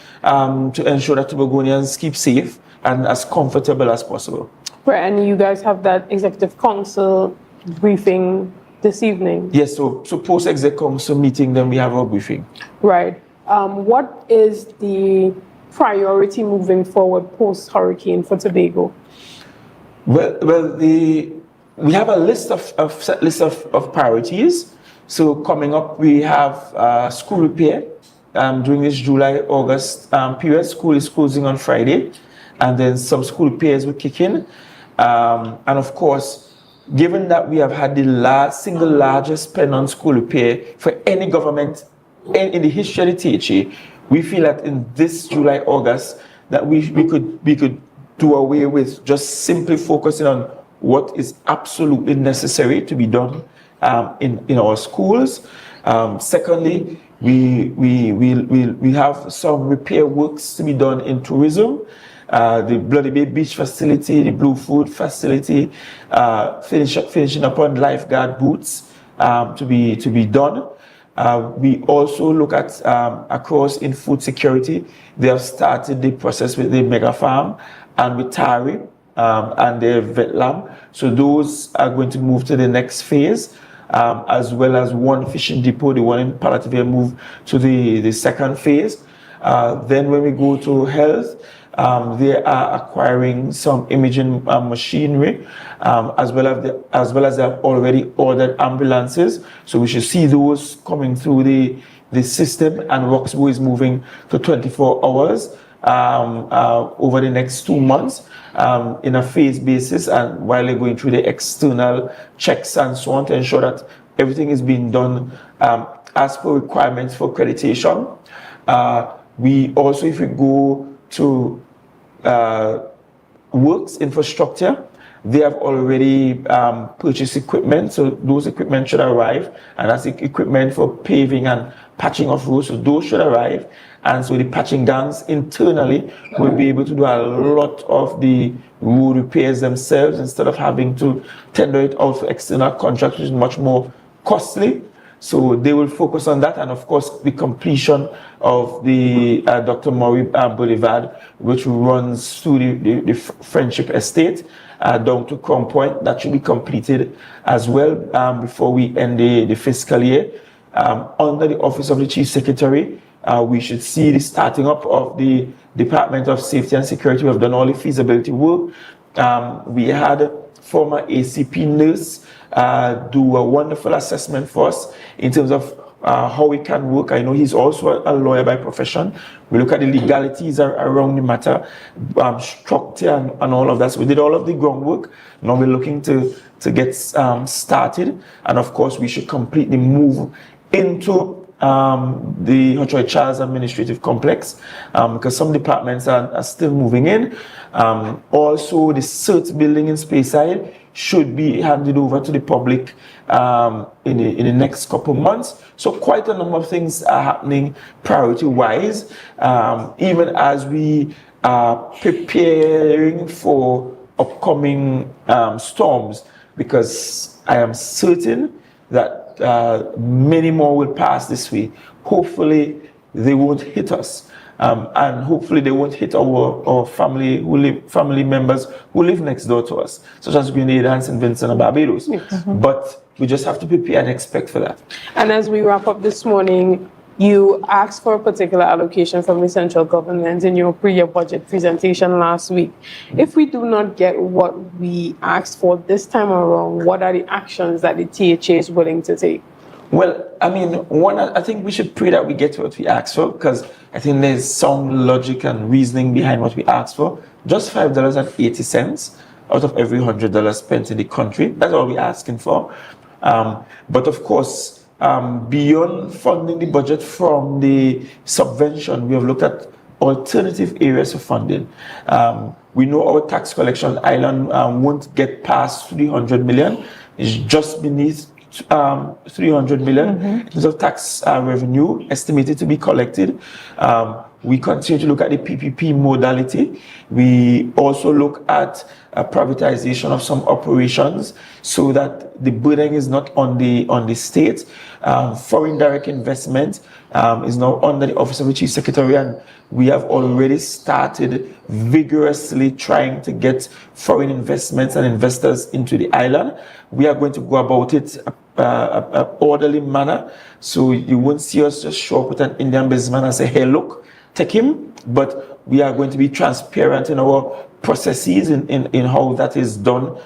to ensure that Tobagonians keep safe and as comfortable as possible. Right, and you guys have that executive council briefing this evening. Yes, so post-exec council meeting, then we have our briefing. Right. What is the priority moving forward post-hurricane for Tobago? Well, we have a set list of priorities. So coming up, we have school repair. During this July-August period, school is closing on Friday, and then some school repairs will kick in. And of course, given that we have had the single largest spend on school repair for any government in the history of the THA, we feel that in this July-August that we could do away with just simply focusing on what is absolutely necessary to be done in our schools. Secondly, we have some repair works to be done in tourism. The Bloody Bay Beach facility, the Blue Food facility, finishing up on lifeguard boots to be done. We also look at across in food security. They have started the process with the mega farm and with Tari and their vet lab. So those are going to move to the next phase, as well as one fishing depot, the one in Palativia, move to the second phase. Then when we go to health, they are acquiring some imaging machinery, as well as they have already ordered ambulances. So we should see those coming through the system, and Roxbury is moving to 24 hours over the next 2 months in a phase basis, and while they're going through the external checks and so on to ensure that everything is being done as per requirements for accreditation. We also, if we go to works infrastructure, they have already purchased equipment, so those equipment should arrive, and that's the equipment for paving and patching of roads, so those should arrive. And so the patching gangs internally will be able to do a lot of the road repairs themselves instead of having to tender it out for external contracts, which is much more costly. So they will focus on that, and of course the completion of the Dr. Maury Boulevard, which runs through the Friendship Estate down to Crown Point. That should be completed as well before we end the fiscal year. Under the Office of the Chief Secretary, we should see the starting up of the Department of Safety and Security. We have done all the feasibility work. We had former ACP nurse do a wonderful assessment for us in terms of how we can work. I know he's also a lawyer by profession. We look at the legalities around the matter, structure and all of that. So we did all of the groundwork. Now we're looking to get started. And of course, we should completely move into the Hochoy Charles Administrative Complex because some departments are still moving in. Also, the CERT building in Speyside should be handed over to the public in the next couple of months. So quite a number of things are happening priority-wise, even as we are preparing for upcoming storms, because I am certain that many more will pass this way. Hopefully, they won't hit us. And hopefully they won't hit our family members who live next door to us, such as Grenada and St. Vincent and Barbados. But we just have to prepare and expect for that. And as we wrap up this morning, you asked for a particular allocation from the central government in your pre-year budget presentation last week. If we do not get what we asked for this time around, what are the actions that the THA is willing to take? Well, I mean, I think we should pray that we get what we asked for, because I think there's some logic and reasoning behind what we asked for. Just $5.80 out of every $100 spent in the country. That's all we're asking for. But of course, beyond funding the budget from the subvention, we have looked at alternative areas of funding. We know our tax collection island won't get past 300 million. It's just beneath 300 million in terms of tax revenue estimated to be collected. We continue to look at the PPP modality. We also look at privatization of some operations so that the burden is not on the state. Foreign direct investment is now under the Office of the Chief Secretary, and we have already started vigorously trying to get foreign investments and investors into the island. We are going to go about it an orderly manner, so you won't see us just show up with an Indian businessman and say, hey, look, take him. But we are going to be transparent in our processes in how that is done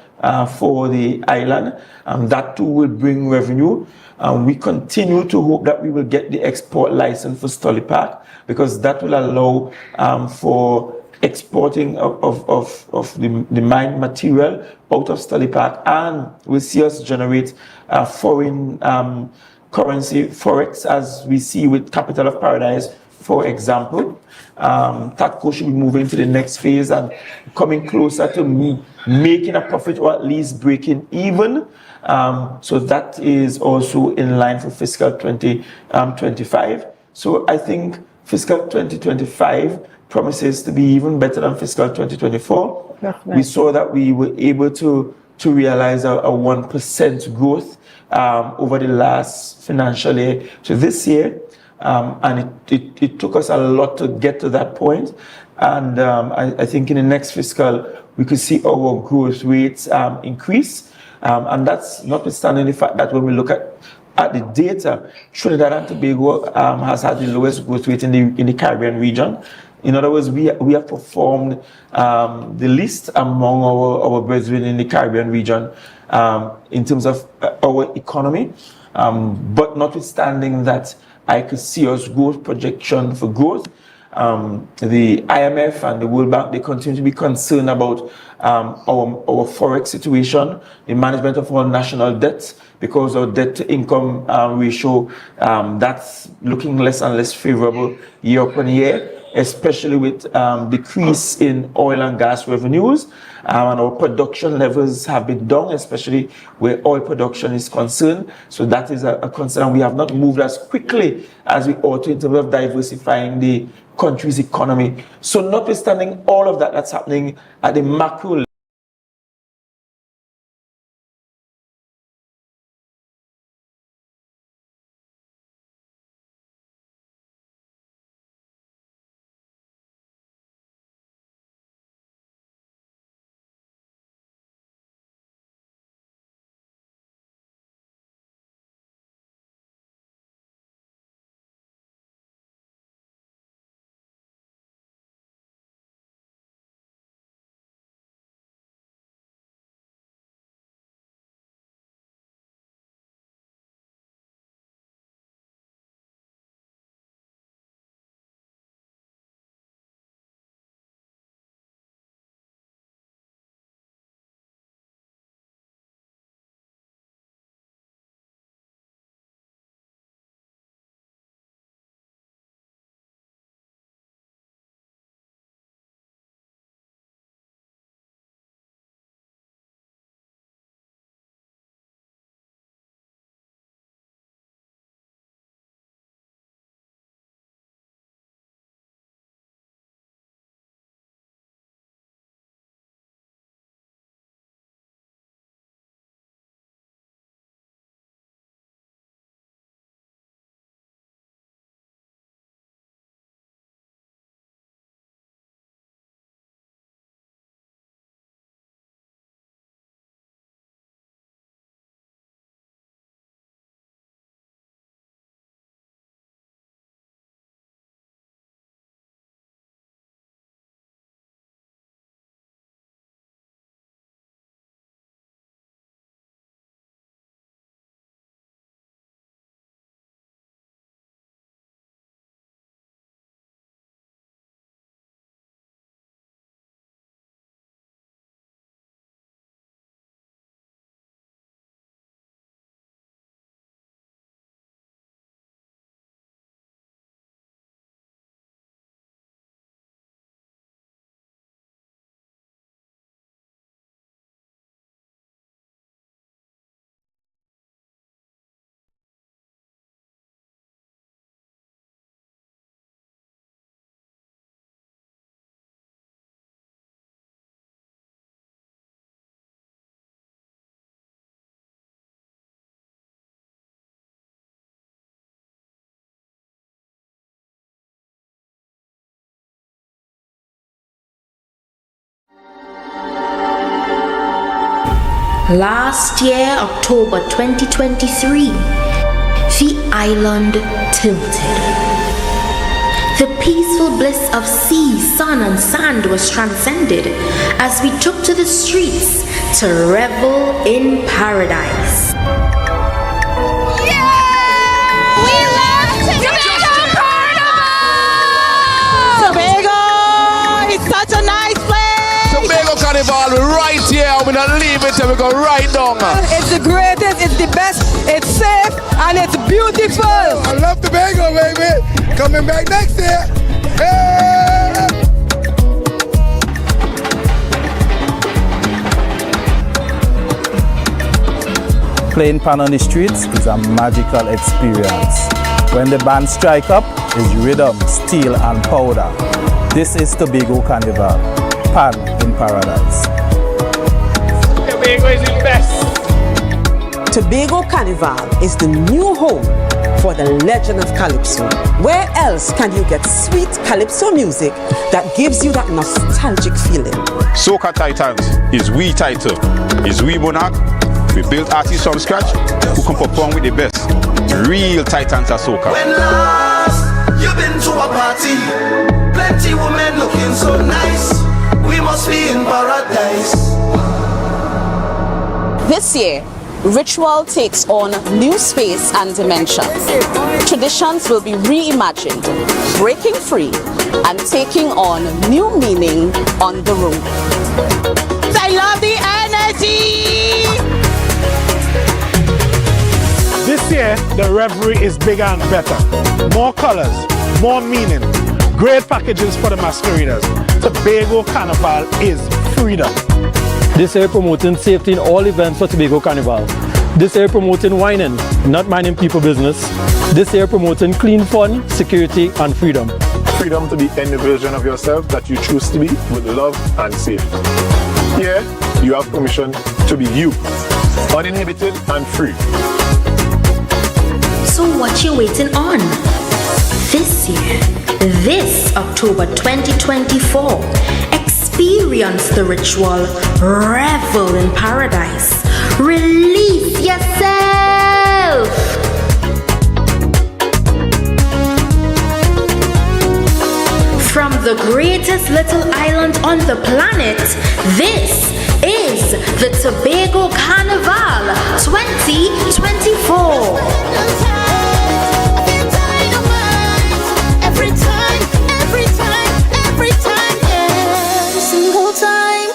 for the island. That too will bring revenue. We continue to hope that we will get the export license for Stolly Park, because that will allow for exporting of the mined material out of Stolly Park, and will see us generate foreign currency, forex, as we see with Capital of Paradise, for example. TATCO should be moving to the next phase and coming closer to me making a profit, or at least breaking even. So that is also in line for fiscal 2025. So I think fiscal 2025 promises to be even better than fiscal 2024. Definitely. We saw that we were able to realize a 1% growth over the last financial year to this year. And it took us a lot to get to that point. And I think in the next fiscal, we could see our growth rates increase. And that's notwithstanding the fact that when we look at the data, Trinidad and Tobago has had the lowest growth rate in the Caribbean region. In other words, we have performed the least among our brethren in the Caribbean region in terms of our economy. But notwithstanding that, I could see us growth projection for growth. The IMF and the World Bank, they continue to be concerned about our forex situation, the management of our national debt, because our debt to income ratio, that's looking less and less favorable year upon year, especially with decrease in oil and gas revenues. And our production levels have been down, especially where oil production is concerned. So that is a concern. We have not moved as quickly as we ought to in terms of diversifying the country's economy. So notwithstanding all of that that's happening at the macro Last year, October 2023, the island tilted. The peaceful bliss of sea, sun, and sand was transcended as we took to the streets to revel in paradise. Tobago! It's such a nice place! Tobago Carnival, we're right here. We're not leave it till we go right down. It's the greatest, it's the best, it's safe, and it's beautiful. I love Tobago, baby. Coming back next year. Hey! Playing pan on the streets is a magical experience. When the band strike up, it's rhythm, steel and powder. This is Tobago Carnival, pan in paradise. Tobago is the best. Tobago Carnival is the new home for the legend of Calypso. Where else can you get sweet Calypso music that gives you that nostalgic feeling? Soca Titans is we title, is we monarch. We built artists from scratch who can perform with the best. Real Titans of Soca. When last you've been to a party, plenty women looking so nice. We must be in paradise. This year, Ritual takes on new space and dimension. Traditions will be reimagined, breaking free, and taking on new meaning on the road. I love the energy! This year, the revelry is bigger and better. More colors, more meaning, great packages for the masqueraders. Tobago Carnival is freedom. This year promoting safety in all events for Tobago Carnival. This year promoting whining, not minding people business. This year promoting clean fun, security and freedom. Freedom to be any version of yourself that you choose to be with love and safety. Here, you have permission to be you, uninhibited and free. So what you waiting on? This year, this October 2024, experience the ritual, revel in paradise, release yourself. From the greatest little island on the planet, this is the Tobago Carnival 2024. Every time, every single time.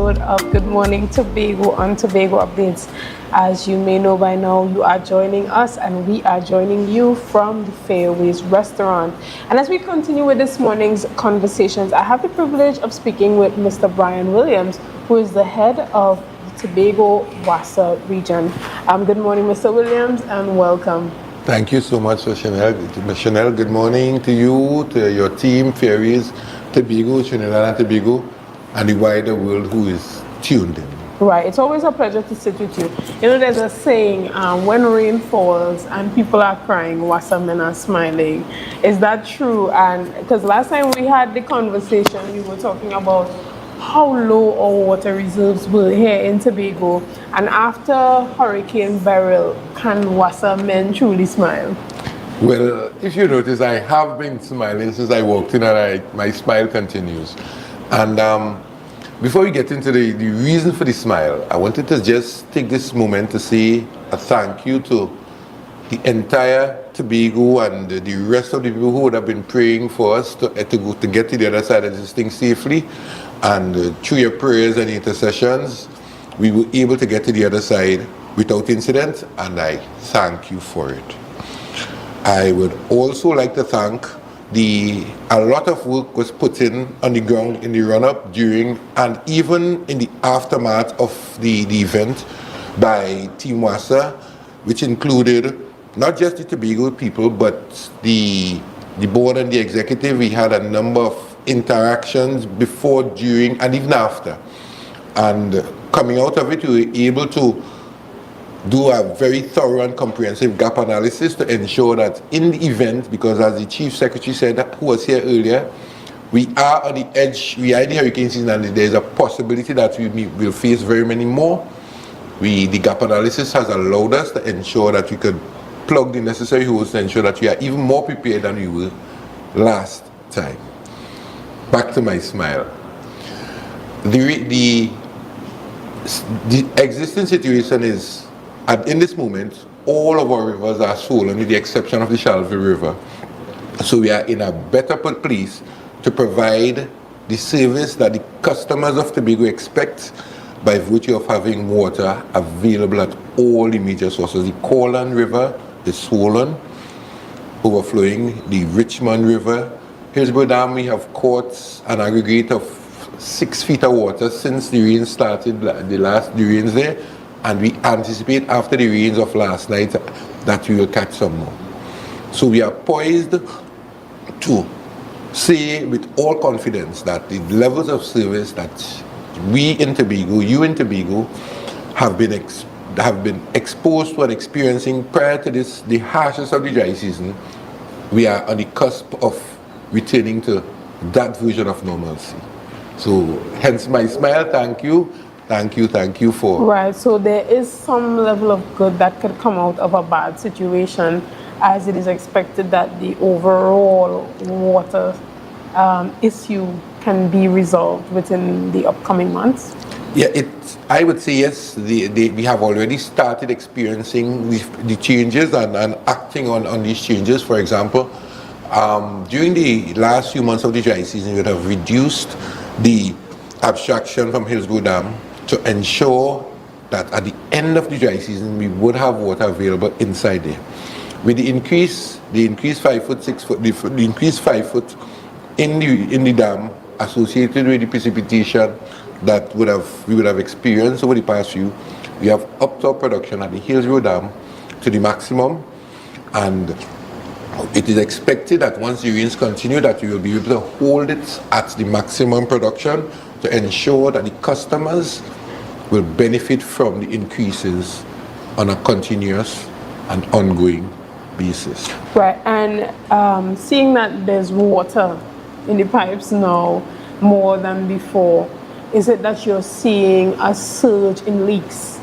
episode of Good Morning Tobago on Tobago Updates. As you may know by now, you are joining us and we are joining you from the Fairways Restaurant. And as we continue with this morning's conversations, I have the privilege of speaking with Mr. Brian Williams, who is the head of the Tobago Wasa region. Good morning, Mr. Williams, and welcome. Thank you so much, Chanel. Good morning to you, to your team, Fairways, Tobago, Trinidad and Tobago, and the wider world who is tuned in. Right, it's always a pleasure to sit with you. You know, there's a saying, when rain falls and people are crying, Wasa men are smiling. Is that true? And because last time we had the conversation, we were talking about how low our water reserves were here in Tobago. And after Hurricane Beryl, can Wasa men truly smile? Well, if you notice, I have been smiling since I walked in, and my smile continues. And before we get into the reason for the smile, I wanted to just take this moment to say a thank you to the entire Tobago and the rest of the people who would have been praying for us to get to the other side of this thing safely. And through your prayers and intercessions, we were able to get to the other side without incident, and I thank you for it. I would also like to thank a lot of work was put in on the ground in the run-up, during, and even in the aftermath of the event by Team Wasa, which included not just the Tobago people, but the board and the executive. We had a number of interactions before, during, and even after. And coming out of it, we were able to do a very thorough and comprehensive gap analysis to ensure that in the event, because as the Chief Secretary said, who was here earlier, we are on the edge, we are in the hurricane season, and there is a possibility that we will face very many more. The gap analysis has allowed us to ensure that we could plug the necessary holes to ensure that we are even more prepared than we were last time. Back to my smile. The existing situation is, in this moment, all of our rivers are swollen with the exception of the Shalvey River. So we are in a better place to provide the service that the customers of Tobago expect by virtue of having water available at all the major sources. The Corland River is swollen, overflowing. The Richmond River, Hillsborough Dam, we have caught an aggregate of 6 feet of water since the rain started, the rains there. And we anticipate after the rains of last night that we will catch some more. So we are poised to say with all confidence that the levels of service that we in Tobago, you in Tobago, have been exposed to and experiencing prior to this, the harshest of the dry season, we are on the cusp of returning to that version of normalcy. So hence my smile. Thank you. Thank you for... Right, so there is some level of good that could come out of a bad situation, as it is expected that the overall water issue can be resolved within the upcoming months? Yeah, I would say yes. We have already started experiencing the changes and acting on these changes. For example, during the last few months of the dry season, we would have reduced the abstraction from Hillsborough Dam to ensure that at the end of the dry season we would have water available inside there. With the increased 5 foot, 6 foot, the increased 5 foot in the dam associated with the precipitation that we would have experienced over the past few, we have upped our production at the Hillsborough Dam to the maximum, and it is expected that once the rains continue that we will be able to hold it at the maximum production to ensure that the customers will benefit from the increases on a continuous and ongoing basis. Right, and seeing that there's water in the pipes now more than before, is it that you're seeing a surge in leaks?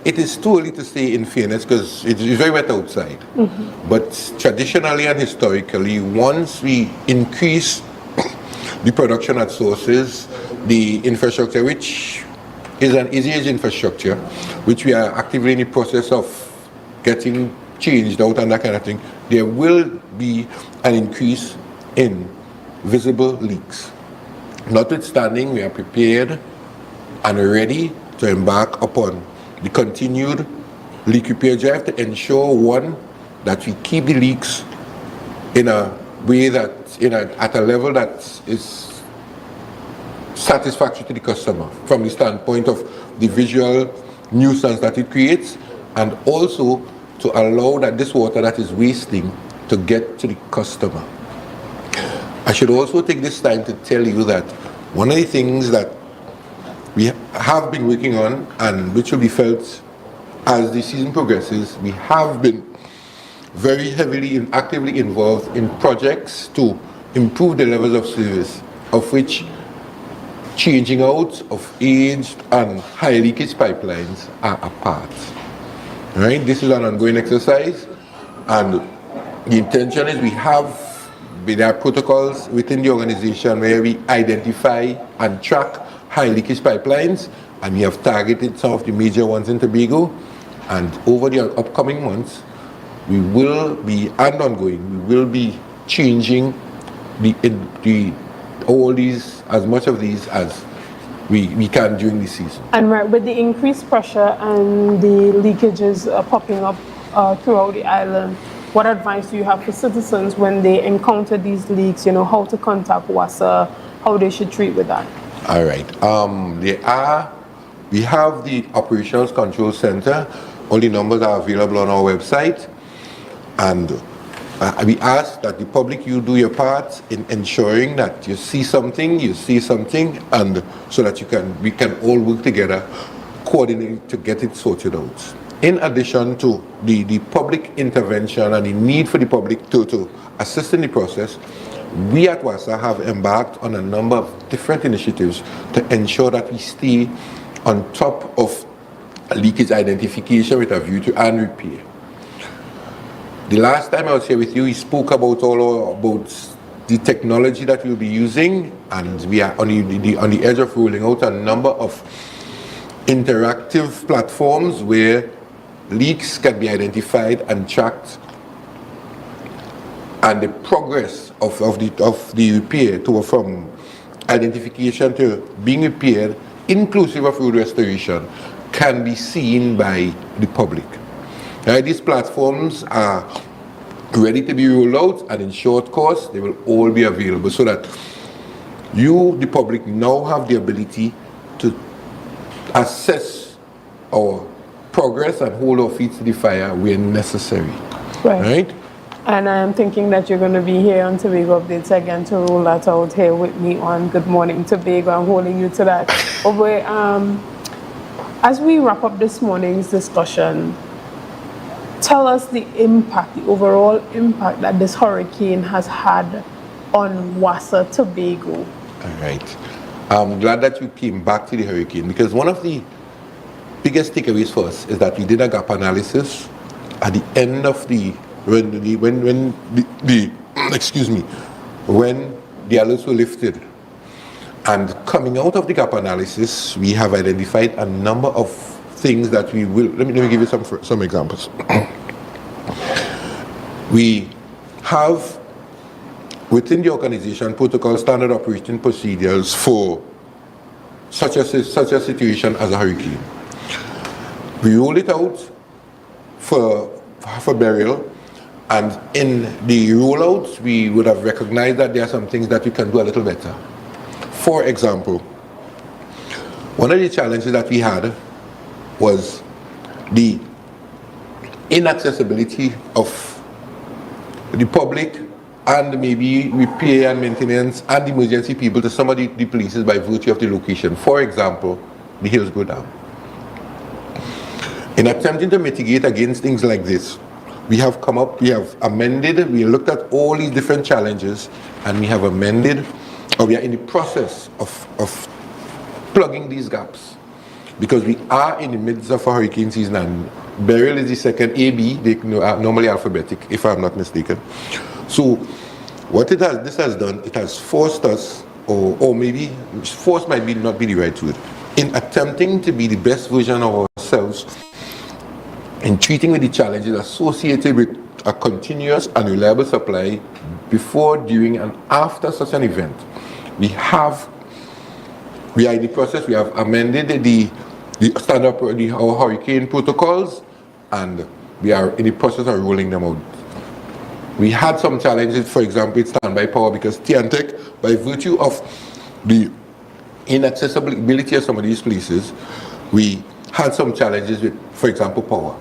It is too early to say, in fairness, because it's very wet outside. But traditionally and historically, once we increase the production at sources, the infrastructure, which is an easy-age infrastructure, which we are actively in the process of getting changed out and that kind of thing, there will be an increase in visible leaks. Notwithstanding, we are prepared and ready to embark upon the continued leak repair drive to ensure, one, that we keep the leaks in a way that, at a level that is satisfactory to the customer from the standpoint of the visual nuisance that it creates, and also to allow that this water that is wasting to get to the customer. I should also take this time to tell you that one of the things that we have been working on, and which will be felt as the season progresses, we have been very heavily and actively involved in projects to improve the levels of service, of which changing out of aged and high leakage pipelines are a part. Right? This is an ongoing exercise, and the intention is we have there are protocols within the organization where we identify and track high leakage pipelines, and we have targeted some of the major ones in Tobago, and over the upcoming months we will be, and ongoing, we will be changing all these, as much of these as we can during the season. And right, with the increased pressure and the leakages popping up throughout the island, what advice do you have for citizens when they encounter these leaks, how to contact Wasa, how they should treat with that? All right. We have the Operations Control Center. All the numbers are available on our website. And we ask that the public, you do your part in ensuring that you see something, and so that we can all work together, coordinate to get it sorted out. In addition to the public intervention and the need for the public to assist in the process, we at Wasa have embarked on a number of different initiatives to ensure that we stay on top of leakage identification with a view to and repair. The last time I was here with you, we spoke about about the technology that we'll be using, and we are on the edge of rolling out a number of interactive platforms where leaks can be identified and tracked, and the progress of the repair from identification to being repaired, inclusive of road restoration, can be seen by the public. These platforms are ready to be rolled out, and in short course they will all be available, so that you, the public, now have the ability to assess our progress and hold our feet to the fire where necessary. Right? And I am thinking that you're going to be here on Tobago Updates again to roll that out here with me on Good Morning Tobago. I'm holding you to that. As we wrap up this morning's discussion, tell us the impact, the overall impact that this hurricane has had on Wasa, Tobago. All right. I'm glad that you came back to the hurricane, because one of the biggest takeaways for us is that we did a gap analysis at the end of when the alerts were lifted. And coming out of the gap analysis, we have identified a number of things that we will, let me give you some examples. We have within the organization protocol standard operating procedures for such a situation as a hurricane. We roll it out for burial, and in the rollout we would have recognized that there are some things that we can do a little better. For example, one of the challenges that we had was the inaccessibility of the public and maybe repair and maintenance and emergency people to some of the places by virtue of the location. For example, the Hillsborough Dam. In attempting to mitigate against things like this, we have amended, we looked at all these different challenges, and we have amended, or we are in the process of plugging these gaps. Because we are in the midst of a hurricane season, and burial is the second. AB, they are normally alphabetic, if I'm not mistaken. So what this has done, it has forced us, or maybe force might not be the right word, in attempting to be the best version of ourselves in treating with the challenges associated with a continuous and reliable supply before, during, and after such an event. We have We are in the process. We have amended our hurricane protocols, and we are in the process of rolling them out. We had some challenges, for example, with standby power, because Tiantec, by virtue of the inaccessibility of some of these places, we had some challenges with, for example, power.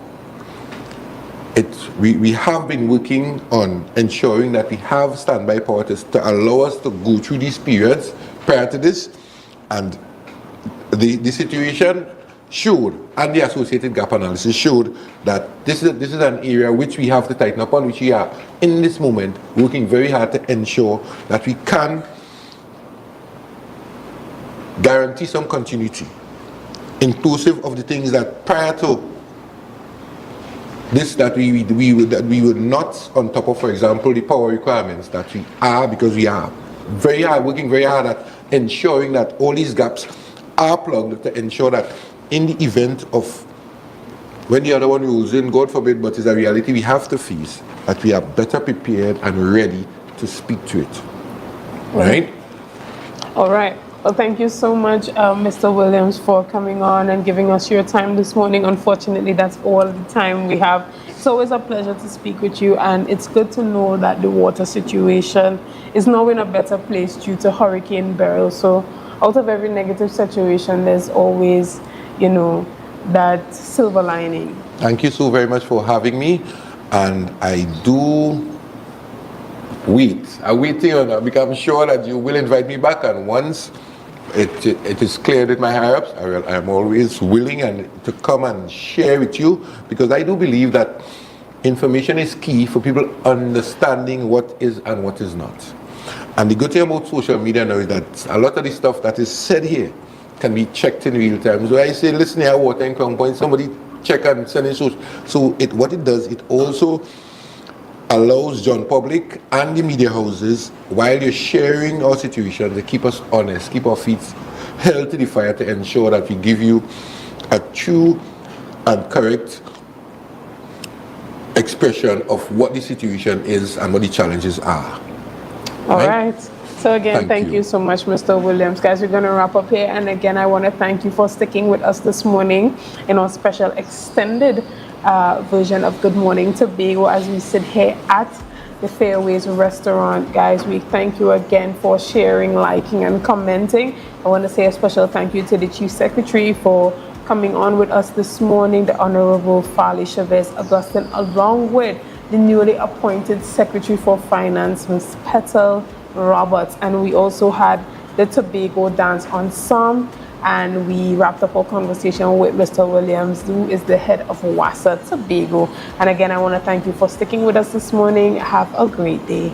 We have been working on ensuring that we have standby power to allow us to go through these periods prior to this, and the situation showed, and the associated gap analysis showed, that this is an area which we have to tighten up on, which we are in this moment working very hard to ensure that we can guarantee some continuity, inclusive of the things that prior to this, that we were not on top of, for example, the power requirements that we are, because we are working very hard at ensuring that all these gaps are plugged, to ensure that in the event of when the other one rolls in, God forbid, but it's a reality we have to face, that we are better prepared and ready to speak to it. Right? All right. Well, thank you so much, Mr. Williams, for coming on and giving us your time this morning. Unfortunately, that's all the time we have. It's always a pleasure to speak with you, and it's good to know that the water situation is now in a better place due to Hurricane Beryl. So out of every negative situation, there's always, you know, that silver lining. Thank you so very much for having me, and I do wait. I wait till you, because I'm sure that you will invite me back, and once it is cleared with my higher-ups, I am always willing to come and share with you, because I do believe that information is key for people understanding what is and what is not. And the good thing about social media now is that a lot of the stuff that is said here can be checked in real time. So I say, listen here, water in Crown Point, somebody check and send it. So what it does, it also allows John Public and the media houses, while you're sharing our situation, to keep us honest, keep our feet held to the fire, to ensure that we give you a true and correct expression of what the situation is and what the challenges are. All right. So again, thank you so much, Mr. Williams. Guys, we're going to wrap up here. And again, I want to thank you for sticking with us this morning in our special extended version of Good Morning Tobago as we sit here at the Fairways Restaurant. Guys, we thank you again for sharing, liking, and commenting. I want to say a special thank you to the Chief Secretary for coming on with us this morning, the Honorable Farley Chavez Augustine, along with the newly appointed Secretary for Finance, Ms. Petal Roberts. And we also had the Tobago Dance Ensemble, and we wrapped up our conversation with Mr. Williams, who is the head of Wasa Tobago. And again, I want to thank you for sticking with us this morning. Have a great day.